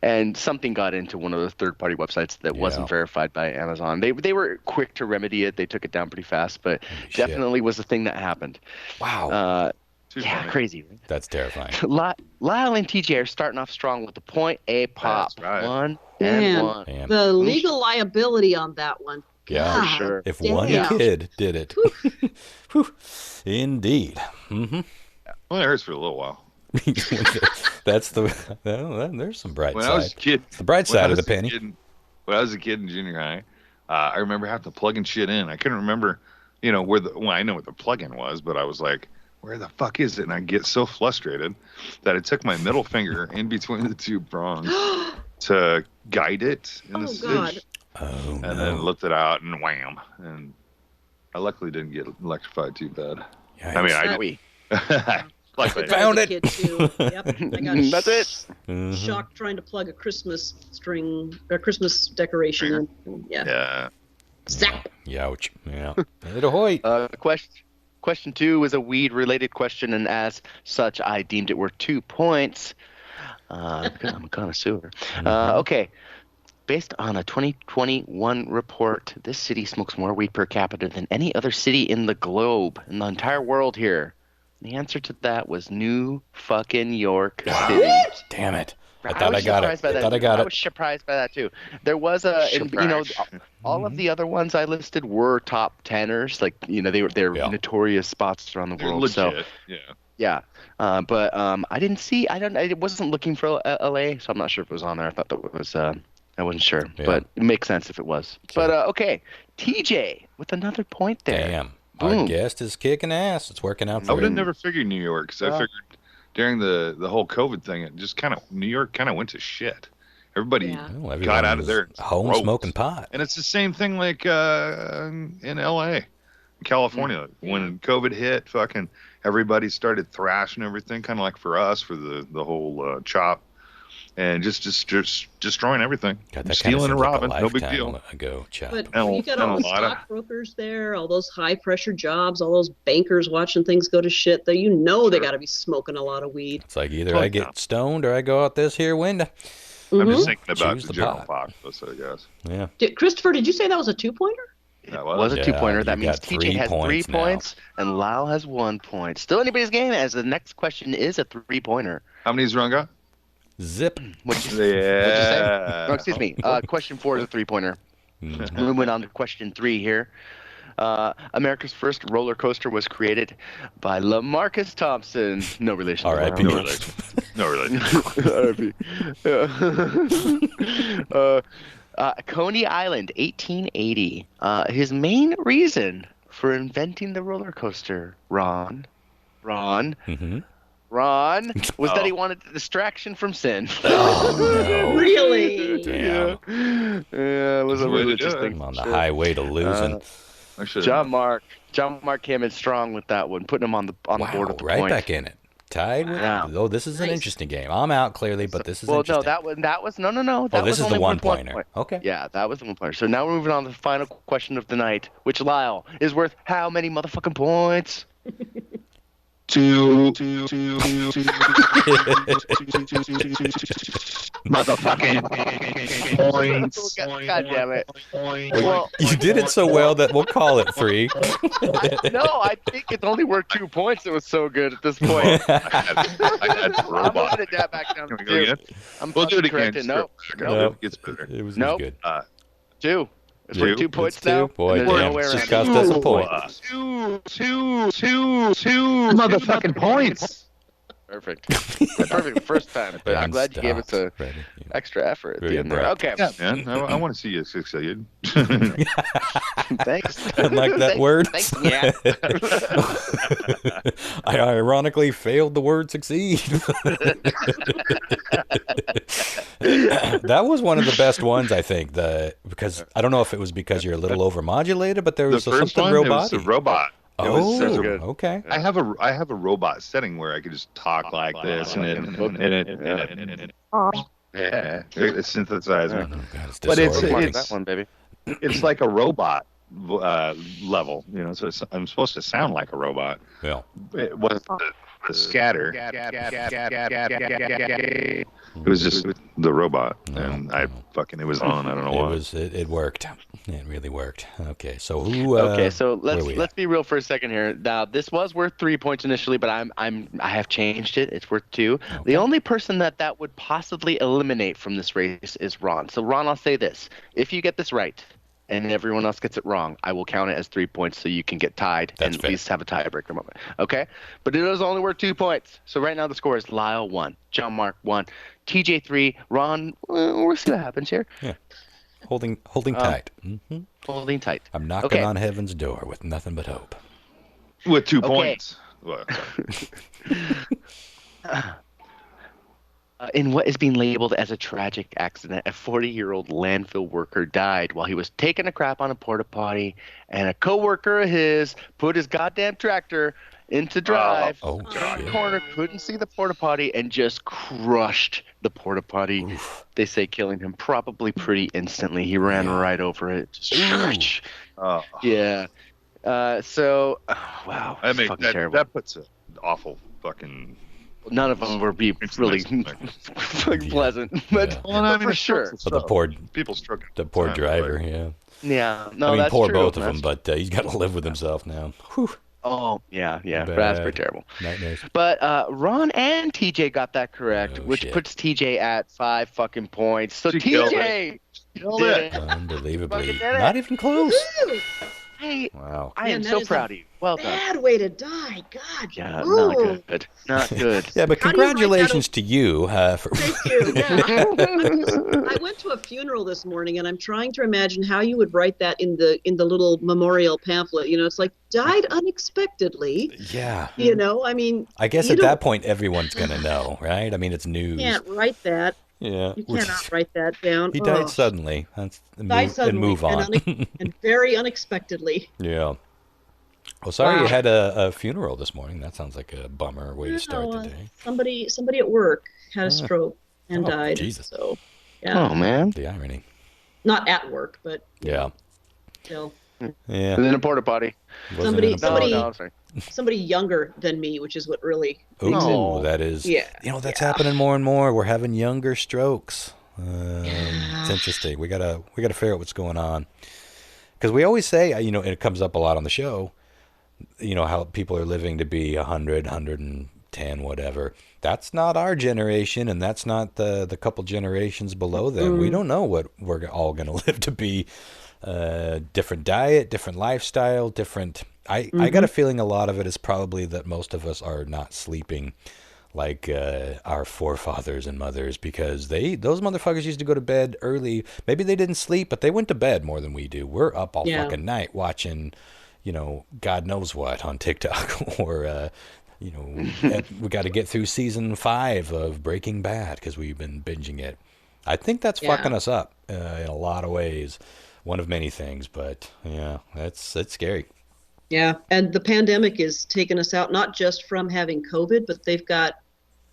and something got into one of the third-party websites that wasn't verified by Amazon. They were quick to remedy it. They took it down pretty fast, but definitely was a thing that happened.
Wow.
Crazy.
That's terrifying.
Lyle and TJ are starting off strong with the point A pop.
That's right.
1,
Man,
one.
Damn.
the legal liability on that one.
Yeah,
God,
sure.
If
damn.
one kid did it. Whew. Indeed. Mm-hmm.
Well, it hurts for a little while.
That's the. Well, there's some bright
When
side.
I was a kid,
The bright
when I
side of
was
the
a
penny.
when I was a kid in junior high, I remember having to plug in shit in. I couldn't remember, where I know what the plug-in was, but I was like, where the fuck is it? And I get so frustrated that I took my middle finger in between the two prongs to guide it in the switch.
Oh,
And then looked it out and wham. And I luckily didn't get electrified too bad.
Yikes.
I mean, I
I did that
Found
as a
it.
kid too. Yep. I got
That's it.
shocked trying to plug a Christmas string or Christmas decoration in. Yeah.
Yeah.
Zap.
Youch. Yeah. Ahoy.
Question 2 was a weed-related question, and as such, I deemed it worth 2 points because I'm a connoisseur. Okay. Based on a 2021 report, this city smokes more weed per capita than any other city in the globe, in the entire world here. The answer to that was New fucking York City.
Damn it. I
was
thought I got
surprised
it.
by
I thought I
that.
got
I
it.
was surprised by that too. There was all of the other ones I listed were top teners. Like, they're notorious spots around the
They're
world.
legit.
So
Yeah.
but I didn't see. I wasn't looking for LA, so I'm not sure if it was on there. I thought that was. I wasn't sure, but it makes sense if it was. Sure. But okay, TJ with another point there.
Damn.
Boom.
Our guest is kicking ass. It's working out
I
for
would have
him.
never figured New York because I figured during the whole COVID thing, it just New York kind of went to shit. Everybody got out of there
home smoking pot.
And it's the same thing like in LA, in California. When COVID hit, fucking everybody started thrashing everything, kind of like for us, for the whole chop. And just destroying everything.
God, that
stealing and robbing,
like
no big deal.
Ago, Chop.
But you got all the stockbrokers there, all those high-pressure jobs, all those bankers watching things go to shit. Though they got to be smoking a lot of weed.
It's like either I get stoned or I go out this here window.
I'm just thinking about
Choose
the
the
general
pot.
populace, I guess.
Yeah.
Christopher, did you say that was a 2-pointer?
It was a 2-pointer. That
you
means
got
TJ has 3
points now.
points and Lyle has 1 point. Still anybody's game, as the next question is a 3-pointer.
How many's Ron got?
Zip.
What'd you say? Oh, excuse me. Question 4 is a 3-pointer. Moving on to question 3 here. America's first roller coaster was created by LaMarcus Thompson. No relation.
R.I.P.
No relation.
R.I.P. Coney Island, 1880. His main reason for inventing the roller coaster, Ron, was that he wanted a distraction from sin.
Oh, no.
Really?
Damn.
Yeah, it was a religious thing.
I'm on the highway to losing.
John Mark came in strong with that one, putting him on the board with the
right
point.
back in it. Tied with Oh, this is an interesting game. I'm out clearly, but this is interesting.
No, that was no. That
this
was
is the
only
1-pointer.
point.
Okay.
Yeah, that was the 1-pointer. So now we're moving on to the final question of the night, which, Lyle, is worth how many motherfucking points?
2.
Motherfucking points. God damn it. Well,
you did it so well that we'll call it 3.
No, I think it's only worth 2 points. It was so good at this point.
I had
I'm moving it back down to 2.
We'll do it again.
Nope.
It gets better.
It was
Nope.
good.
2. It's worth 2 points now.
Boy,
and there's
damn.
no way
It's just
around
cost
it.
us a point.
2 motherfucking points.
Perfect. Perfect first time. But I'm glad you gave us a extra effort at the end there. Okay.
Yeah, man. I want to see you succeed.
Thanks.
Like that word.
Thanks. Yeah.
I ironically failed the word succeed. That was one of the best ones, I think. Because I don't know if it was because you're a little overmodulated, but there was something robotic.
It was a robot.
Oh, okay.
I have a robot setting where I could just talk like this, and it synthesizes me.
Oh, God, it's
But it's
that one, baby.
It's like a robot level, so I'm supposed to sound like a robot.
Yeah.
It was scatter. It was just the robot, and it was on. I don't know why.
It worked. It really worked. Okay, so who?
Okay, so let's be real for a second here. Now, this was worth 3 points initially, but I have changed it. It's worth 2. Okay. The only person that would possibly eliminate from this race is Ron. So Ron, I'll say this: if you get this right, and everyone else gets it wrong, I will count it as 3 points so you can get tied and at least have a tiebreaker moment. Okay? But it is only worth 2 points. So right now the score is Lyle 1, John Mark 1, TJ 3, Ron, we'll see what happens here.
Yeah. Holding tight. Mm-hmm.
Holding tight.
I'm knocking on heaven's door with nothing but hope.
With 2 points.
In what is being labeled as a tragic accident, a 40-year-old landfill worker died while he was taking a crap on a porta potty, and a coworker of his put his goddamn tractor into drive, turned the corner, couldn't see the porta potty, and just crushed the porta potty. Oof. They say killing him probably pretty instantly. He ran right over it. Just, yeah. So, wow.
I mean,
terrible.
That puts an awful fucking.
None of them were really pleasant, but for sure.
So the poor driver,
Yeah, no,
I mean,
that's
poor
true.
both of them, but he's got to live with himself now. Whew.
Oh, yeah, that's pretty terrible.
Nightmares.
But Ron and TJ got that correct, which puts TJ at 5 fucking points. So TJ
killed it.
Unbelievably, not even close.
Hey,
wow.
I am so proud of you. Well done.
Bad way to die. God.
Yeah, not good. Not good.
Yeah, but congratulations to you.
Thank you. Yeah. I went to a funeral this morning, and I'm trying to imagine how you would write that in the little memorial pamphlet. You know, it's like died unexpectedly.
Yeah.
You know, I mean.
I guess at that point everyone's gonna know, right? I mean, it's news.
You can't write that.
Yeah,
you cannot write that down.
He died suddenly. And move on.
And very unexpectedly.
Yeah. Well, sorry you had a funeral this morning. That sounds like a bummer way to start the day.
Somebody at work had a stroke and died.
Jesus.
So, yeah.
Oh man.
The irony.
Not at work, but
yeah.
Still.
Yeah.
And then a porta potty.
Somebody younger than me, which is what really makes it.
That is.
Yeah.
You know, that's happening more and more. We're having younger strokes. It's interesting. We gotta figure out what's going on, because we always say, you know, and it comes up a lot on the show, you know, how people are living to be 100, 110, whatever. That's not our generation, and that's not the couple generations below them. We don't know what we're all going to live to be. Different diet, different lifestyle, different. I got a feeling a lot of it is probably that most of us are not sleeping like our forefathers and mothers, because those motherfuckers used to go to bed early. Maybe they didn't sleep, but they went to bed more than we do. We're up all fucking night watching, you know, God knows what on TikTok, or you know, we got to get through season 5 of Breaking Bad because we've been binging it. I think that's fucking us up in a lot of ways. One of many things, but yeah, it's scary.
Yeah, and the pandemic is taking us out not just from having COVID, but they've got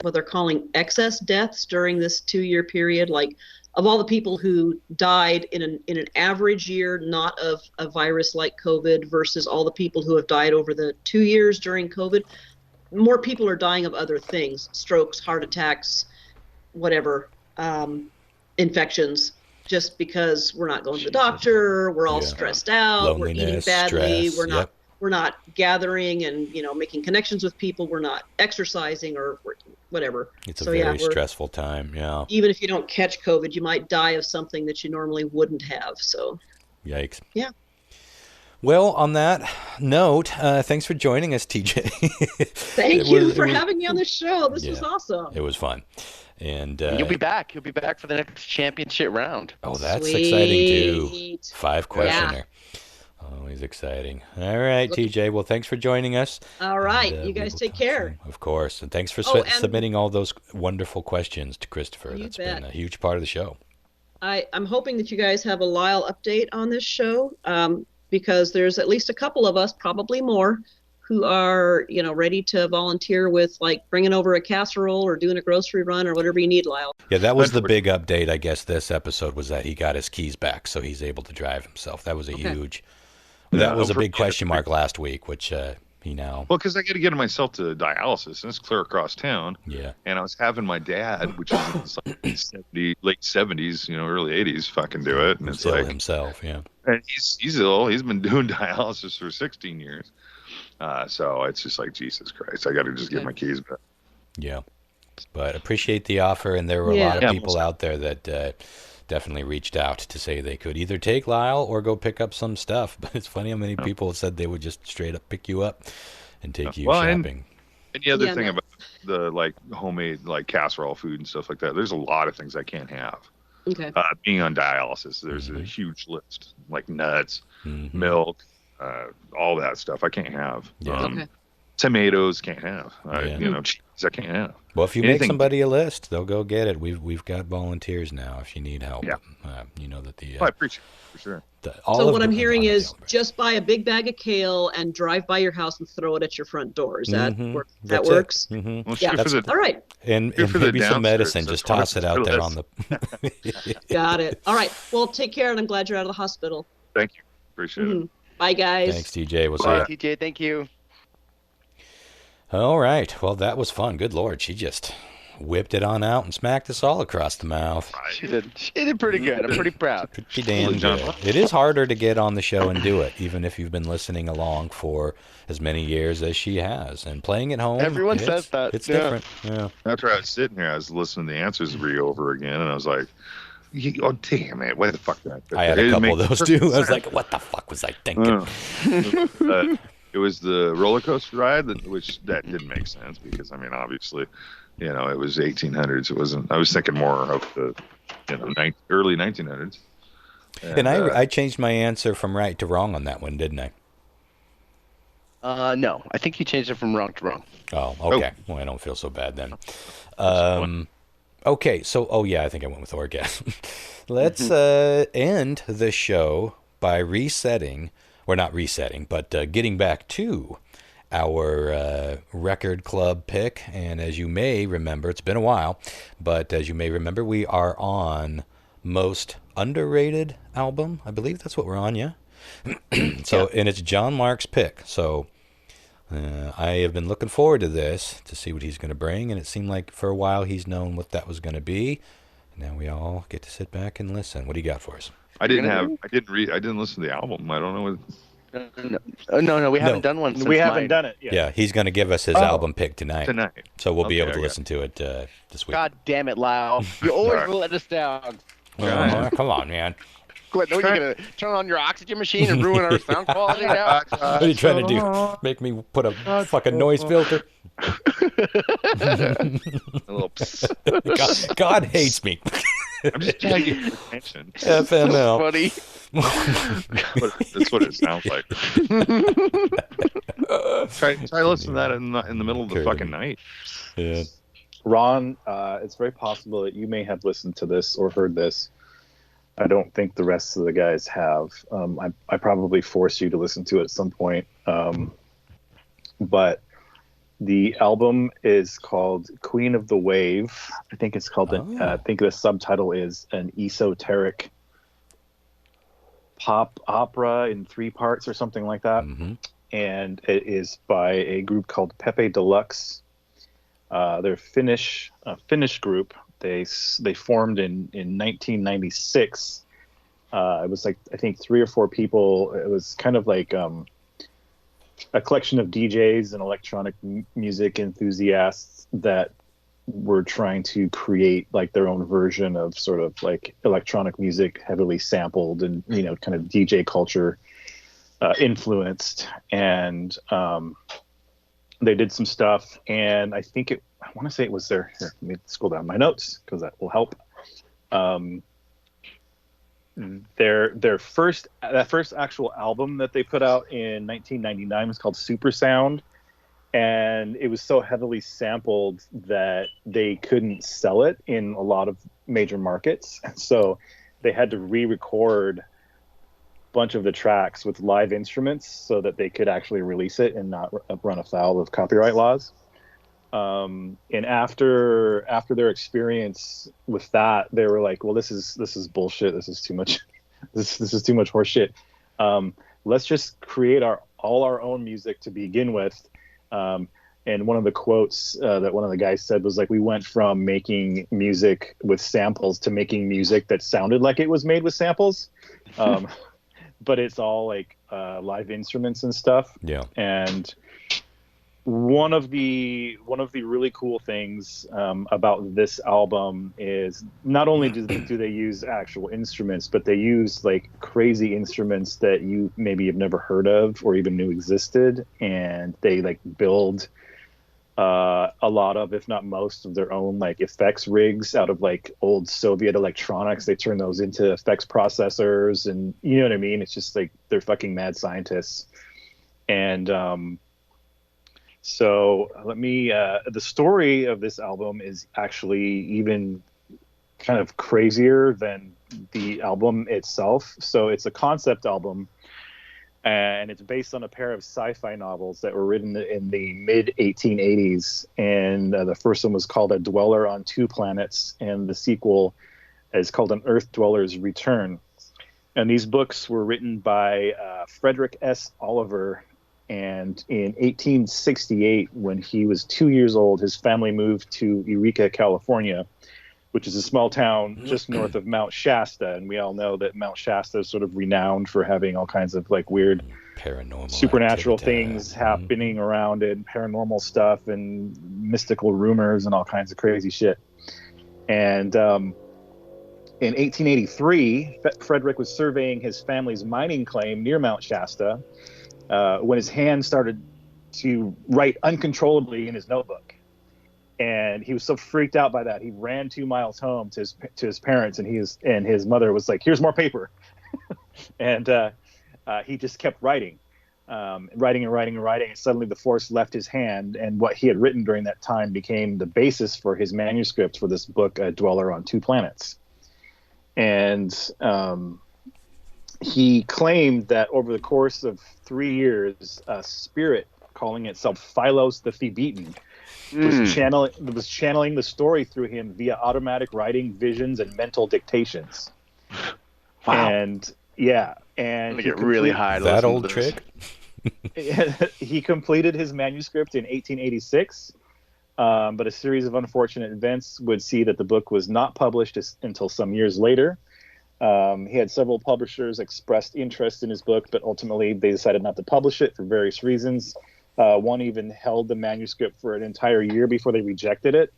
what they're calling excess deaths during this 2-year period. Like, of all the people who died in an average year, not of a virus like COVID, versus all the people who have died over the 2 years during COVID, more people are dying of other things: strokes, heart attacks, whatever, infections. Just because we're not going to the doctor, we're all stressed out, we're eating badly,
stress,
we're not gathering and, you know, making connections with people, we're not exercising or whatever.
It's a very stressful time, yeah.
Even if you don't catch COVID, you might die of something that you normally wouldn't have. So,
yikes.
Yeah.
Well, on that note, thanks for joining us, TJ.
Thank you for having me on the show. This was awesome.
It was fun. And
you'll be back. You'll be back for the next championship round.
Oh, that's exciting too. 5 questioner. Always exciting. All right, TJ. Well, thanks for joining us.
All right. You guys take care.
Of course. And thanks for submitting all those wonderful questions to Christopher. That's been a huge part of the show.
I'm hoping that you guys have a Lyle update on this show, because there's at least a couple of us, probably more, who are, you know, ready to volunteer with, like, bringing over a casserole or doing a grocery run or whatever you need, Lyle.
Yeah, that was the big update, I guess, this episode, was that he got his keys back, so he's able to drive himself. That was a huge... That was a big question mark last week, which he now.
Well, because I got to get myself to dialysis, and it's clear across town.
Yeah.
And I was having my dad, which is in the late 70s, early 80s, fucking do it. And
He's
it's
ill
like
himself, yeah.
And he's ill. He's been doing dialysis for 16 years. So it's just like, Jesus Christ, I got to just get my keys back.
Yeah. But appreciate the offer, and there were a lot of people out there that definitely reached out to say they could either take Lyle or go pick up some stuff. But it's funny how many people said they would just straight up pick you up and take you shopping.
And the other thing about the like homemade like casserole food and stuff like that, there's a lot of things I can't have.
Okay.
Being on dialysis, there's a huge list, like nuts, milk, all that stuff I can't have.
Yeah.
Tomatoes can't have. Cheese I can't have.
Well, if you make somebody a list, they'll go get it. We've got volunteers now if you need help.
Yeah.
You know that the.
I appreciate it for sure.
So what I'm hearing is just buy a big bag of kale and drive by your house and throw it at your front door. Is that that works?
Mm-hmm.
Well,
all right.
And maybe some medicine. Just toss it out there on the.
Got it. All right. Well, take care, and I'm glad you're out of the hospital.
Thank you. Appreciate it.
Bye, guys.
Thanks, TJ. We'll see you.
TJ. Thank you.
All right. Well, that was fun. Good Lord. She just whipped it on out and smacked us all across the mouth.
She did pretty good. I'm pretty proud.
Pretty damn good. It is harder to get on the show and do it, even if you've been listening along for as many years as she has. And playing at home,
everyone says that.
It's different. Yeah.
After I was sitting here, I was listening to the answers over again, and I was like, oh, damn it. Why the fuck did I pick
I had a couple of those, too. I was like, what the fuck was I thinking?
It was the roller coaster ride, which didn't make sense because, I mean, obviously, it was 1800s. It wasn't. I was thinking more of the, early 1900s.
And I changed my answer from right to wrong on that one, didn't I?
No, I think you changed it from wrong to wrong.
Oh, okay. Well, I don't feel so bad then. Okay, so, I think I went with orgasm. Let's end the show by resetting. We're not resetting, but getting back to our record club pick. And as you may remember, it's been a while, but as you may remember, we are on most underrated album. I believe that's what we're on, yeah? And it's John Mark's pick. So I have been looking forward to this to see what he's going to bring, and it seemed like for a while he's known what that was going to be. Now we all get to sit back and listen. What do you got for us?
I didn't listen to the album. I don't know what.
No, we haven't done one.
We haven't done it yet.
Yeah, he's going to give us his album pick tonight. So we'll be able to listen to it this week.
God damn it, Lyle! You always let us down.
Come on, man.
What, are you going to turn on your oxygen machine and ruin our sound quality now?
What are you trying to do? Make me put a fucking noise filter?
A little
God hates me.
I'm just trying to get your attention.
FML.
Funny.
That's what it sounds like. Try listening to that in the middle of the fucking night.
Yeah.
Ron, it's very possible that you may have listened to this or heard this. I don't think the rest of the guys have. I probably forced you to listen to it at some point. But the album is called Queen of the Wave. I think it's called. I think the subtitle is an esoteric pop opera in 3 parts or something like that. Mm-hmm. And it is by a group called Pepe Deluxe. They're Finnish group. They formed in 1996. It was like, I think 3 or 4 people. It was kind of like a collection of DJs and electronic music enthusiasts that were trying to create like their own version of sort of like electronic music, heavily sampled and, kind of DJ culture influenced. And they did some stuff, and I want to say it was here, let me scroll down my notes because that will help. Their first actual album that they put out in 1999 was called Super Sound, and it was so heavily sampled that they couldn't sell it in a lot of major markets, and so they had to re-record a bunch of the tracks with live instruments so that they could actually release it and not run afoul of copyright laws. And after their experience with that, they were like, well, this is bullshit. This is too much. This is too much horse shit. Let's just create our all our own music to begin with. And one of the quotes that one of the guys said was like, we went from making music with samples to making music that sounded like it was made with samples. But it's all like live instruments and stuff.
Yeah.
And one of the really cool things about this album is not only do they use actual instruments, but they use like crazy instruments that you maybe have never heard of or even knew existed, and they like build a lot of, if not most of their own like effects rigs out of like old Soviet electronics. They turn those into effects processors, and you know what I mean? It's just like they're fucking mad scientists. And so the story of this album is actually even kind of crazier than the album itself. So it's a concept album, and it's based on a pair of sci-fi novels that were written in the mid-1880s. And the first one was called A Dweller on Two Planets, and the sequel is called An Earth Dweller's Return. And these books were written by Frederick S. Oliver. And in 1868, when he was 2 years old, his family moved to Eureka, California, which is a small town just north of Mount Shasta. And we all know that Mount Shasta is sort of renowned for having all kinds of like weird
paranormal
supernatural
activity.
things happening around it, paranormal stuff and mystical rumors and all kinds of crazy shit. And in 1883, Frederick was surveying his family's mining claim near Mount Shasta when his hand started to write uncontrollably in his notebook. And he was so freaked out by that, he ran 2 miles home to his parents, and his mother was like, "Here's more paper," and he just kept writing, and suddenly the force left his hand, and what he had written during that time became the basis for his manuscript for this book, A Dweller on Two Planets. And he claimed that over the course of 3 years, a spirit calling itself Philos the Thebetan was channeling the story through him via automatic writing, visions, and mental dictations.
Wow.
And yeah, and
I get really high. To
That
listen
old
to this.
trick.
He completed his manuscript in 1886, but a series of unfortunate events would see that the book was not published until some years later. He had several publishers expressed interest in his book, but ultimately they decided not to publish it for various reasons. One even held the manuscript for an entire year before they rejected it.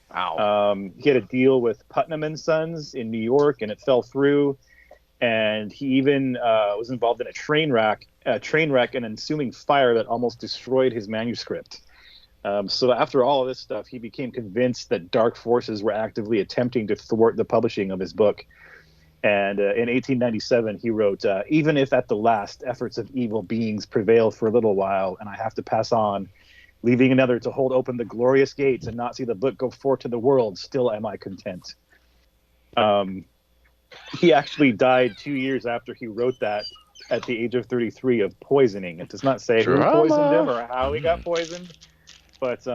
Wow.
He had a deal with Putnam and Sons in New York, and it fell through. And he even was involved in a train wreck and ensuing fire that almost destroyed his manuscript. So after all of this stuff, he became convinced that dark forces were actively attempting to thwart the publishing of his book. And in 1897, he wrote, "Even if at the last efforts of evil beings prevail for a little while, and I have to pass on, leaving another to hold open the glorious gates and not see the book go forth to the world, still am I content." He actually died 2 years after he wrote that, at the age of 33, of poisoning. It does not say who poisoned him or how he got poisoned. But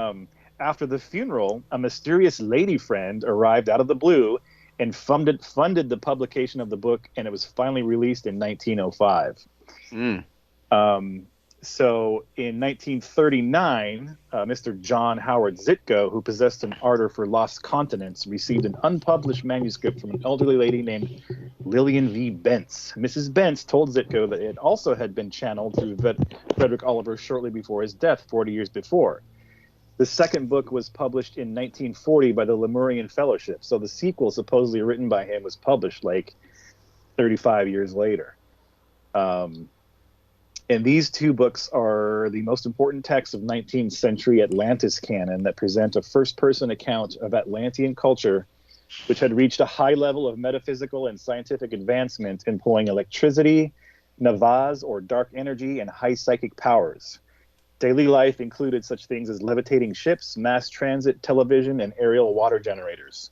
after the funeral, a mysterious lady friend arrived out of the blue and funded the publication of the book, and it was finally released in 1905. So in 1939, Mr. John Howard Zitko, who possessed an ardor for lost continents, received an unpublished manuscript from an elderly lady named Lillian V. Bentz. Mrs. Bentz told Zitko that it also had been channeled through Frederick Oliver shortly before his death, 40 years before. The second book was published in 1940 by the Lemurian Fellowship. So the sequel, supposedly written by him, was published like 35 years later. And these two books are the most important texts of 19th century Atlantis canon that present a first-person account of Atlantean culture, which had reached a high level of metaphysical and scientific advancement, employing electricity, navas, or dark energy, and high psychic powers. Daily life included such things as levitating ships, mass transit, television, and aerial water generators.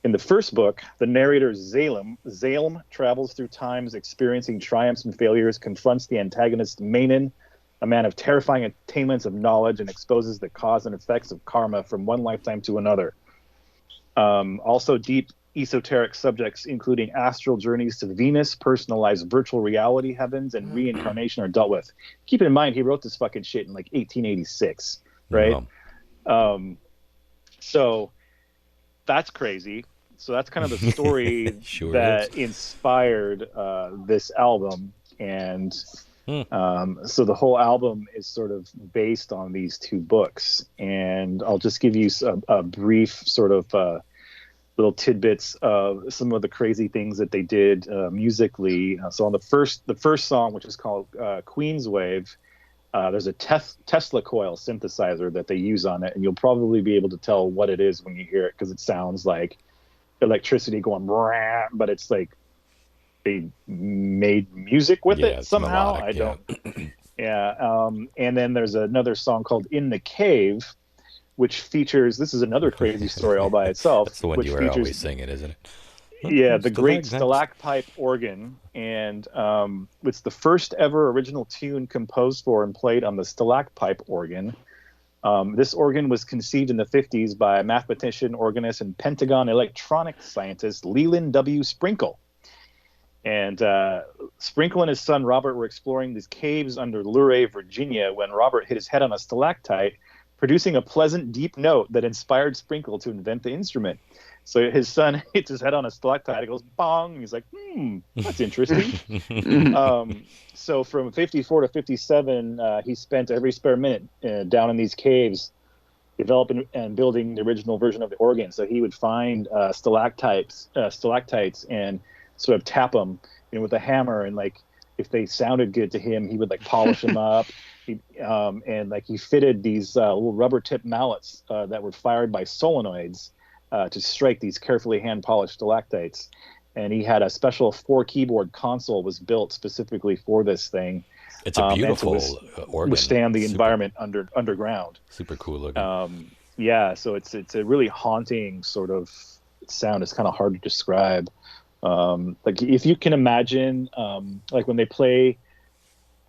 In the first book, the narrator Zalem travels through times, experiencing triumphs and failures, confronts the antagonist Manon, a man of terrifying attainments of knowledge, and exposes the cause and effects of karma from one lifetime to another. Also deep esoteric subjects, including astral journeys to Venus, personalized virtual reality heavens, and reincarnation are dealt with. Keep in mind, he wrote this fucking shit in like 1886, right? So that's crazy. So that's kind of the story that inspired this album. And so the whole album is sort of based on these two books. And I'll just give you a brief sort of little tidbits of some of the crazy things that they did musically. So on the first song, which is called Queen's Wave, there's a Tesla coil synthesizer that they use on it, and you'll probably be able to tell what it is when you hear it, because it sounds like electricity going, but it's like they made music with it somehow. Melodic, and then there's another song called In the Cave, which features, this is another crazy story all by itself.
That's the one you were always singing, isn't it?
Yeah, the great stalacpipe organ, and it's the first ever original tune composed for and played on the stalacpipe organ. This organ was conceived in the 50s by mathematician, organist, and Pentagon electronics scientist Leland W. Sprinkle. And Sprinkle and his son Robert were exploring these caves under Luray, Virginia, when Robert hit his head on a stalactite, producing a pleasant, deep note that inspired Sprinkle to invent the instrument. So his son hits his head on a stalactite, it goes bong, and he's like, that's interesting. So from 54 to 57, he spent every spare minute down in these caves developing and building the original version of the organ. So he would find stalactites and sort of tap them, with a hammer, and like if they sounded good to him, he would like polish them up. And like he fitted these little rubber tip mallets that were fired by solenoids to strike these carefully hand polished stalactites. And he had a special 4-keyboard console was built specifically for this thing.
It's a beautiful organ.
Withstand the environment underground.
Super cool looking.
So it's a really haunting sort of sound. It's kind of hard to describe. Like if you can imagine, like when they play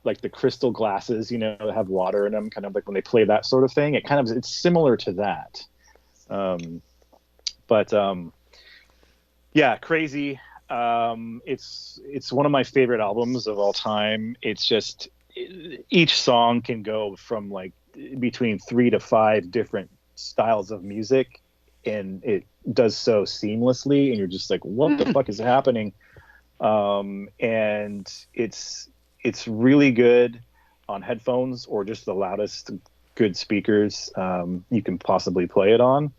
like the crystal glasses, that have water in them, kind of like when they play that sort of thing, it's similar to that. Crazy. It's one of my favorite albums of all time. It's just each song can go from like between 3 to 5 different styles of music, and it does so seamlessly, and you're just like, what the fuck is happening? And it's really good on headphones or just the loudest good speakers you can possibly play it on.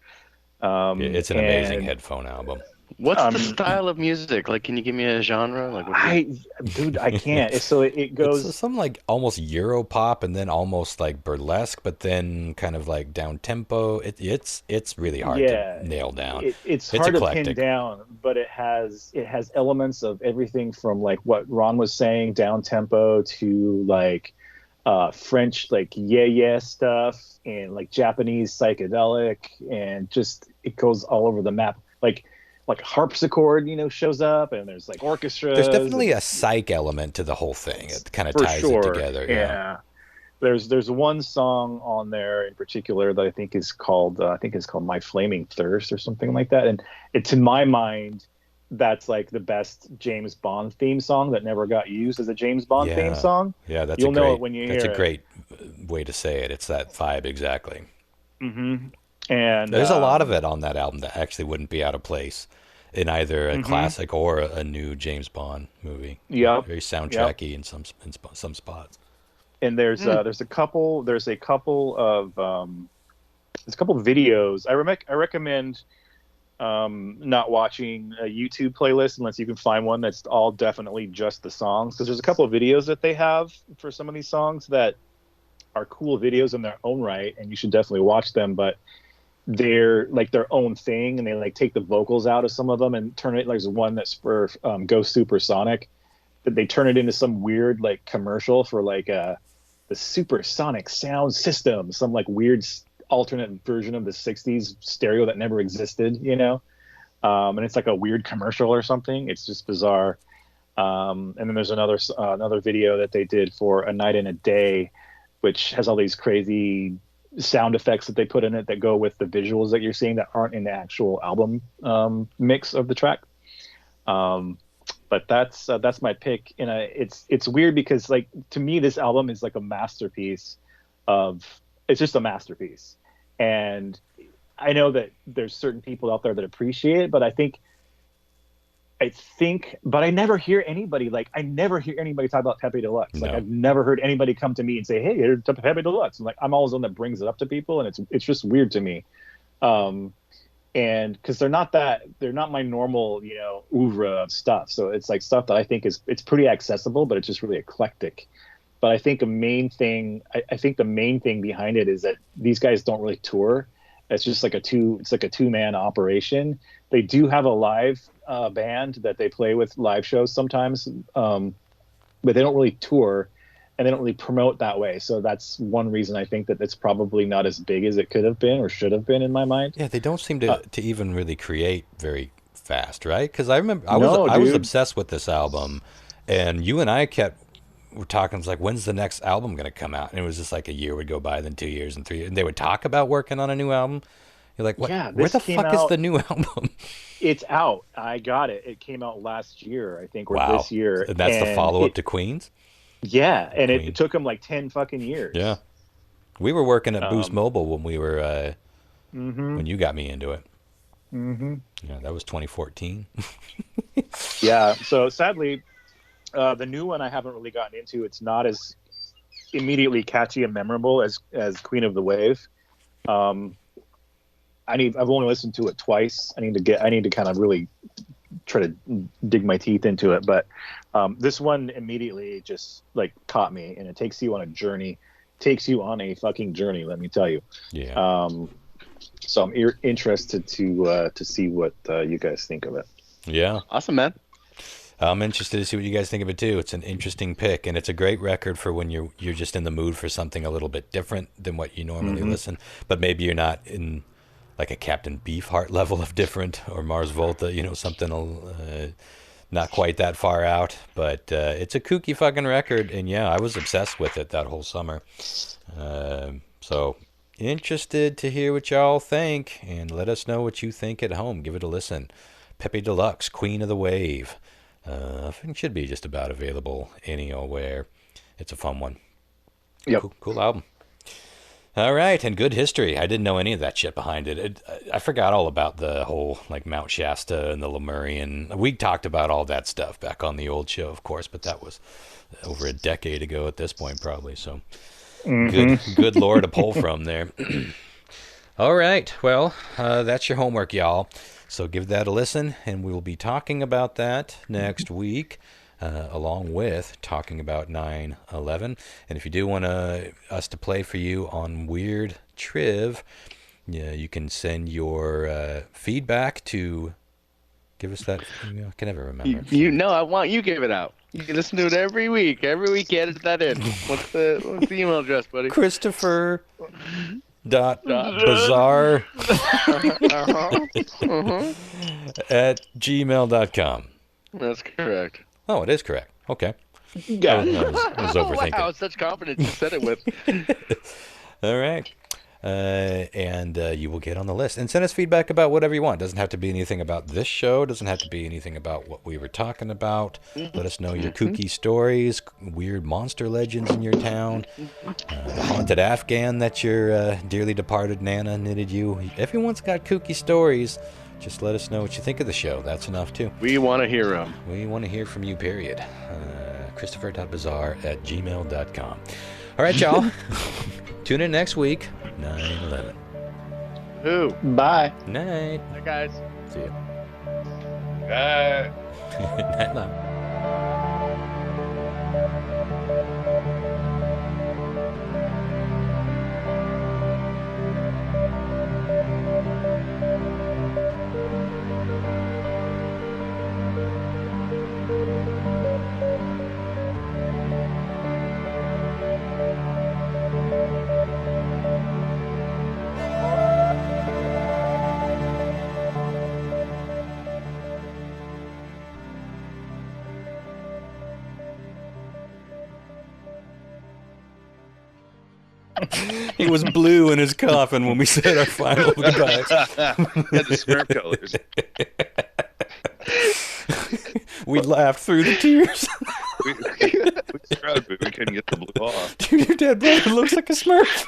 It's an amazing headphone album.
What's the style of music? Like, can you give me a genre? Like,
I can't. So it goes
it's some like almost Euro pop, and then almost like burlesque, but then kind of like down tempo. It's really hard to nail down.
It's hard eclectic. To pin down, but it has elements of everything from like what Ron was saying, down tempo, to like French like stuff, and like Japanese psychedelic, and just it goes all over the map. Like harpsichord, shows up, and there's like orchestra.
There's definitely a psych element to the whole thing. It kind of ties it together.
Yeah. There's one song on there in particular that I think is called My Flaming Thirst or something like that. And to my mind, that's like the best James Bond theme song that never got used as a James Bond theme song.
Yeah,
you'll know it when you hear it.
That's a great way to say it. It's that vibe exactly.
Mm-hmm. And
there's a lot of it on that album that actually wouldn't be out of place in either a classic or a new James Bond movie.
Yeah,
very soundtracky in some spots.
And there's a couple of videos. I recommend not watching a YouTube playlist unless you can find one that's all definitely just the songs, because there's a couple of videos that they have for some of these songs that are cool videos in their own right, and you should definitely watch them. But they're like their own thing, and they like take the vocals out of some of them and turn it, like there's one that's for Go Supersonic, that they turn it into some weird like commercial for like the Supersonic sound system, some like weird alternate version of the 60s stereo that never existed, and it's like a weird commercial or something. It's just bizarre. And then there's another video that they did for A Night and a Day, which has all these crazy sound effects that they put in it that go with the visuals that you're seeing that aren't in the actual album mix of the track. But that's my pick. And it's weird because, like, to me, this album is like a masterpiece it's just a masterpiece. And I know that there's certain people out there that appreciate it, but I never hear anybody talk about Pepe Deluxe.
No.
Like, I've never heard anybody come to me and say, "Hey, here's Pepe Deluxe." And, like, I'm always the one that brings it up to people, and it's just weird to me. And because they're not my normal, oeuvre of stuff. So it's like stuff that I think it's pretty accessible, but it's just really eclectic. But I think the main thing behind it is that these guys don't really tour. It's just like a two-man operation. They do have a live band that they play with live shows sometimes, but they don't really tour and they don't really promote that way. So that's one reason I think that it's probably not as big as it could have been or should have been in my mind.
Yeah, they don't seem to even really create very fast, right? Because I remember I was obsessed with this album, and you and I were talking, like, when's the next album going to come out? And it was just like a year would go by, then 2 years, and 3 years, and they would talk about working on a new album. You're like, what? Yeah, where the fuck is the new album?
It's out. I got it. It came out last year, I think, or this year.
And that's the follow-up to Queens?
Yeah, and it took them like 10 fucking years.
Yeah. We were working at Boost Mobile when we were, when you got me into it. Mm-hmm. Yeah, that was 2014.
Yeah, so sadly, the new one I haven't really gotten into. It's not as immediately catchy and memorable as Queen of the Wave. I've only listened to it twice. I need to kind of really try to dig my teeth into it. But this one immediately just, like, caught me, and it takes you on a journey. Takes you on a fucking journey, let me tell you.
Yeah.
So I'm interested to see what you guys think of it.
Yeah.
Awesome, man.
I'm interested to see what you guys think of it too. It's an interesting pick, and it's a great record for when you're just in the mood for something a little bit different than what you normally listen. But maybe you're not in like a Captain Beefheart level of different, or Mars Volta, something not quite that far out. But it's a kooky fucking record, and yeah, I was obsessed with it that whole summer. So interested to hear what y'all think, and let us know what you think at home. Give it a listen. Pepe Deluxe, Queen of the Wave. I think it should be just about available anywhere. It's a fun one.
Yep.
Cool album. All right, and good history. I didn't know any of that shit behind it. I forgot all about the whole, like, Mount Shasta and the Lemurian. We talked about all that stuff back on the old show, of course, but that was over a decade ago at this point, probably. So good lore to pull from there. All right, well, that's your homework, y'all. So give that a listen, and we will be talking about that next week, along with talking about 9/11. And if you do want us to play for you on Weird Triv, you can send your feedback to... Give us that... I can never remember.
I want you to give it out. You can listen to it every week. Every week, edit that in. What's the email address, buddy?
Christopher... Bizarre at gmail.com.
That's correct.
Oh, it is correct. Okay.
Got it.
I was overthinking.
Wow, such confidence you said it with.
All right. And you will get on the list. And send us feedback about whatever you want. Doesn't have to be anything about this show. Doesn't have to be anything about what we were talking about. Let us know your kooky stories, weird monster legends in your town, the haunted Afghan that your dearly departed Nana knitted you. Everyone's got kooky stories. Just let us know what you think of the show. That's enough, too.
We want to hear them.
We want to hear from you, period. Christopher.bizarre@gmail.com. All right, y'all. Tune in next week. 9/11.
Who?
Bye.
Night.
Hi, guys.
See ya.
Night,
love. He was blue in his coffin when we said our final goodbyes.
Yeah, the Smurf colors.
We laughed through the tears.
we tried, but we couldn't get the blue off.
Dude, your dead brother looks like a Smurf.